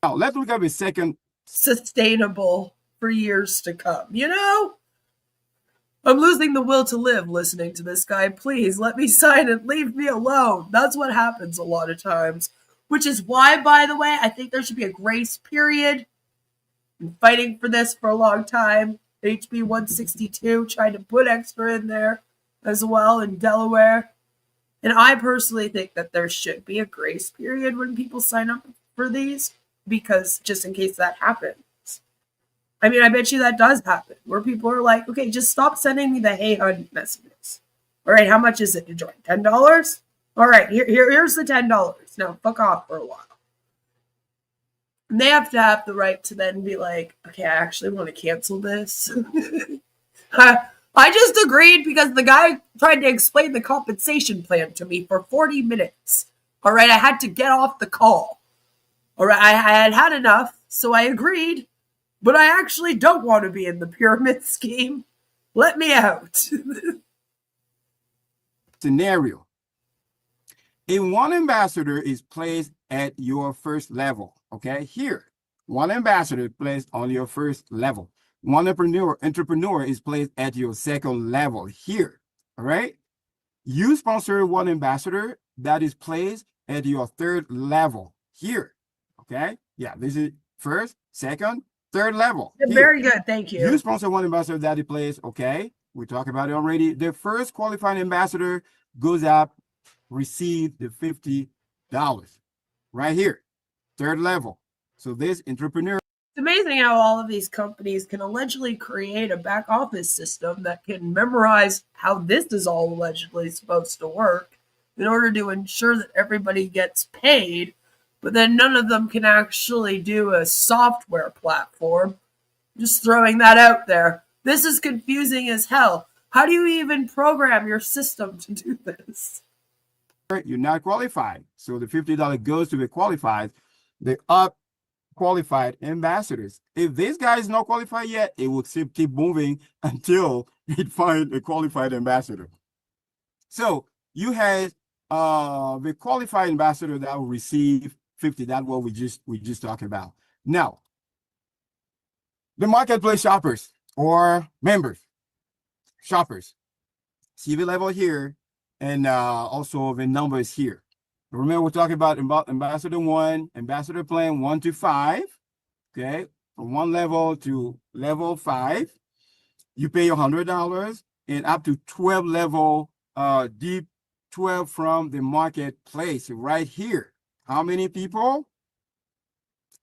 Now, let's look at a second.
Sustainable for years to come, you know? I'm losing the will to live listening to this guy. Please let me sign and leave me alone. That's what happens a lot of times, which is why, by the way, I think there should be a grace period. Been fighting for this for a long time. HB 162 tried to put extra in there as well in Delaware. And I personally think that there should be a grace period when people sign up for these, because just in case that happens. I mean, I bet you that does happen, where people are like, okay, just stop sending me the hey hun messages. All right, how much is it to join? $10? All right, here's the $10. Now fuck off for a while. And they have to have the right to then be like, okay, I actually want to cancel this. I just agreed because the guy tried to explain the compensation plan to me for 40 minutes. All right, I had to get off the call. All right, I had had enough, so I agreed. But I actually don't want to be in the pyramid scheme. Let me out.
Scenario. A one ambassador is placed at your first level. Okay, here, one ambassador is placed on your first level. One entrepreneur is placed at your second level here. All right. You sponsor one ambassador that is placed at your third level here. Okay. Yeah, this is first, second, third level. Here.
Very good. Thank you.
You sponsor one ambassador that is placed. Okay. We talked about it already. The first qualified ambassador goes up, receive the $50 right here, third level. So this entrepreneur.
It's amazing how all of these companies can allegedly create a back office system that can memorize how this is all allegedly supposed to work in order to ensure that everybody gets paid, but then none of them can actually do a software platform. Just throwing that out there. This is confusing as hell. How do you even program your system to do this?
You're not qualified. So the $50 goes to the qualified. The up qualified ambassadors. If this guy is not qualified yet, it will keep moving until it finds a qualified ambassador. So you had the qualified ambassador that will receive 50. That's what we just talked about. Now, the marketplace shoppers or members, shoppers, see the level here, and also the numbers here. Remember, we're talking about ambassador 1, ambassador plan 1 to 5. Okay, from one level to level 5, you pay $100, and up to 12 level deep 12 from the marketplace right here. How many people?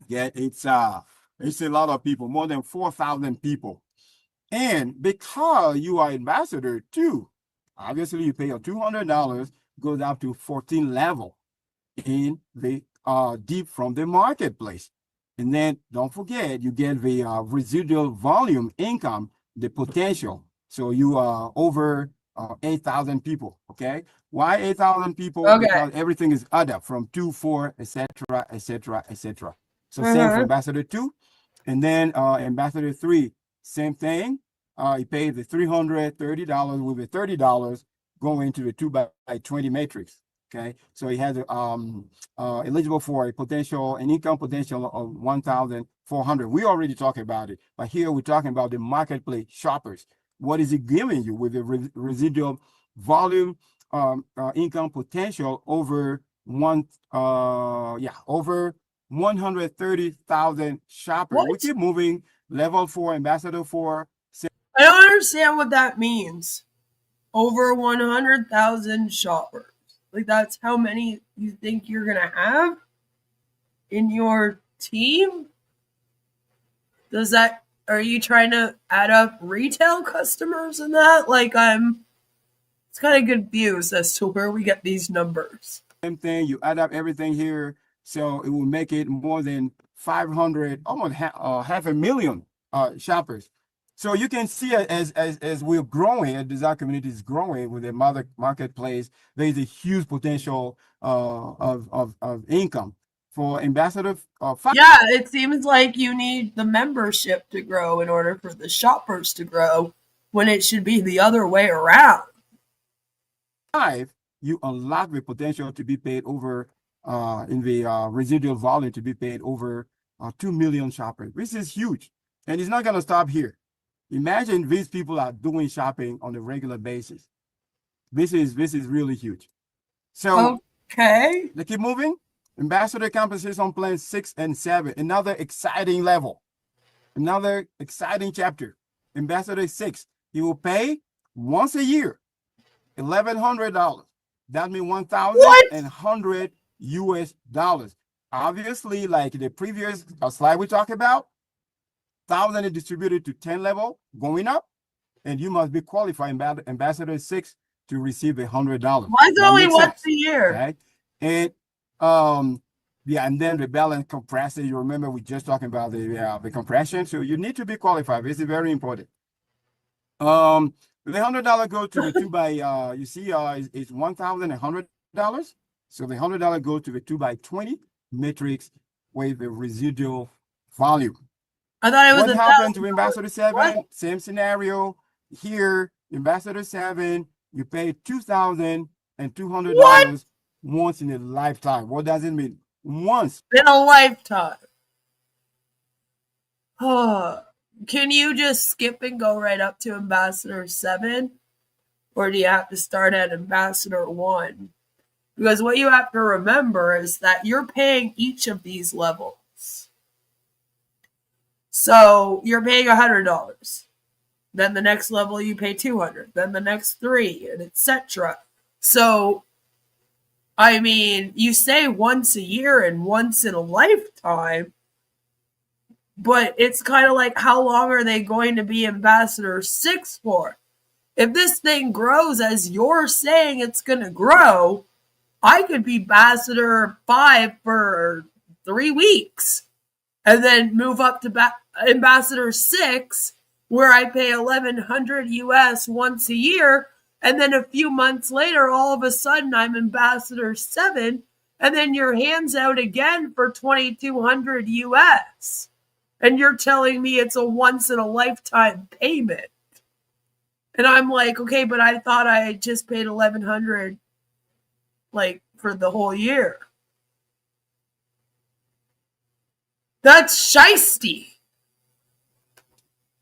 Yeah, it's a lot of people, more than 4,000 people. And because you are ambassador too, obviously you pay your $200, goes up to 14 level in the deep from the marketplace. And then don't forget, you get the residual volume income, the potential. So you are over 8,000 people. Okay. Why 8,000 people?
Okay.
Because everything is added from 2, 4, etc., etc., etc. So same for ambassador 2. And then ambassador 3, same thing. You pay the $330 with the $30 going to the 2x20 matrix. Okay, so he has eligible for an income potential of 1,400. We already talked about it, but here we're talking about the marketplace shoppers. What is it giving you with the residual volume income potential over over 130,000 shoppers?
What?
We keep moving. Level 4, ambassador 4.
I don't understand what that means. Over 100,000 shoppers. Like, that's how many you think you're going to have in your team? Are you trying to add up retail customers in that? Like, it's kind of confused as to where we get these numbers.
Same thing, you add up everything here, so it will make it more than 500, almost half a million shoppers. So you can see as we're growing, as design community is growing with the marketplace, there is a huge potential of income for ambassador.
Yeah, it seems like you need the membership to grow in order for the shoppers to grow, when it should be the other way around.
5, you unlock the potential to be paid over in the residual volume to be paid over 2 million shoppers. This is huge, and it's not going to stop here. Imagine these people are doing shopping on a regular basis. This is really huge. So
okay,
they keep moving. Ambassador compensation plan 6 and 7. Another exciting level. Another exciting chapter. Ambassador 6. He will pay once a year, $1,100. That means $1,100 US. Obviously, like the previous slide we talked about, 1,000 is distributed to 10 level, going up, and you must be qualified ambassador 6 to receive $100.
Mine's
That
only
makes
once
sense,
a year.
okay? And yeah, and then the balance compressor. You remember we just talking about the compression, so you need to be qualified. This is very important. The $100 go to the 2x. You see, it's $1,100. So the $100 go to the 2x20 matrix with the residual volume.
I thought it was
What
a
happened to
$1,000.
Ambassador 7?
What?
Same scenario here. Ambassador 7, you pay $2,200 once in a lifetime. What does it mean? Once.
In a lifetime. Oh, can you just skip and go right up to Ambassador 7? Or do you have to start at Ambassador 1? Because what you have to remember is that you're paying each of these levels. So you're paying $100. Then the next level you pay $200. Then the next 3, and etc. So, I mean, you say once a year and once in a lifetime, but it's kind of like, how long are they going to be Ambassador 6 for? If this thing grows as you're saying it's going to grow, I could be Ambassador 5 for 3 weeks and then move up to Ambassador 6, where I pay $1,100 US once a year. And then a few months later, all of a sudden, I'm Ambassador 7. And then your hand's out again for $2,200 US. And you're telling me it's a once in a lifetime payment. And I'm like, okay, but I thought I had just paid $1,100 like for the whole year. That's shiesty.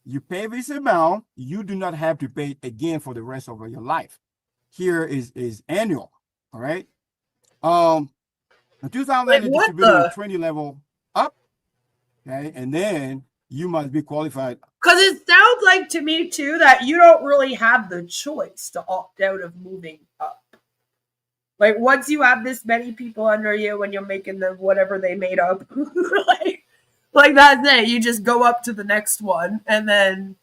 You pay this amount, you do not have to pay it again for the rest of your life. Here is annual, all right? The 2000
Like,
is
what
distributed
the?
at 20 level up, okay? And then you must be qualified.
Because it sounds like to me, too, that you don't really have the choice to opt out of moving up. Like, once you have this many people under you and you're making them whatever they made up, like that's it. You just go up to the next one. And then,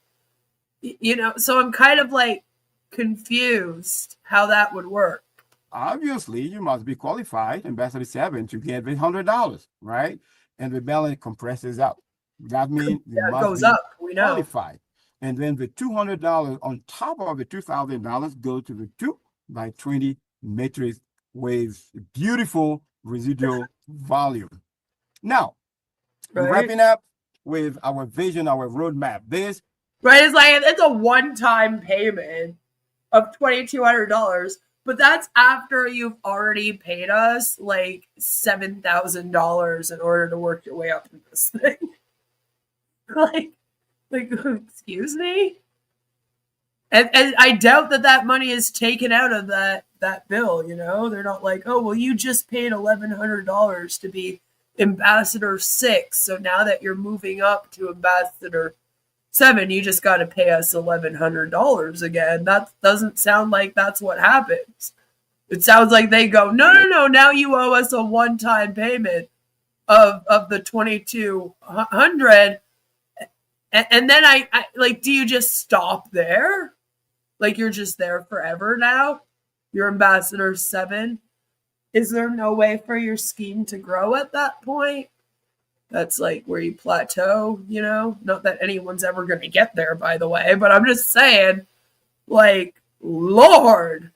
you know, so I'm kind of like confused how that would work.
Obviously, you must be qualified, Ambassador 7, to get the $100, right? And the balance compresses out. That means you
Yeah, it
must
goes
be
up. We know.
qualified. And then the $200 on top of the $2,000 go to the 2x20 matrix with beautiful residual volume. Now,
Right.
wrapping up with our vision, our roadmap. This
Right? It's like, it's a one-time payment of $2,200, but that's after you've already paid us like $7,000 in order to work your way up in this thing. like, excuse me? And I doubt that money is taken out of that bill, you know? They're not like, oh, well, you just paid $1,100 to be Ambassador 6, so now that you're moving up to Ambassador 7, you just got to pay us $1,100 again. That doesn't sound like that's what happens. It sounds like they go, no, now you owe us a one-time payment of the $2,200, and then I like, do you just stop there? Like, you're just there forever now? You're Ambassador 7? Is there no way for your scheme to grow at that point? That's like where you plateau, you know? Not that anyone's ever going to get there, by the way, but I'm just saying, like, Lord,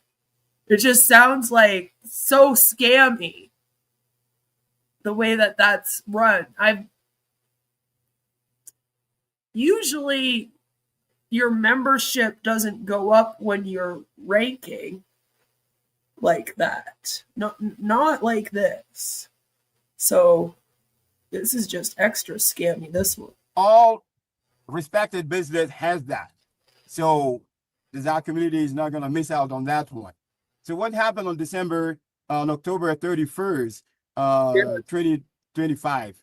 it just sounds like so scammy the way that that's run. Usually your membership doesn't go up when you're ranking like that. Not like this. So this is just extra scammy, this one.
all respected business has that. So the Zach community is not going to miss out on that one. So what happened on October 31st, 2025?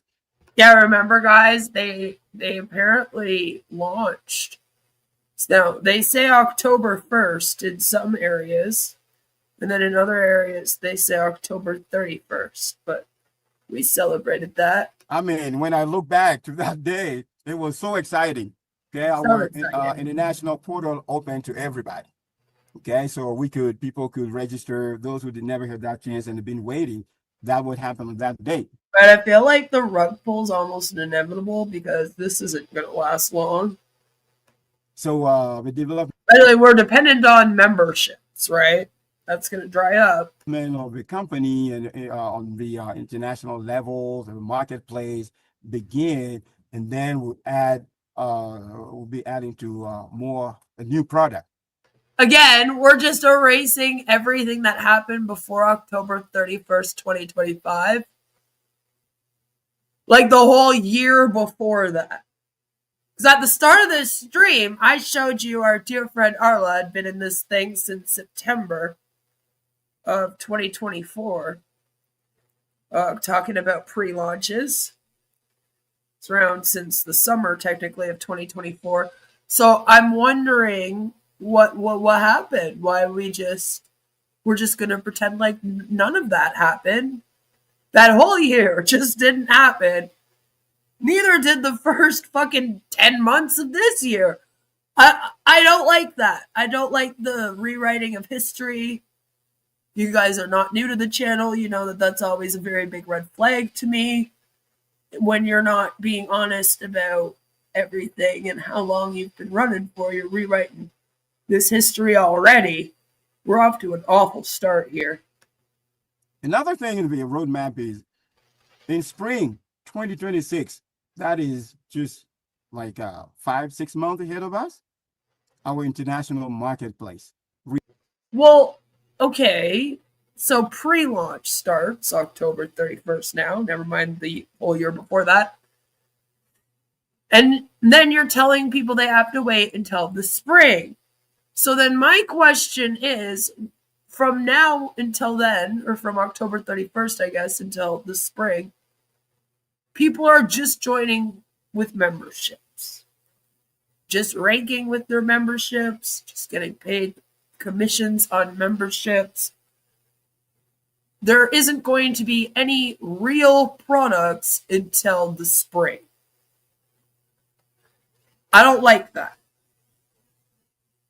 Yeah, remember, guys, they apparently launched. So they say October 1st in some areas, and then in other areas they say October 31st, but we celebrated that.
I mean, when I look back to that day, it was so exciting. Okay, our international portal open to everybody. Okay, so people could register, those who did never had that chance and have been waiting, that would happen on that date.
But I feel like the rug pull's almost inevitable because this isn't going to last long.
So the development
By the way, we're dependent on memberships, right? That's going to dry up.
of the company and on the international level, the marketplace begin, and then we'll be adding to a new product.
Again, we're just erasing everything that happened before October 31st, 2025. Like the whole year before that. Because at the start of this stream, I showed you our dear friend Arla had been in this thing since September of 2024. Talking about pre-launches. It's around since the summer, technically, of 2024. So I'm wondering what happened. Why we're just gonna pretend like none of that happened. That whole year just didn't happen. Neither did the first fucking 10 months of this year. I don't like that. I don't like the rewriting of history. You guys are not new to the channel. You know that that's always a very big red flag to me. When you're not being honest about everything and how long you've been running for, you're rewriting this history already. We're off to an awful start here.
Another thing in the roadmap is in spring 2026, that is just like 5-6 months ahead of us, our international marketplace.
Well, okay. So pre-launch starts October 31st now. Never mind the whole year before that. And then you're telling people they have to wait until the spring. So then my question is, from now until then, or from October 31st, I guess, until the spring, people are just joining with memberships. Just ranking with their memberships, just getting paid commissions on memberships. There isn't going to be any real products until the spring. I don't like that.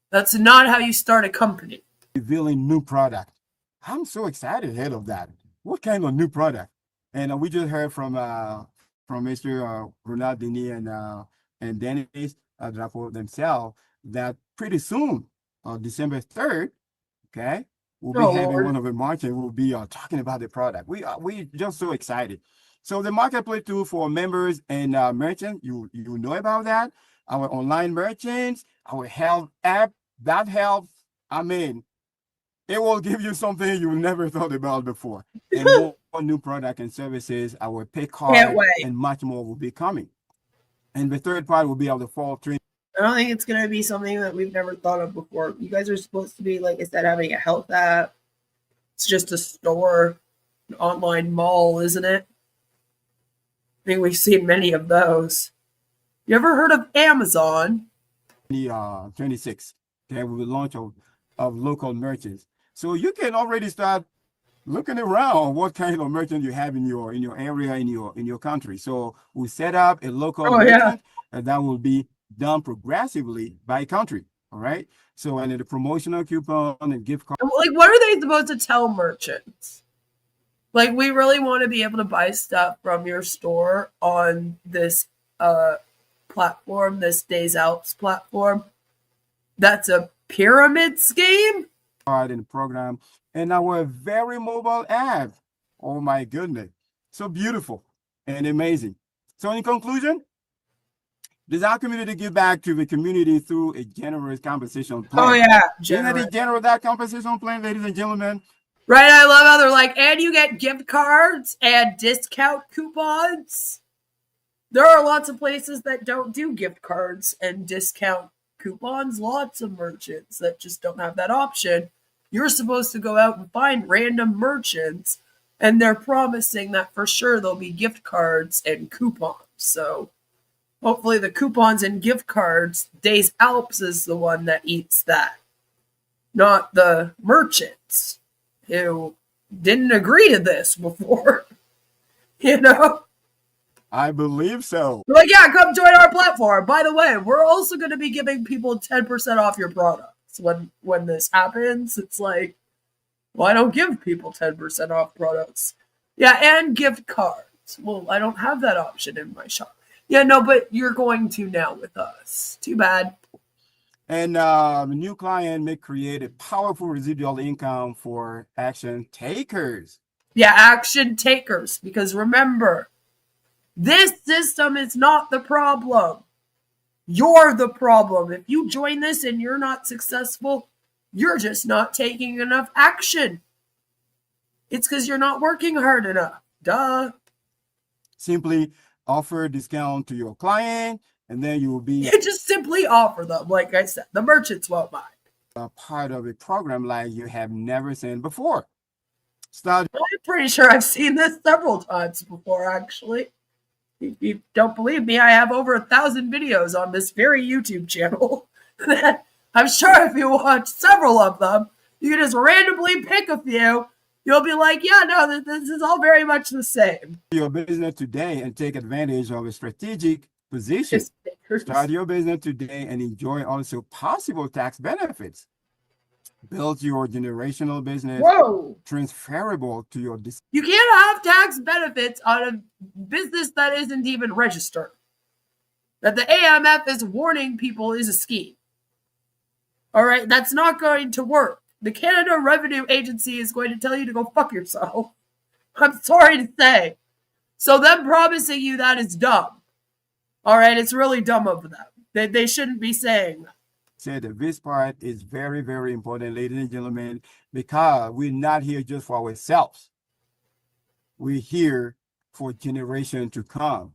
That's not how you start a company.
Revealing new product. I'm so excited ahead of that. What kind of new product? And we just heard from Mr. Ronald Denis and Dennis Drapeau themselves that pretty soon, December 3rd, okay, we'll be having one of the march and we'll be talking about the product. We just so excited. So the marketplace tool for members and merchants, you know about that. Our online merchants, our health app, that helps. I mean, it will give you something you never thought about before. And more new product and services, our pay card, and much more will be coming. And the third part will be our fall training.
I don't think it's going to be something that we've never thought of before. You guys are supposed to be, like I said, having a health app. It's just a store, an online mall, isn't it? I think we've seen many of those. You ever heard of Amazon?
26. Okay, we will launch of local merchants. So you can already start looking around what kind of merchant you have in your area, in your country. So we set up a local merchant, and that will be done progressively by country. All right. So and the promotional coupon and gift card.
Like, what are they supposed to tell merchants? Like, we really want to be able to buy stuff from your store on this platform, this Des Alpes platform. That's a pyramid scheme?
In the program and our very mobile app. Oh my goodness. So beautiful and amazing. So in conclusion, does our community give back to the community through a generous compensation plan?
Oh yeah.
Isn't it a generous that compensation plan, ladies and gentlemen?
Right, I love how they're like, and you get gift cards and discount coupons. There are lots of places that don't do gift cards and discount coupons. Lots of merchants that just don't have that option. You're supposed to go out and find random merchants, and they're promising that for sure there'll be gift cards and coupons. So hopefully the coupons and gift cards, Des Alpes is the one that eats that, not the merchants who didn't agree to this before. You know?
I believe so.
Like, yeah, come join our platform. By the way, we're also going to be giving people 10% off your products. products when this happens. It's like, well, I don't give people 10% off products. Yeah, and gift cards. Well, I don't have that option in my shop. Yeah, no, but you're going to now with us. Too bad.
And a new client may create a powerful residual income for action takers.
Yeah, action takers. Because remember, this system is not the problem. You're the problem. If you join this and you're not successful, you're just not taking enough action. It's because you're not working hard enough. Duh.
Simply offer a discount to your client, and then you will be
You just simply offer them. Like I said, the merchants won't mind.
a part of a program like you have never seen before. Start
I'm pretty sure I've seen this several times before, actually. If you don't believe me, I have over 1,000 videos on this very YouTube channel. I'm sure if you watch several of them, you can just randomly pick a few. You'll be like, yeah, no, this is all very much the same.
your business today and take advantage of a strategic position. Start your business today and enjoy also possible tax benefits. Build your generational business
Whoa.
transferable to your
You can't have tax benefits on a business that isn't even registered. That the AMF is warning people is a scheme. All right, that's not going to work. The Canada Revenue Agency is going to tell you to go fuck yourself. I'm sorry to say. So them promising you that is dumb. All right, it's really dumb of them. They shouldn't be saying that.
Say that this part is very, very important, ladies and gentlemen, because we're not here just for ourselves. We're here for generation to come.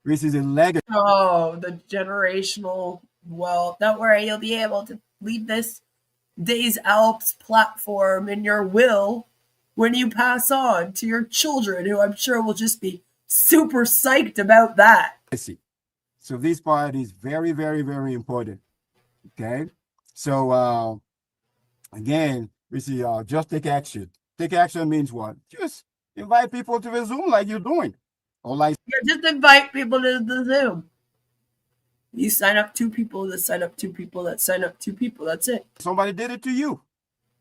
This is a legacy.
Oh, the generational wealth. Don't worry, you'll be able to leave this Des Alpes platform in your will when you pass on to your children, who I'm sure will just be super psyched about that.
So this part is very, very, very important. Okay. So again, we see just take action. Take action means what? Just invite people to the Zoom like you're doing. Or like
Just invite people to the Zoom. You sign up 2 people, that sign up 2 people, that sign up 2 people. That's it.
somebody did it to you.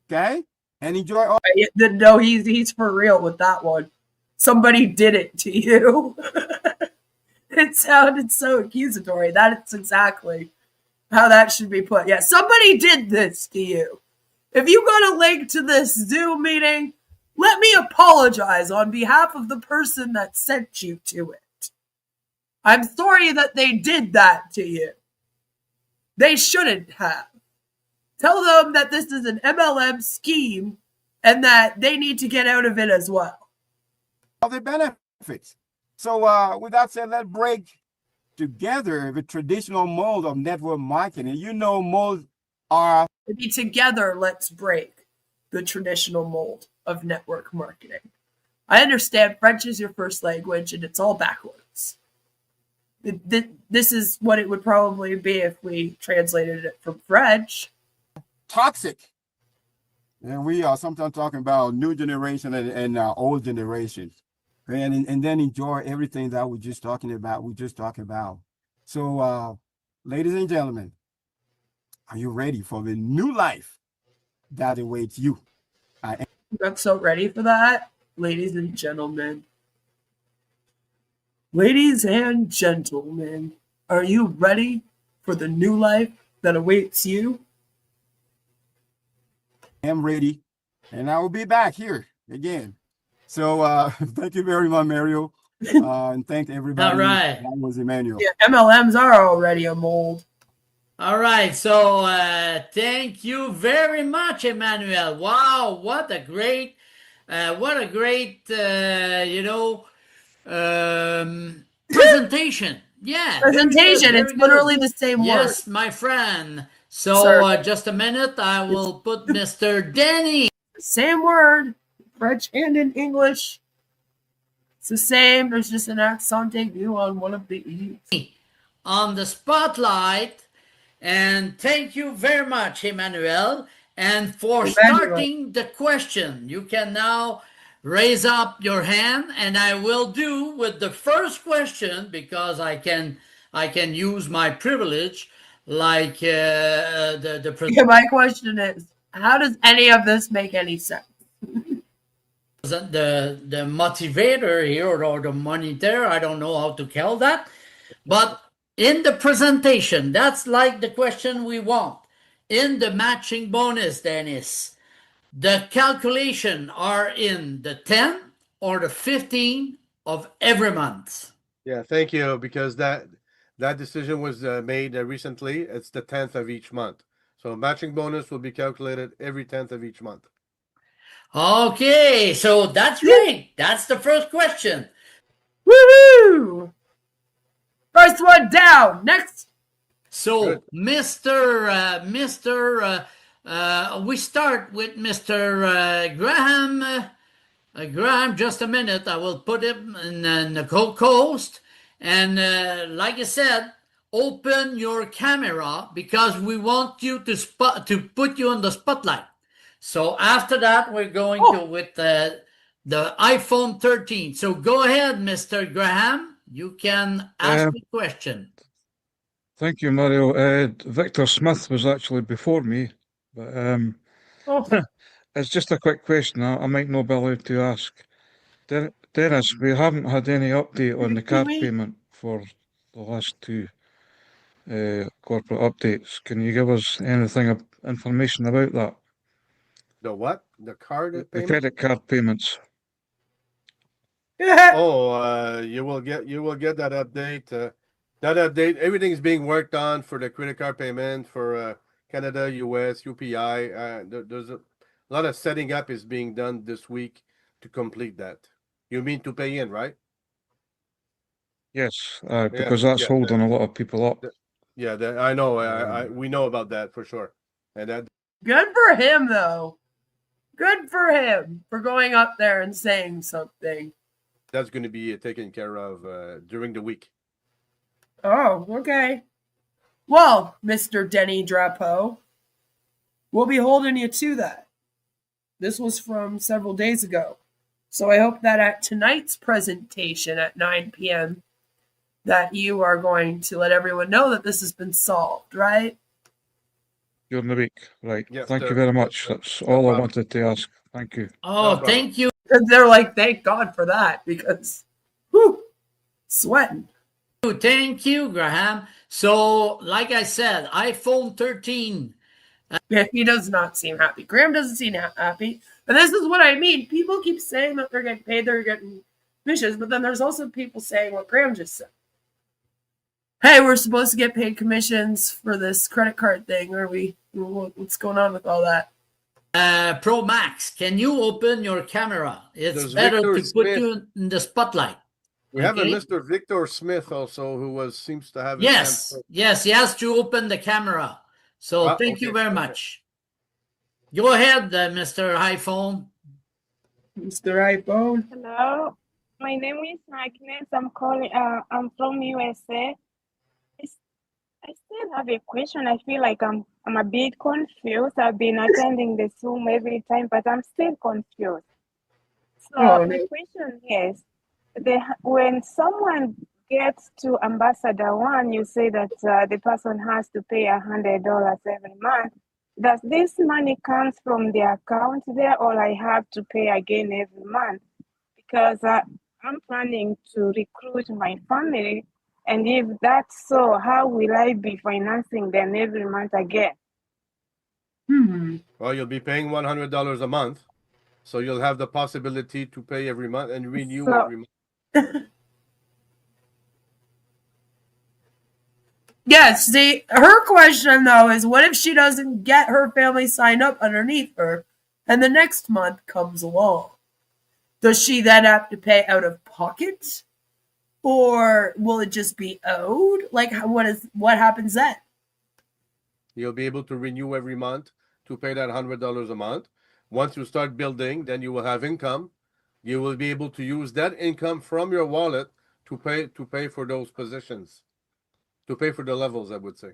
Okay? And enjoy all
No, he's for real with that one. Somebody did it to you. It sounded so accusatory. That's exactly how that should be put. Yeah, somebody did this to you. If you got a link to this Zoom meeting, let me apologize on behalf of the person that sent you to it. I'm sorry that they did that to you. They shouldn't have. Tell them that this is an MLM scheme and that they need to get out of it as well.
the benefits. So with that said, let's break together the traditional mold of network marketing. You know, molds are
Maybe together, let's break the traditional mold of network marketing. I understand French is your first language and it's all backwards. This is what it would probably be if we translated it from French.
toxic. And we are sometimes talking about new generation and old generation. And then enjoy everything that we're just talking about. So, ladies and gentlemen, are you ready for the new life that awaits you?
I'm so ready for that, ladies and gentlemen. Ladies and gentlemen, are you ready for the new life that awaits you?
am ready, and I will be back here again. So thank you very much, Mario, and thank everybody.
All right.
That was Emmanuel.
Yeah, MLMs are already a mold.
All right, so thank you very much, Emmanuel. Wow, what a great, presentation. Yeah,
Presentation,
very
it's
good.
literally the same word.
Yes, my friend. So
Sir.
just a minute, I will put Mr. Denny.
Same word, French and in English. It's the same. There's just an accent aigu on one of the E's.
On the spotlight. And thank you very much, Emmanuel. And for starting the question, you can now raise up your hand, and I will do with the first question, because I can use my privilege. like the
Yeah, my question is, how does any of this make any sense?
the motivator here or the money there. I don't know how to call that, but in the presentation, that's like the question we want. In the matching bonus, Dennis, the calculation are in the 10 or the 15 of every month.
Yeah, thank you, because that decision was made recently. It's the 10th of each month. So matching bonus will be calculated every 10th of each month.
Okay, so that's right. That's the first question.
Woohoo! First one down. Next.
So,
Good.
we start with Mr. Graham. Graham, just a minute. I will put him in the co-host. And like I said, open your camera because we want you to put you on the spotlight. So after that, we're going to with the iPhone 13. So go ahead, Mr. Graham. You can ask the question.
Thank you, Mario. Victor Smith was actually before me, but it's just a quick question I might not be allowed to ask. Dennis, we haven't had any update on the card payment for the last two corporate updates. Can you give us anything information about that?
The what? The card
The
payment?
credit card payments.
Oh, you will get that update. That update, everything is being worked on for the credit card payment for Canada, US, UPI. There's a lot of setting up is being done this week to complete that. You mean to pay in, right?
Yes, because that's holding a lot of people up.
I know. We know about that for sure. And that
Good for him, though. Good for him for going up there and saying something.
that's going to be taken care of during the week.
Oh, okay. Well, Mr. Denny Drapeau, we'll be holding you to that. This was from several days ago. So I hope that at tonight's presentation at 9 p.m. that you are going to let everyone know that this has been solved, right?
During the week, right.
Yes,
Thank
sir.
you very much.
Yes, sir.
That's
No
all I
problem.
wanted to ask. Thank you.
Oh,
problem.
thank you.
And they're like, thank God for that because, whew, sweating.
Thank you, Graham. So, like I said, iPhone 13.
Yeah, he does not seem happy. Graham doesn't seem happy. And this is what I mean. People keep saying that they're getting paid, they're getting commissions, but then there's also people saying what Graham just said. Hey, we're supposed to get paid commissions for this credit card thing. Are we? What's going on with all that?
Pro Max, can you open your camera? It's
There's
better
Victor
to put
Smith.
you in the spotlight.
We have a
Okay?
Mr. Victor Smith also who seems to have his
Yes,
hand-
yes, he has to open the camera. So thank you
okay,
very
okay.
much. Go ahead, Mr. iPhone.
Mr. iPhone.
Hello, my name is Agnes. I'm calling. I'm from USA. I still have a question. I feel like I'm a bit confused. I've been attending the Zoom every time, but I'm still confused. So my question is, when someone gets to Ambassador One, you say that the person has to pay $100 every month. Does this money comes from the account there, or I have to pay again every month? Because I'm planning to recruit my family, and if that's so, how will I be financing them every month again?
Well, you'll be paying $100 a month, so you'll have the possibility to pay every month and renew
So-
every month.
Yes, see, her question though is what if she doesn't get her family signed up underneath her and the next month comes along? Does she then have to pay out of pocket? Or will it just be owed? Like what happens then?
You'll be able to renew every month to pay that $100 a month. Once you start building, then you will have income. You will be able to use that income from your wallet to pay for those positions, to pay for the levels, I would say.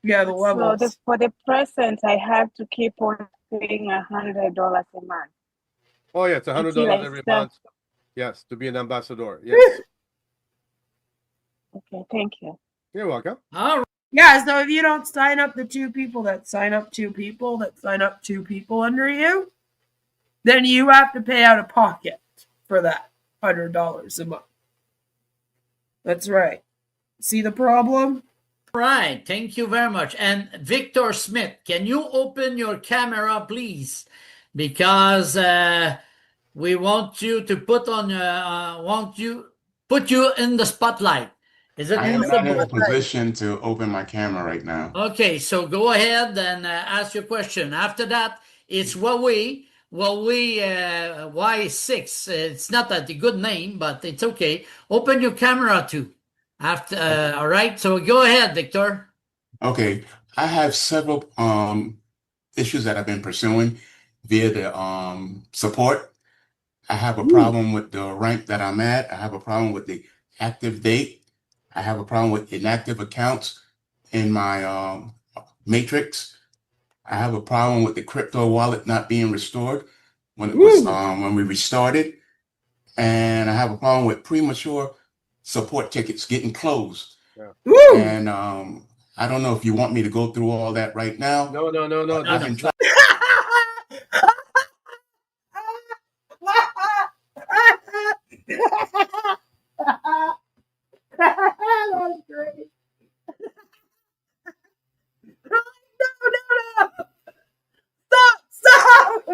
Yeah, the levels.
So for the present, I have to keep on paying $100 a month.
Oh yeah, it's $100
Until I
every
start-
month. Yes, to be an ambassador. Yes.
Okay, thank you.
You're welcome.
All
Yeah, so if you don't sign up the 2 people that sign up 2 people that sign up 2 people under you, then you have to pay out of pocket for that $100 a month. That's right. See the problem?
Right. Thank you very much. And Victor Smith, can you open your camera, please? Because we want you to put you in the spotlight. Is it
I am not in a
possible?
position to open my camera right now.
Okay, so go ahead and ask your question. After that, it's Huawei. Huawei Y6. It's not a good name, but it's okay. Open your camera too. After, all right. So go ahead, Victor.
Okay, I have several issues that I've been pursuing via the support. I have a problem with the rank that I'm at. I have a problem with the active date. I have a problem with inactive accounts in my matrix. I have a problem with the crypto wallet not being restored when it was when we restarted. And I have a problem with premature support tickets getting closed. And I don't know if you want me to go through all that right now.
No.
I've been trying.
That was great. No.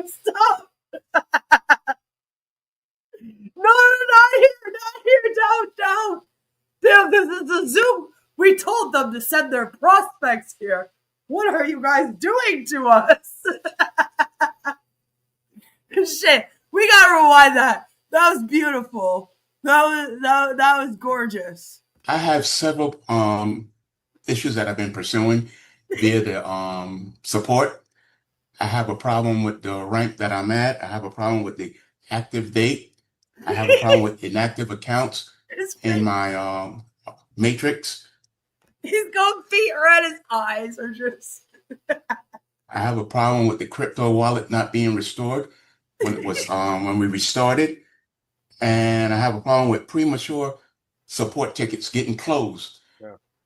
Stop. No, not here. Don't. Damn, this is a Zoom. We told them to send their prospects here. What are you guys doing to us? Shit, we gotta rewind that. That was beautiful. That was gorgeous.
I have several issues that I've been pursuing via the support. I have a problem with the rank that I'm at. I have a problem with the active date. I have a problem with inactive accounts in my matrix.
He's going feet right. His eyes are just.
I have a problem with the crypto wallet not being restored when it was when we restarted. And I have a problem with premature support tickets getting closed.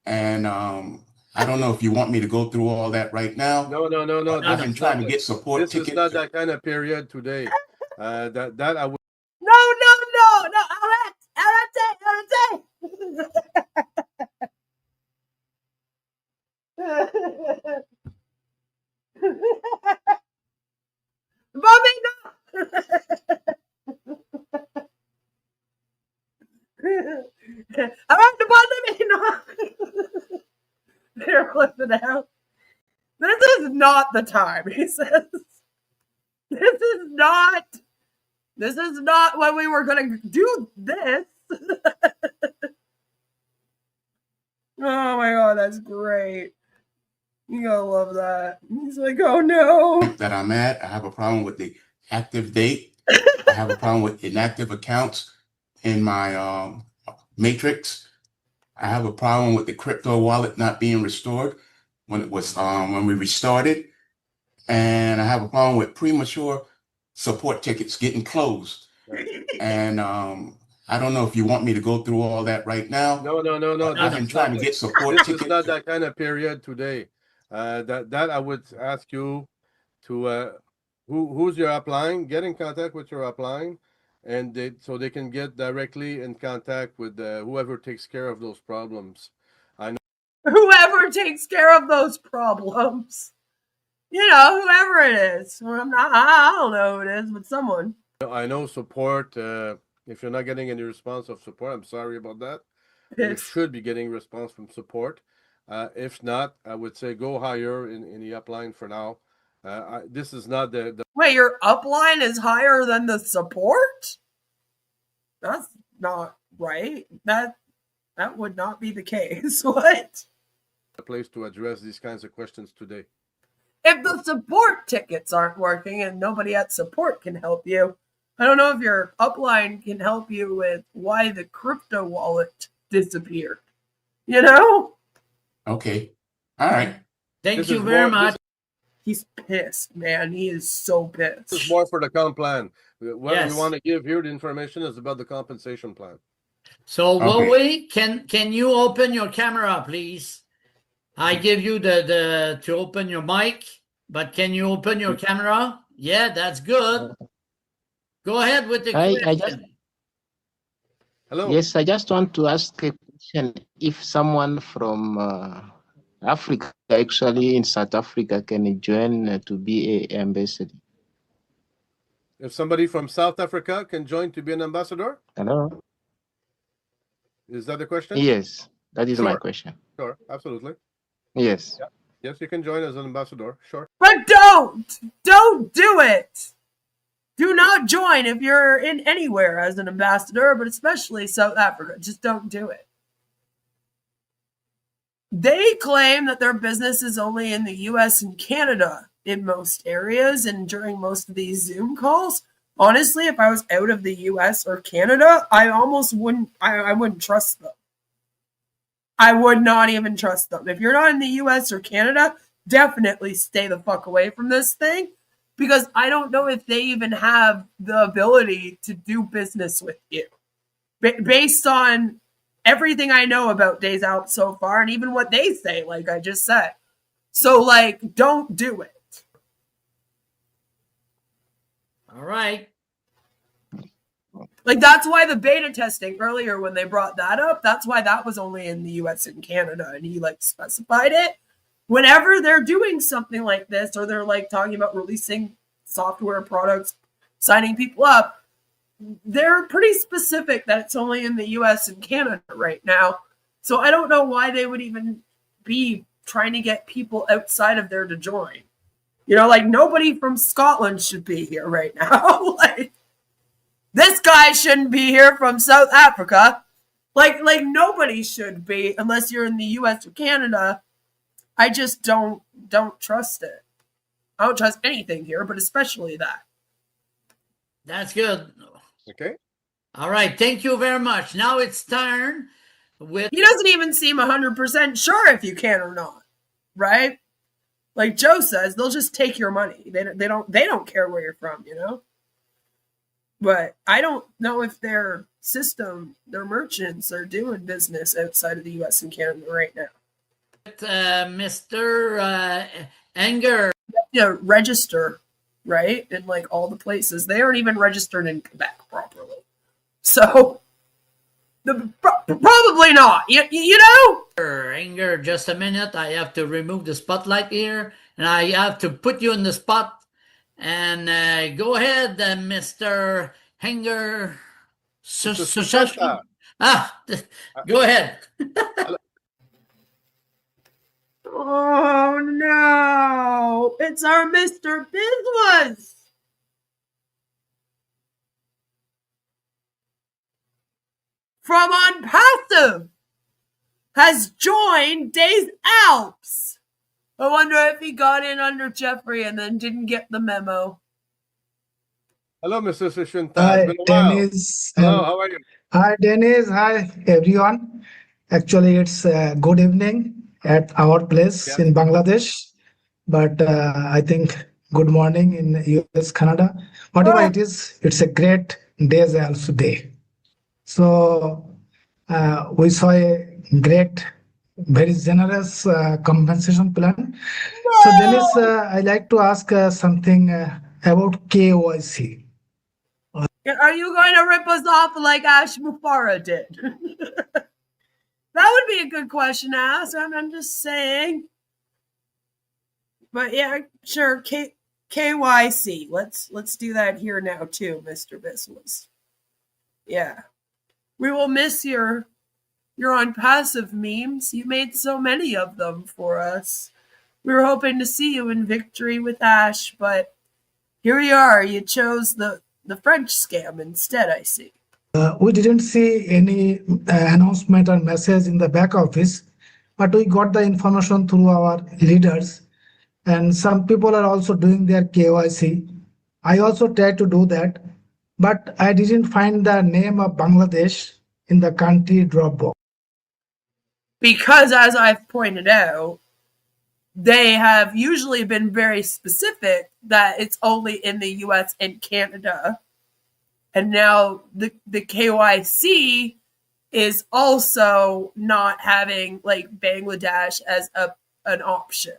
And I don't know if you want me to go through all that right now.
No.
I've been trying to get support
This
tickets.
is not that kind of period today. That I would.
No. Arrête. Bobby, no. Arrête de parler, no. They're flipping out. This is not the time, he says. This is not when we were going to do this. Oh my god, that's great. You gotta love that. He's like, oh no.
That I'm at. I have a problem with the active date. I have a problem with inactive accounts in my matrix. I have a problem with the crypto wallet not being restored when it was when we restarted. And I have a problem with premature support tickets getting closed. And I don't know if you want me to go through all that right now.
No.
I've been trying to get support
This
tickets.
is not that kind of period today. That I would ask you to who's your upline, get in contact with your upline, and so they can get directly in contact with whoever takes care of those problems.
Whoever takes care of those problems. You know, whoever it is. I don't know who it is, but someone.
I know support. If you're not getting any response of support, I'm sorry about that. You should be getting response from support. If not, I would say go higher in the upline for now. This is not the.
Wait, your upline is higher than the support? That's not right. That would not be the case. What?
The place to address these kinds of questions today.
If the support tickets aren't working and nobody at support can help you, I don't know if your upline can help you with why the crypto wallet disappeared. You know?
Okay. All right.
Thank you very much.
He's pissed, man. He is so pissed.
This is more for the comp plan. What
Yes.
we want to give here, the information is about the compensation plan.
So
Okay.
Huawei, can you open your camera, please? I give you the to open your mic, but can you open your camera? Yeah, that's good. Go ahead with the question.
Hello.
Yes, I just want to ask a question. If someone from Africa, actually in South Africa, can join to be a ambassador?
If somebody from South Africa can join to be an ambassador?
Hello?
Is that the question?
Yes, that is my
Sure.
question.
Sure, absolutely.
Yes.
Yeah. Yes, you can join as an ambassador. Sure.
But don't do it. Do not join if you're in anywhere as an ambassador, but especially South Africa. Just don't do it. They claim that their business is only in the US and Canada in most areas and during most of these Zoom calls. Honestly, if I was out of the US or Canada, I almost wouldn't I wouldn't trust them. I would not even trust them. If you're not in the US or Canada, definitely stay the fuck away from this thing, because I don't know if they even have the ability to do business with you. Based on everything I know about Des Alpes so far, and even what they say, like I just said. So, like, don't do it.
All right.
Like, that's why the beta testing earlier, when they brought that up, that's why that was only in the US and Canada, and he, like, specified it. Whenever they're doing something like this, or they're, like, talking about releasing software products, signing people up, they're pretty specific that it's only in the US and Canada right now. So I don't know why they would even be trying to get people outside of there to join. You know, like, nobody from Scotland should be here right now. Like, this guy shouldn't be here from South Africa. Like nobody should be unless you're in the US or Canada. I just don't trust it. I don't trust anything here, but especially that.
That's good.
Okay.
All right. Thank you very much. Now it's turn with.
He doesn't even seem 100% sure if you can or not, right? Like Joe says, they'll just take your money. They don't care where you're from, you know. But I don't know if their system, their merchants are doing business outside of the U.S. and Canada right now.
Mr. Anger.
Yeah, register, right? In like all the places. They aren't even registered in Quebec properly. So, probably not. You know?
Anger, just a minute. I have to remove the spotlight here, and I have to put you in the spot. And go ahead, Mr. Hanger. Go ahead.
Oh no! It's our Mr. Business! From Onpassive has joined Des Alpes. I wonder if he got in under Jeffrey and then didn't get the memo.
Hello, Mr. Sishinta.
Hi, Dennis.
Hello, how are you?
Hi, Dennis. Hi, everyone. Actually, it's good evening at our place in Bangladesh, but I think good morning in US, Canada. Whatever it is, it's a great Des Alpes day. So we saw a great, very generous compensation plan. So Dennis, I like to ask something about KYC.
Are you going to rip us off like Ash Mufara did? That would be a good question to ask. I'm just saying. But yeah, sure. KYC. Let's do that here now too, Mr. Business. Yeah. We will miss your Onpassive memes. You made so many of them for us. We were hoping to see you in victory with Ash, but here you are. You chose the French scam instead, I see.
We didn't see any announcement or message in the back office, but we got the information through our leaders. And some people are also doing their KYC. I also tried to do that, but I didn't find the name of Bangladesh in the country Dropbox.
Because as I've pointed out, they have usually been very specific that it's only in the US and Canada. And now the KYC is also not having like Bangladesh as a an option.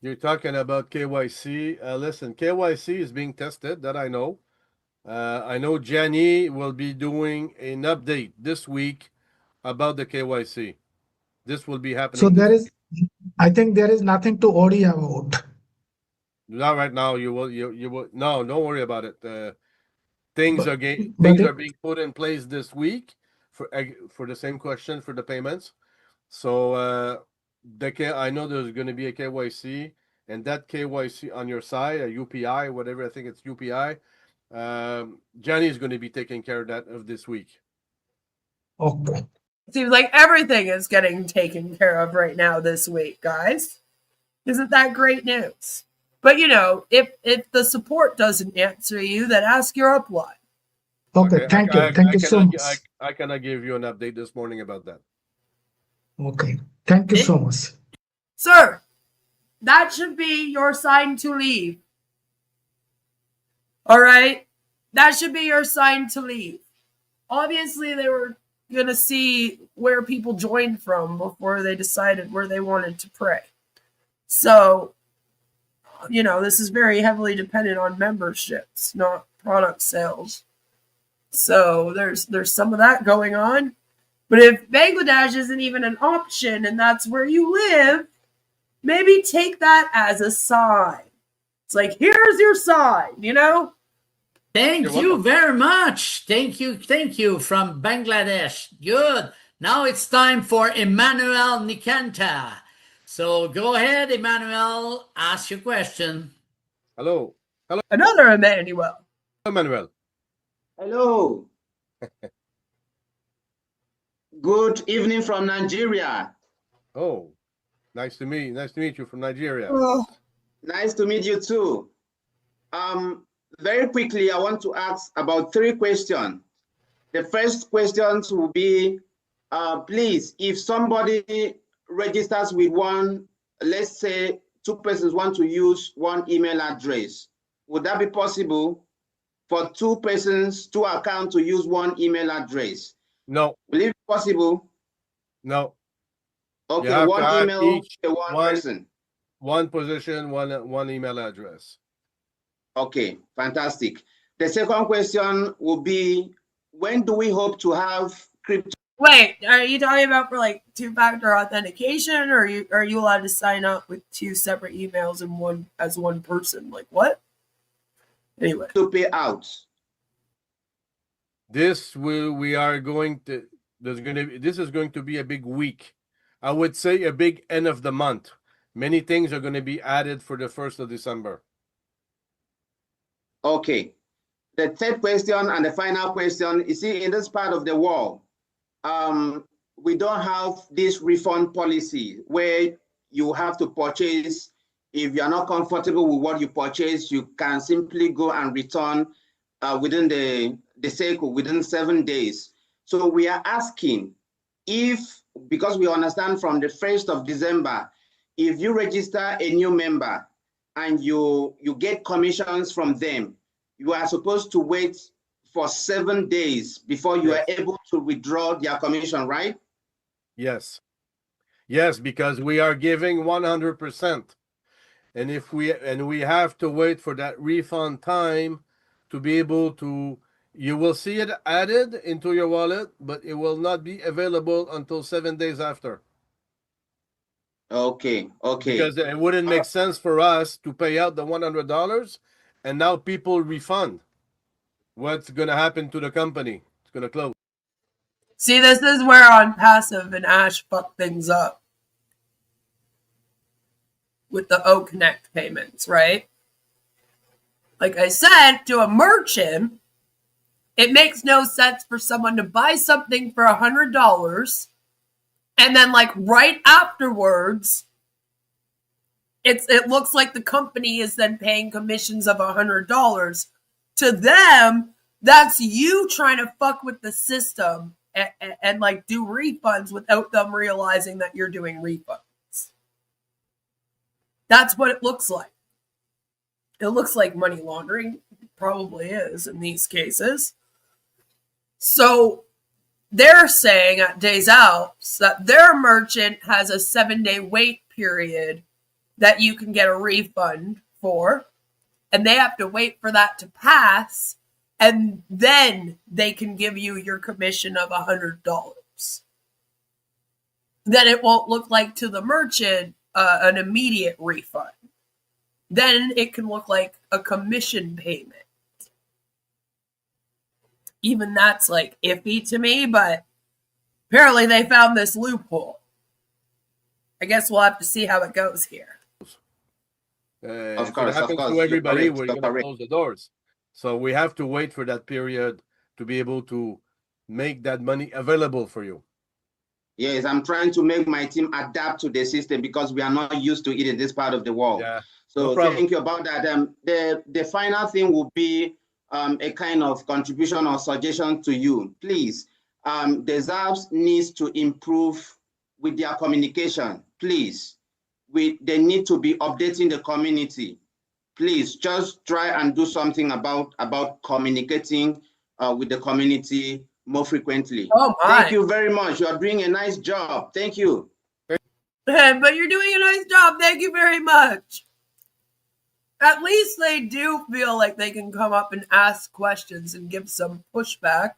You're talking about KYC. Listen, KYC is being tested, that I know. I know Jenny will be doing an update this week about the KYC. This will be happening.
So there is, I think there is nothing to worry about.
Not right now. You will. No, don't worry about it. Things
But-
are being put in place this week for the same question for the payments. So I know there's going to be a KYC, and that KYC on your side, a UPI, whatever, I think it's UPI. Jenny is going to be taking care of this week.
Okay.
Seems like everything is getting taken care of right now this week, guys. Isn't that great news? But you know, if the support doesn't answer you, then ask your upline.
Okay. Thank you. Thank you so much.
I cannot give you an update this morning about that.
Okay. Thank you so much.
Sir, that should be your sign to leave. All right? That should be your sign to leave. Obviously, they were going to see where people joined from before they decided where they wanted to pray. So, you know, this is very heavily dependent on memberships, not product sales. So there's some of that going on. But if Bangladesh isn't even an option and that's where you live, maybe take that as a sign. It's like, here's your sign, you know?
Thank you very much. Thank you from Bangladesh. Good. Now it's time for Emmanuel Nikanta. So go ahead, Emmanuel. Ask your question.
Hello.
Another Emmanuel.
Emmanuel.
Hello. Good evening from Nigeria.
Oh, nice to meet you from Nigeria.
Oh, nice to meet you too. Very quickly, I want to ask about 3 questions. The first questions will be, please, if somebody registers with one, let's say 2 persons want to use one email address, would that be possible for 2 persons, 2 accounts to use one email address?
No.
Will it be possible?
No.
Okay, one email to one person.
One position, one email address.
Okay, fantastic. The second question will be, when do we hope to have crypto?
Wait, are you talking about for like 2-factor authentication, or are you allowed to sign up with 2 separate emails and one as one person? Like what? Anyway,
to pay out.
This is going to be a big week. I would say a big end of the month. Many things are going to be added for the 1st of December.
Okay. The third question and the final question, you see, in this part of the world, we don't have this refund policy where you have to purchase. If you're not comfortable with what you purchase, you can simply go and return within the cycle, within 7 days. So we are asking if, because we understand from the 1st of December, if you register a new member and you get commissions from them, you are supposed to wait for 7 days before you are able to withdraw their commission, right?
Yes. Yes, because we are giving 100%. And if we have to wait for that refund time to be able to, you will see it added into your wallet, but it will not be available until 7 days after.
Okay.
Because it wouldn't make sense for us to pay out the $100 and now people refund. What's going to happen to the company? It's going to close.
see, this is where Onpassive and Ash fuck things up with the O Connect payments, right? Like I said, to a merchant, it makes no sense for someone to buy something for $100 and then like right afterwards, it looks like the company is then paying commissions of $100. To them, that's you trying to fuck with the system and like do refunds without them realizing that you're doing refunds. That's what it looks like. It looks like money laundering. It probably is in these cases. So they're saying at Des Alpes that their merchant has a 7-day wait period that you can get a refund for, and they have to wait for that to pass, and then they can give you your commission of $100. Then it won't look like to the merchant an immediate refund. Then it can look like a commission payment. Even that's like iffy to me, but apparently they found this loophole. I guess we'll have to see how it goes here.
Of
If
course,
it happens
you're
to everybody,
correct,
we're
you're
going to
correct.
close the doors. So we have to wait for that period to be able to make that money available for you.
Yes, I'm trying to make my team adapt to the system because we are not used to it in this part of the world.
Yeah,
So
no problem.
thank you about that. The final thing will be a kind of contribution or suggestion to you. Please, Des Alpes needs to improve with their communication. Please, they need to be updating the community. Please just try and do something about communicating with the community more frequently.
Oh my.
Thank you very much. You are doing a nice job. Thank you.
But you're doing a nice job. Thank you very much. At least they do feel like they can come up and ask questions and give some pushback.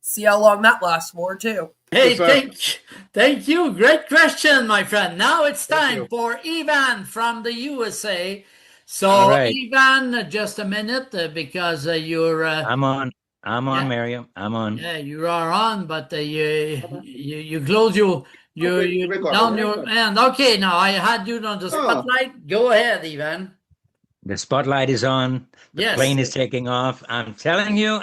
See how long that lasts for, too.
Hey, thank you. Great question, my friend. Now it's time for Ivan from the USA. So,
All right.
Ivan, just a minute because you're.
I'm on. I'm on,
yeah.
Mario. I'm on.
Yeah, you are on, but you close you down your hand. Okay, now I had you on the spotlight. Go ahead, Ivan.
The spotlight is on. The
Yes.
plane is taking off. I'm telling you.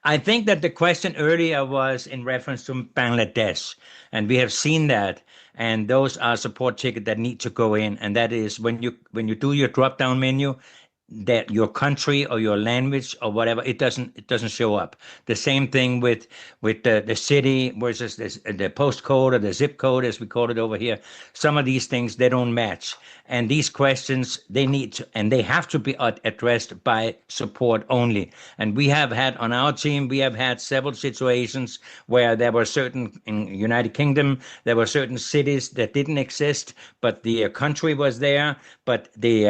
I think that the question earlier was in reference to Bangladesh, and we have seen that. And those are support tickets that need to go in. And that is when you do your drop down menu, that your country or your language or whatever, it doesn't show up. The same thing with the city versus the postcode or the zip code, as we call it over here. Some of these things, they don't match. And these questions, they need to, and they have to be addressed by support only. And we have had on our team, we have had several situations where there were certain, in United Kingdom, there were certain cities that didn't exist, but the country was there, but the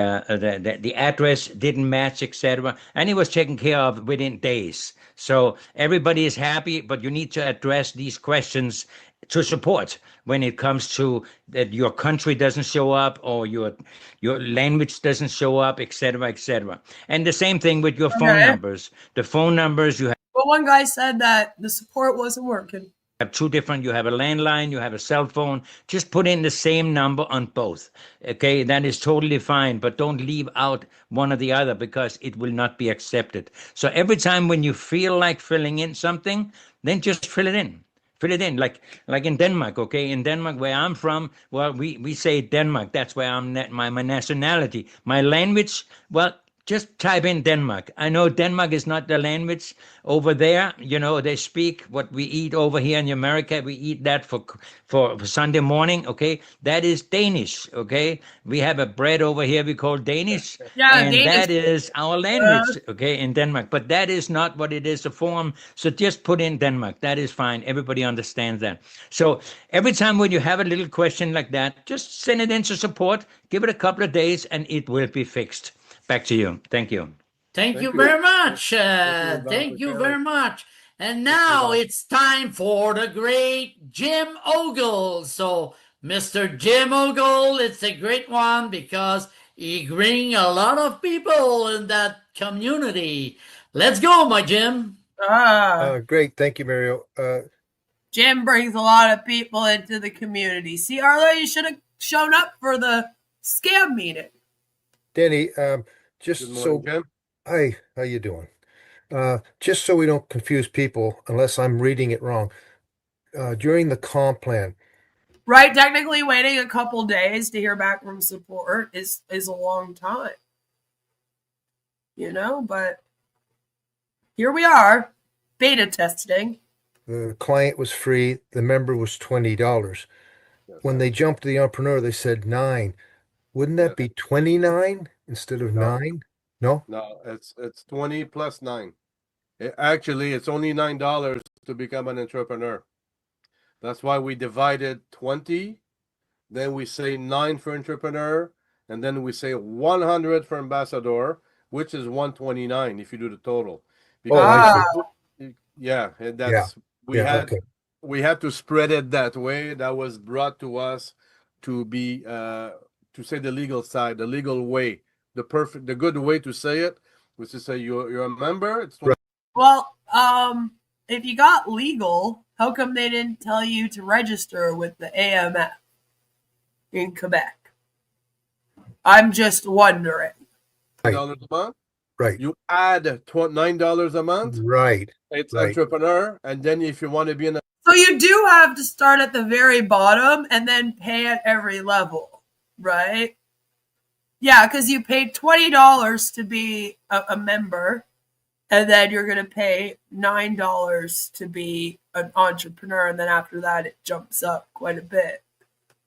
address didn't match, etc. And it was taken care of within days. So everybody is happy, but you need to address these questions to support when it comes to that your country doesn't show up or your language doesn't show up, etc., etc. And the same thing with your phone numbers. The phone numbers you have.
Well, one guy said that the support wasn't working.
Have two different, you have a landline, you have a cell phone, just put in the same number on both. Okay, that is totally fine, but don't leave out one or the other because it will not be accepted. So every time when you feel like filling in something, then just fill it in. Fill it in, like in Denmark, okay? In Denmark, where I'm from, well, we say Denmark. That's where I'm my nationality. My language, well, just type in Denmark. I know Denmark is not the language over there. You know, they speak what we eat over here in America. We eat that for Sunday morning, okay? That is Danish, okay? We have a bread over here we call Danish.
Yeah,
and
Danish.
that is our language, okay, in Denmark. But that is not what it is, a form. So just put in Denmark. That is fine. Everybody understands that. So every time when you have a little question like that, just send it into support. Give it a couple of days and it will be fixed. Back to you. Thank you.
Thank you very much. Thank you very much. And now it's time for the great Jim Ogle. So, Mr. Jim Ogle, it's a great one because he brings a lot of people in that community. Let's go, my Jim.
Great. Thank you, Mario.
Jim brings a lot of people into the community. See, Arlo, you should have shown up for the scam meeting.
Danny, just
Good morning, Jim.
Hi, how you doing? Just so we don't confuse people, unless I'm reading it wrong, during the comp plan.
Right, technically waiting a couple days to hear back from support is a long time. You know, but here we are, beta testing.
The client was free, the member was $20. When they jumped to the entrepreneur, they said $9. Wouldn't that be 29 instead of 9? No?
No, it's 20 plus 9. Actually, it's only $9 to become an entrepreneur. That's why we divided 20, then we say 9 for entrepreneur, and then we say 100 for ambassador, which is 129 if you do the total. Because yeah, and that's we had to spread it that way. That was brought to us to be to say the legal side, the legal way, the good way to say it, was to say you're a member. It's 20.
Well, if you got legal, how come they didn't tell you to register with the AMF in Quebec? I'm just wondering.
$9 a month.
Right.
You add $9 a month.
Right.
It's entrepreneur, and then if you want to be in a
So you do have to start at the very bottom and then pay at every level, right? Yeah, because you paid $20 to be a member, and then you're going to pay $9 to be an entrepreneur, and then after that it jumps up quite a bit,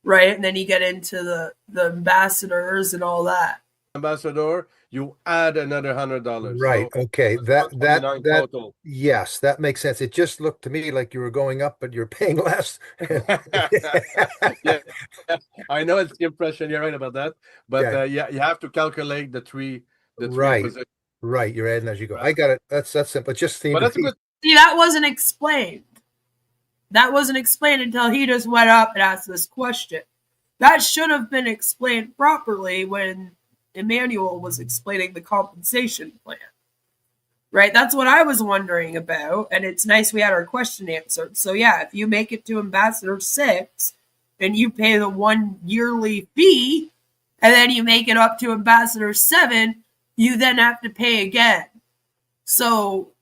right? And then you get into the ambassadors and all that.
Ambassador, you add another $100.
Right.
So
okay. That
total.
yes, that makes sense. It just looked to me like you were going up, but you're paying less.
Yeah, I know it's the impression. You're right about that, but yeah, you have to calculate the three positions.
Right. You're adding as you go. I got it. That's simple. It just seemed.
But that's a good.
See, that wasn't explained. That wasn't explained until he just went up and asked this question. That should have been explained properly when Emmanuel was explaining the compensation plan. Right? That's what I was wondering about, and it's nice we had our question answered. So yeah, if you make it to Ambassador 6 and you pay the 1 yearly fee, and then you make it up to Ambassador 7, you then have to pay again. So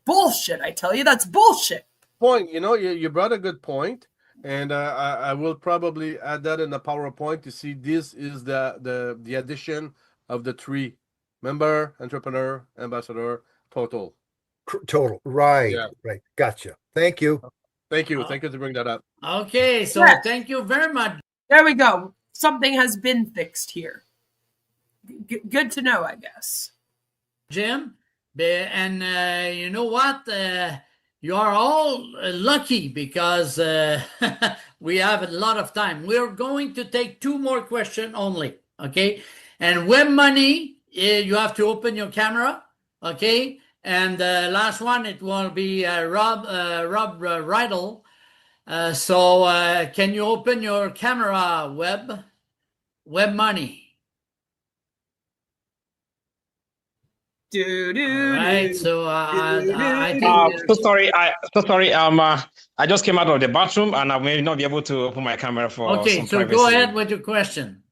bullshit, I tell you, that's bullshit.
Point, you brought a good point, and I will probably add that in the PowerPoint to see this is the addition of the 3: member, entrepreneur, ambassador, total.
Total. Right.
Yeah.
Right. Gotcha. Thank you.
Thank you. Thank you to bring that up.
Okay, so thank you very much.
There we go. Something has been fixed here. Good to know, I guess.
Jim, and you know what? You are all lucky because we have a lot of time. We're going to take 2 more questions only, okay? And web money, you have to open your camera, okay? And the last one, it will be Rob Rydell. So can you open your camera, web money? Right, so I think
so sorry. I just came out of the bathroom and I may not be able to open my camera for
okay. So
privacy.
Go ahead with your question.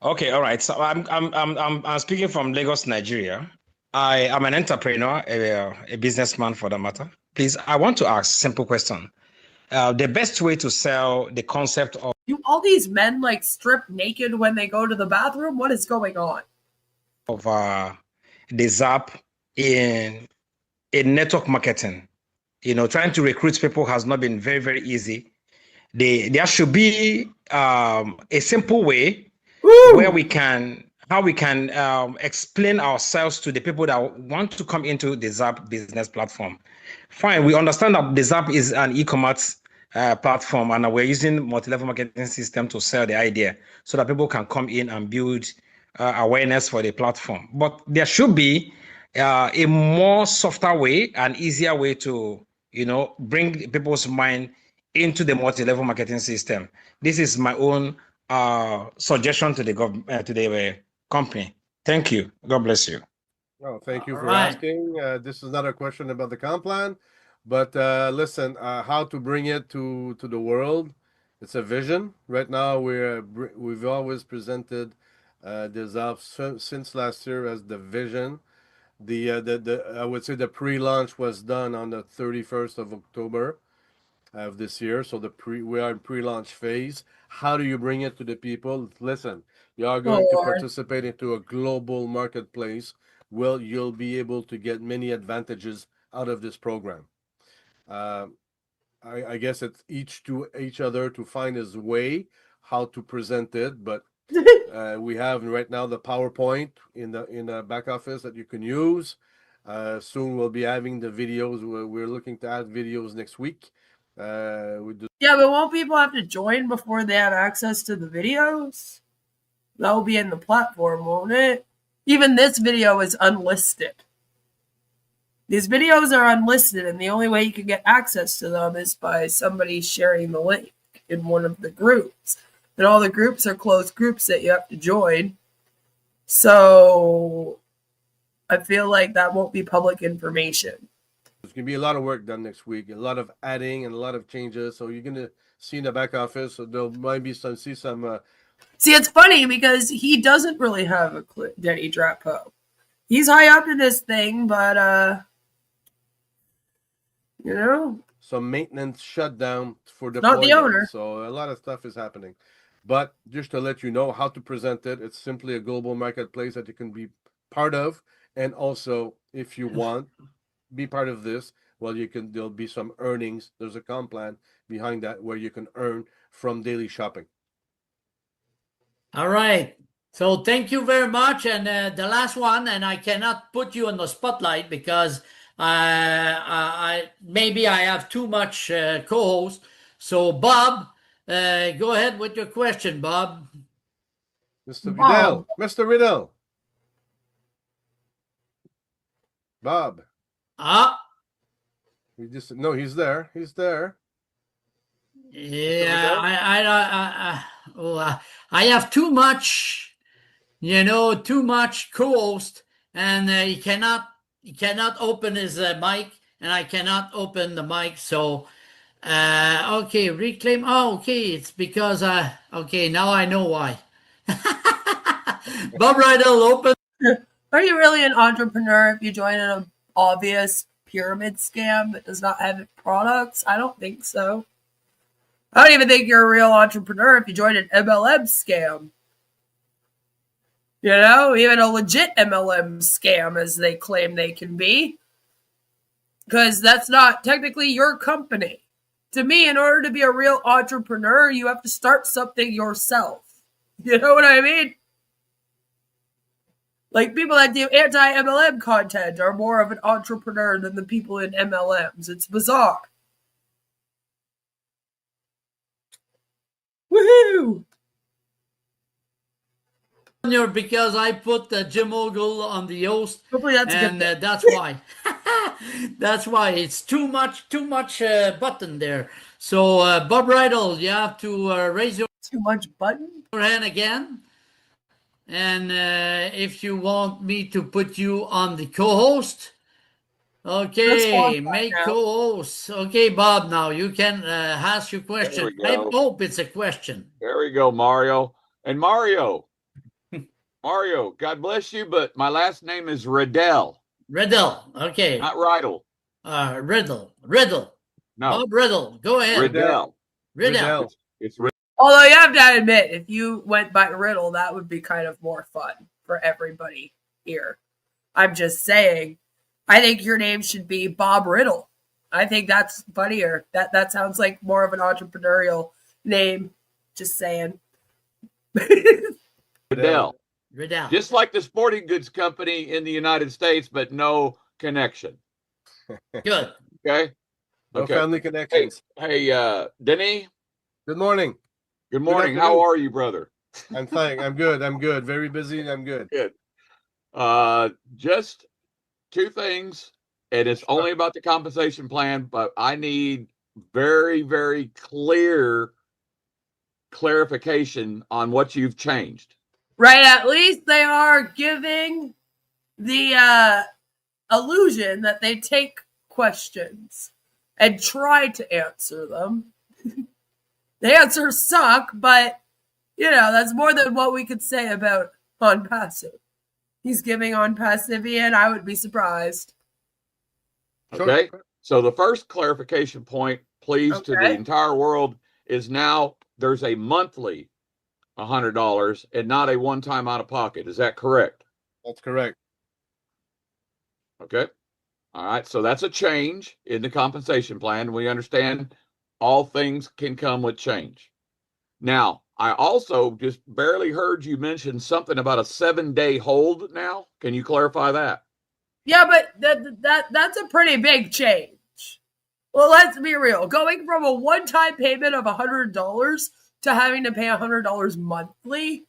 Okay, all right. So I'm speaking from Lagos, Nigeria. I am an entrepreneur, a businessman for that matter. Please, I want to ask a simple question. The best way to sell the concept of
do all these men like strip naked when they go to the bathroom? What is going on?
Des Alpes in network marketing. Trying to recruit people has not been very, very easy. There should be a simple way where we can explain ourselves to the people that want to come into the Des business platform. Fine, we understand that Des Alpes is an e-commerce platform, and we're using multi-level marketing system to sell the idea so that people can come in and build awareness for the platform. But there should be a more softer way and easier way to, bring people's mind into the multi-level marketing system. This is my own suggestion to the government, to the company. Thank you. God bless you.
Oh, thank you for asking. This is not a question about the comp plan, but listen, how to bring it to the world. It's a vision. Right now, we've always presented Des Alpes since last year as the vision. I would say the pre-launch was done on the 31st of October of this year. So we are in pre-launch phase. How do you bring it to the people? Listen, you are going to participate into a global marketplace. Well, you'll be able to get many advantages out of this program. I guess it's each other to find his way how to present it, but we have right now the PowerPoint in the back office that you can use. Soon we'll be having the videos. We're looking to add videos next week.
Yeah, but won't people have to join before they have access to the videos? That will be in the platform, won't it? Even this video is unlisted. These videos are unlisted, and the only way you can get access to them is by somebody sharing the link in one of the groups. And all the groups are closed groups that you have to join. So I feel like that won't be public information.
There's going to be a lot of work done next week, a lot of adding and a lot of changes. So you're going to see in the back office, so there might be some,
See, it's funny because he doesn't really have a Denny Drapeau. He's high up in this thing, but, you know,
some maintenance shutdown for the
not the owner.
So a lot of stuff is happening. But just to let you know how to present it, it's simply a global marketplace that you can be part of. And also, if you want, be part of this, well, there'll be some earnings. There's a comp plan behind that where you can earn from daily shopping.
All right. So thank you very much. And the last one, and I cannot put you on the spotlight because maybe I have too much co-host. So Bob, go ahead with your question, Bob.
Mr. Riddell. Mr. Riddell. Bob. He's there. He's there.
Yeah, I have too much, too much co-host, and he cannot open his mic, and I cannot open the mic. So, okay, reclaim. Oh, okay, it's because okay, now I know why. Bob Riddell, open.
Are you really an entrepreneur if you join an obvious pyramid scam that does not have products? I don't think so. I don't even think you're a real entrepreneur if you join an MLM scam. Even a legit MLM scam, as they claim they can be. Because that's not technically your company. To me, in order to be a real entrepreneur, you have to start something yourself. You know what I mean? Like, people that do anti-MLM content are more of an entrepreneur than the people in MLMs. It's bizarre. Woohoo!
Because I put the Jim Ogle on the host.
Hopefully that's
and
good.
That's why. That's why it's too much button there. So Bob Riddell, you have to raise your hand again. And if you want me to put you on the co-host, okay, make co-host. Okay, Bob, now you can ask your question. I hope it's a question.
There we go, Mario. And Mario, God bless you, but my last name is Riddell.
Riddell, okay.
Not Riddle.
Riddle.
No.
Bob Riddell, go ahead.
Riddell.
It's
Riddell.
Although you have to admit, if you went by Riddle, that would be kind of more fun for everybody here. I'm just saying, I think your name should be Bob Riddle. I think that's funnier. That sounds like more of an entrepreneurial name. Just saying.
Riddell.
Just
like the sporting goods company in the United States, but no connection.
Good.
Okay.
No family connections.
Hey, Denny.
Good morning.
Good morning. How are you, brother?
I'm fine. I'm good. I'm good. Very busy. I'm good.
Good. Just two things, and it's only about the compensation plan, but I need very, very clear clarification on what you've changed.
Right. At least they are giving the illusion that they take questions and try to answer them. The answers suck, but, that's more than what we could say about Onpassive. He's giving Onpassive, and I would be surprised.
Okay. So the first clarification point, please, to the entire world is now there's a monthly $100 and not a one-time out of pocket. Is that correct?
That's correct.
Okay. All right. So that's a change in the compensation plan. We understand all things can come with change. Now, I also just barely heard you mention something about a 7-day hold now. Can you clarify that?
Yeah, but that's a pretty big change. Well, let's be real. Going from a one-time payment of $100 to having to pay $100 monthly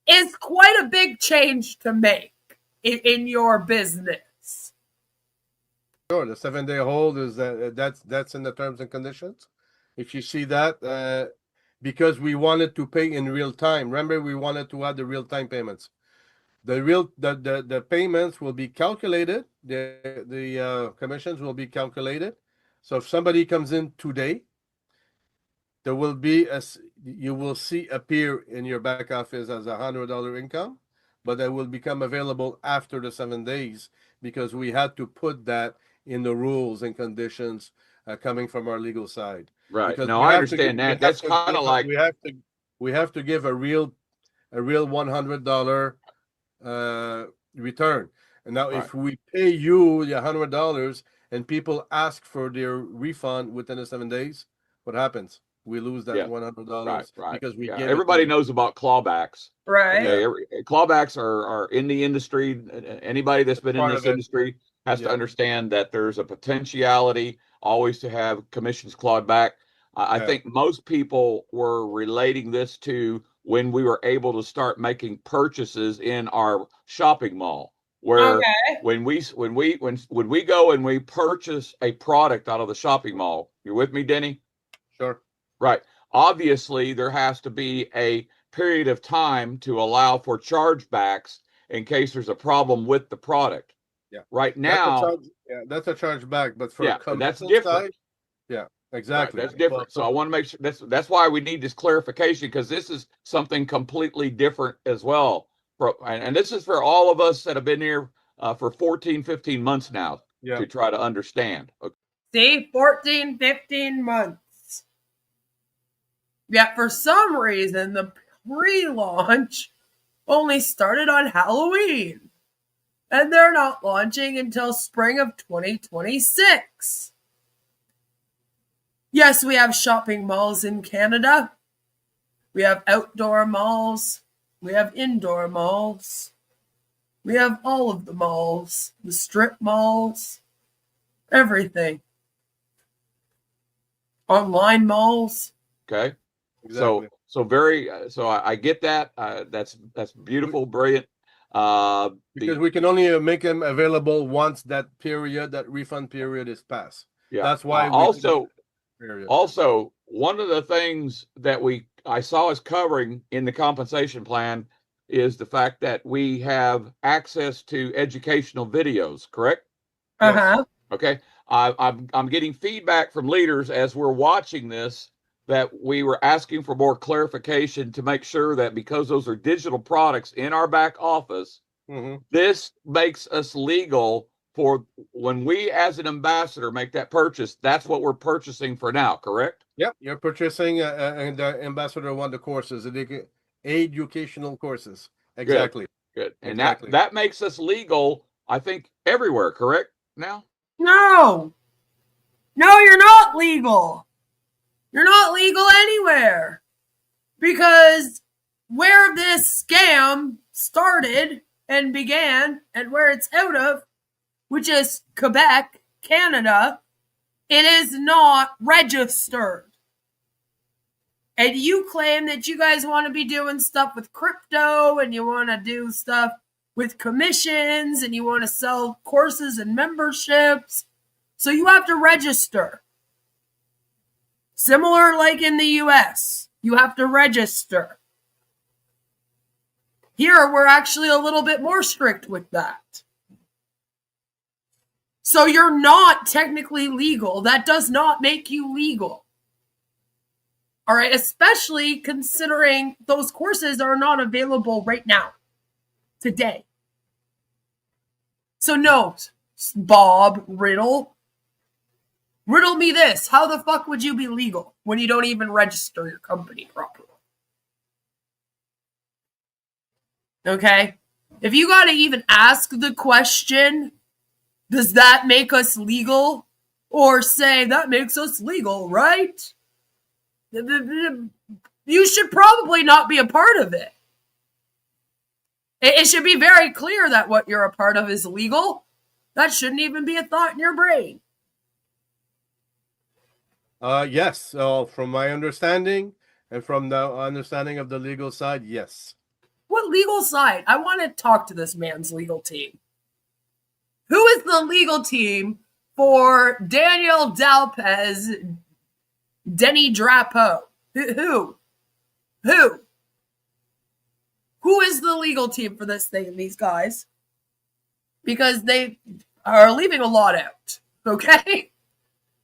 is quite a big change to make in your business.
Sure, the 7-day hold is that's in the terms and conditions. If you see that, because we wanted to pay in real time. Remember, we wanted to add the real time payments. The payments will be calculated. The commissions will be calculated. So if somebody comes in today, there will be you will see appear in your back office as $100 income, but that will become available after the 7 days because we had to put that in the rules and conditions coming from our legal side.
Right.
Because
No, I understand that. That's kind of like
we have to give a real $100 return. And now, if we pay you the $100 and people ask for their refund within the 7 days, what happens? We lose that $100 because we gave
everybody knows about clawbacks.
Right.
Okay. Clawbacks are in the industry. Anybody that's been in this industry has to understand that there's a potentiality always to have commissions clawed back. I think most people were relating this to when we were able to start making purchases in our shopping mall, where when we go and we purchase a product out of the shopping mall. You're with me, Denny?
Sure.
Right. Obviously, there has to be a period of time to allow for chargebacks in case there's a problem with the product.
Yeah.
Right now,
that's a chargeback, but for
that's different.
Side, exactly.
Right, that's different. So I want to make sure that's why we need this clarification, because this is something completely different as well. And this is for all of us that have been here for 14, 15 months now to try to understand. Okay.
See, 14, 15 months. Yet for some reason, the pre-launch only started on Halloween. And they're not launching until spring of 2026. Yes, we have shopping malls in Canada. We have outdoor malls. We have indoor malls. We have all of the malls, the strip malls, everything. Online malls.
Okay.
Exactly.
So I get that. That's beautiful, brilliant.
Because we can only make them available once that refund period is passed.
Yeah.
That's why
also one of the things that I saw us covering in the compensation plan is the fact that we have access to educational videos, correct?
Uh-huh.
Okay. I'm getting feedback from leaders as we're watching this that we were asking for more clarification to make sure that, because those are digital products in our back office, this makes us legal for when we as an ambassador make that purchase. That's what we're purchasing for now, correct?
Yep, you're purchasing and the ambassador won the courses, educational courses. Exactly.
Good. And that makes us legal, I think, everywhere, correct? Now?
No, you're not legal. You're not legal anywhere, because where this scam started and began and where it's out of, which is Quebec, Canada, it is not registered. And you claim that you guys want to be doing stuff with crypto and you want to do stuff with commissions and you want to sell courses and memberships. So you have to register. Similar like in the US, you have to register. Here, we're actually a little bit more strict with that. So you're not technically legal. That does not make you legal. All right, especially considering those courses are not available right now, today. So no, Bob Riddle me this. How the fuck would you be legal when you don't even register your company properly? Okay? If you got to even ask the question, does that make us legal? Or say, that makes us legal, right? You should probably not be a part of it. It should be very clear that what you're a part of is legal. That shouldn't even be a thought in your brain.
Yes. So from my understanding and from the understanding of the legal side, yes.
What legal side? I want to talk to this man's legal team. Who is the legal team for Daniel Dalpez, Denny Drapeau? Who? Who is the legal team for this thing, these guys? Because they are leaving a lot out, okay?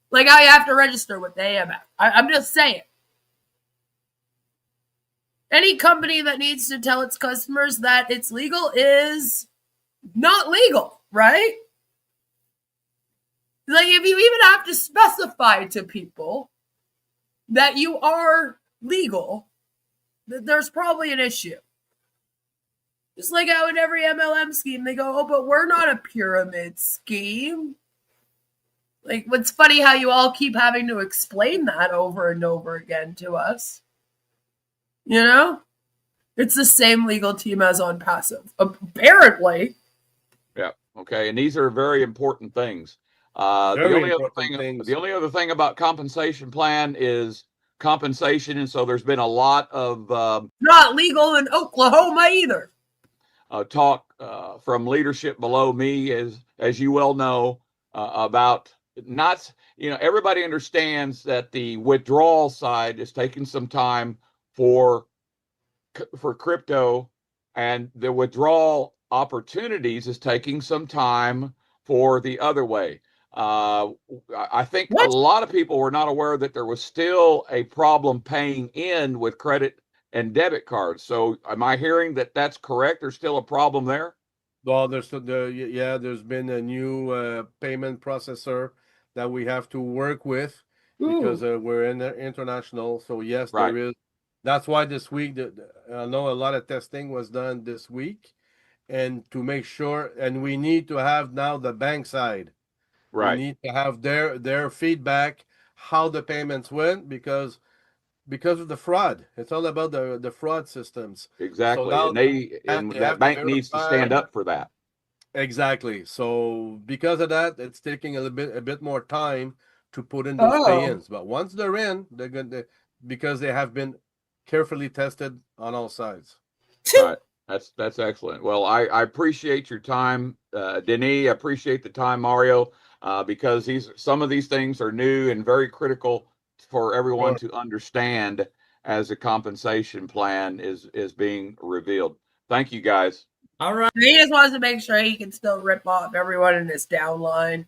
Like how you have to register with the AMF. I'm just saying. Any company that needs to tell its customers that it's legal is not legal, right? Like if you even have to specify to people that you are legal, there's probably an issue. Just like how in every MLM scheme, they go, oh, but we're not a pyramid scheme. Like, what's funny how you all keep having to explain that over and over again to us. You know? It's the same legal team as Onpassive, apparently.
Yeah. Okay. And these are very important things. The only other thing about compensation plan is compensation. And so there's been a lot of
not legal in Oklahoma either.
Talk from leadership below me, as you well know, about not, everybody understands that the withdrawal side is taking some time for crypto, and the withdrawal opportunities is taking some time for the other way. I think a lot of people were not aware that there was still a problem paying in with credit and debit cards. So am I hearing that that's correct? There's still a problem there?
Well, there's been a new payment processor that we have to work with because we're in the international. So yes,
right.
There is. That's why this week, I know a lot of testing was done this week, and to make sure, and we need to have now the bank side.
Right.
We need to have their feedback, how the payments went, because of the fraud. It's all about the fraud systems.
Exactly.
So now
and that bank needs to stand up for that.
Exactly. So because of that, it's taking a bit more time to put in those pay-ins. But once they're in, they're going to, because they have been carefully tested on all sides.
Right. That's excellent. Well, I appreciate your time, Denis. I appreciate the time, Mario, because some of these things are new and very critical for everyone to understand as a compensation plan is being revealed. Thank you, guys.
All right.
He just wants to make sure he can still rip off everyone in his downline.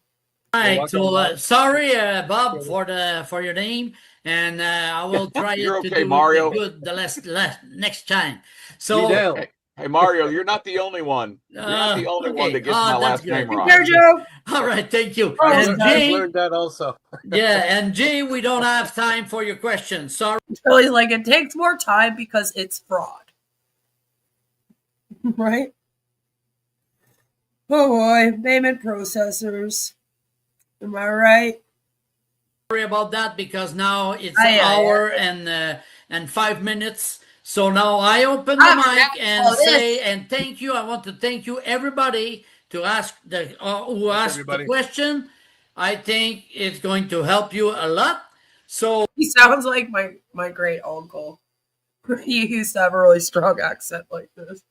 All right. So sorry, Bob, for your name, and I will try
You're
to
okay,
do
Mario.
the next time. So
hey, Mario, you're not the only one. You're not the only one that gets my last name right.
All
right, thank you.
And Jay, learned that also.
Yeah, and Jay, we don't have time for your questions. Sorry.
So he's like, it takes more time because it's fraud. Right? Oh boy, payment processors. Am I right?
Sorry about that because now it's an hour and 5 minutes. So now I open the mic and say and thank you. I want to thank you everybody to ask who asked the question. I think it's going to help you a lot. So
he sounds like my great uncle. He used to have a really strong accent like this.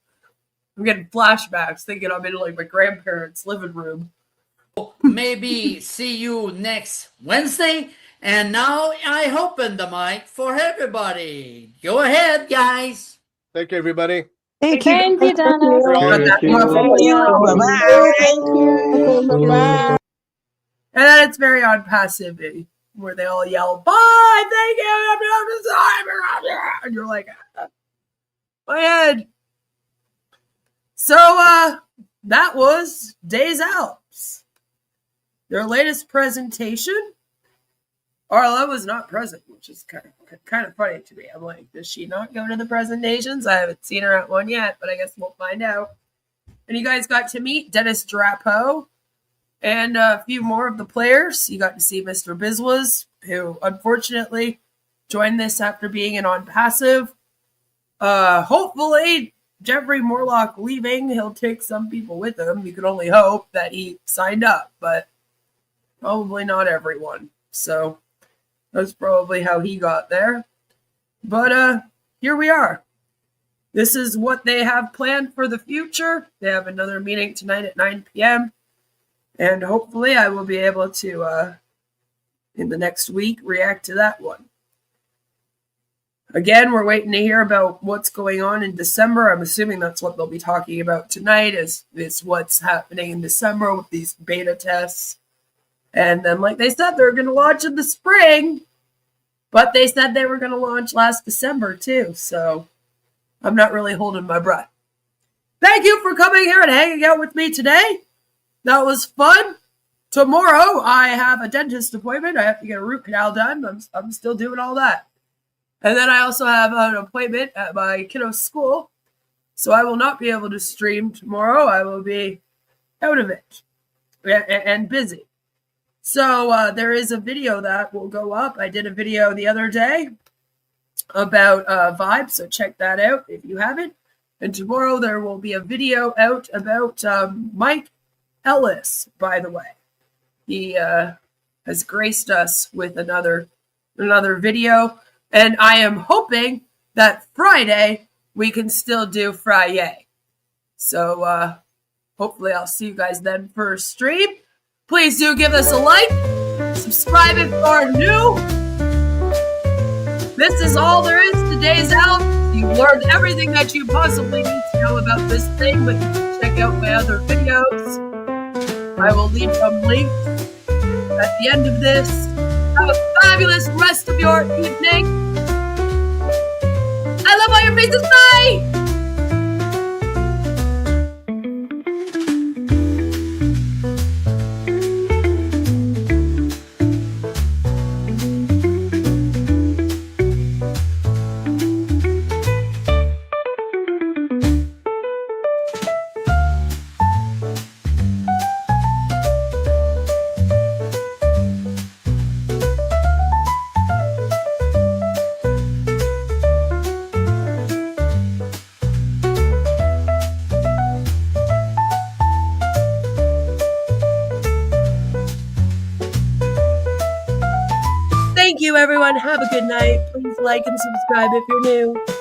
I'm getting flashbacks thinking I'm in like my grandparents' living room.
Maybe see you next Wednesday. And now I open the mic for everybody. Go ahead, guys.
Thank you, everybody.
Thank you, Donna.
Thank you.
Bye-bye.
And then it's very Onpassive, where they all yell, bye, thank you, and you're like, my head. So, that was Des Alpes. Their latest presentation. Arla was not present, which is kind of funny to me. I'm like, does she not go to the presentations? I haven't seen her at one yet, but I guess we'll find out. And you guys got to meet Dennis Drapeau and a few more of the players. You got to see Mr. Biswas, who unfortunately joined this after being an Onpassive. Hopefully Jeffrey Morlock leaving, he'll take some people with him. You can only hope that he signed up, but probably not everyone. So that's probably how he got there. But here we are. This is what they have planned for the future. They have another meeting tonight at 9 p.m. And hopefully I will be able to, in the next week, react to that one. Again, we're waiting to hear about what's going on in December. I'm assuming that's what they'll be talking about tonight, is what's happening in December with these beta tests. And then, like they said, they're going to launch in the spring, but they said they were going to launch last December too. So I'm not really holding my breath. Thank you for coming here and hanging out with me today. That was fun. Tomorrow, I have a dentist appointment. I have to get a root canal done. I'm still doing all that. And then I also have an appointment at my kiddo's school. So I will not be able to stream tomorrow. I will be out of it and busy. So there is a video that will go up. I did a video the other day about Vibe, so check that out if you haven't. And tomorrow there will be a video out about Mike Ellis, by the way. He has graced us with another video. And I am hoping that Friday we can still do Friday. So hopefully I'll see you guys then for a stream. Please do give us a like. Subscribe if you are new. This is all there is to Des Alpes. You've learned everything that you possibly need to know about this thing, but you can check out my other videos. I will leave some links at the end of this. Have a fabulous rest of your evening. I love all your faces. Bye! Thank you, everyone. Have a good night. Please like and subscribe if you're new.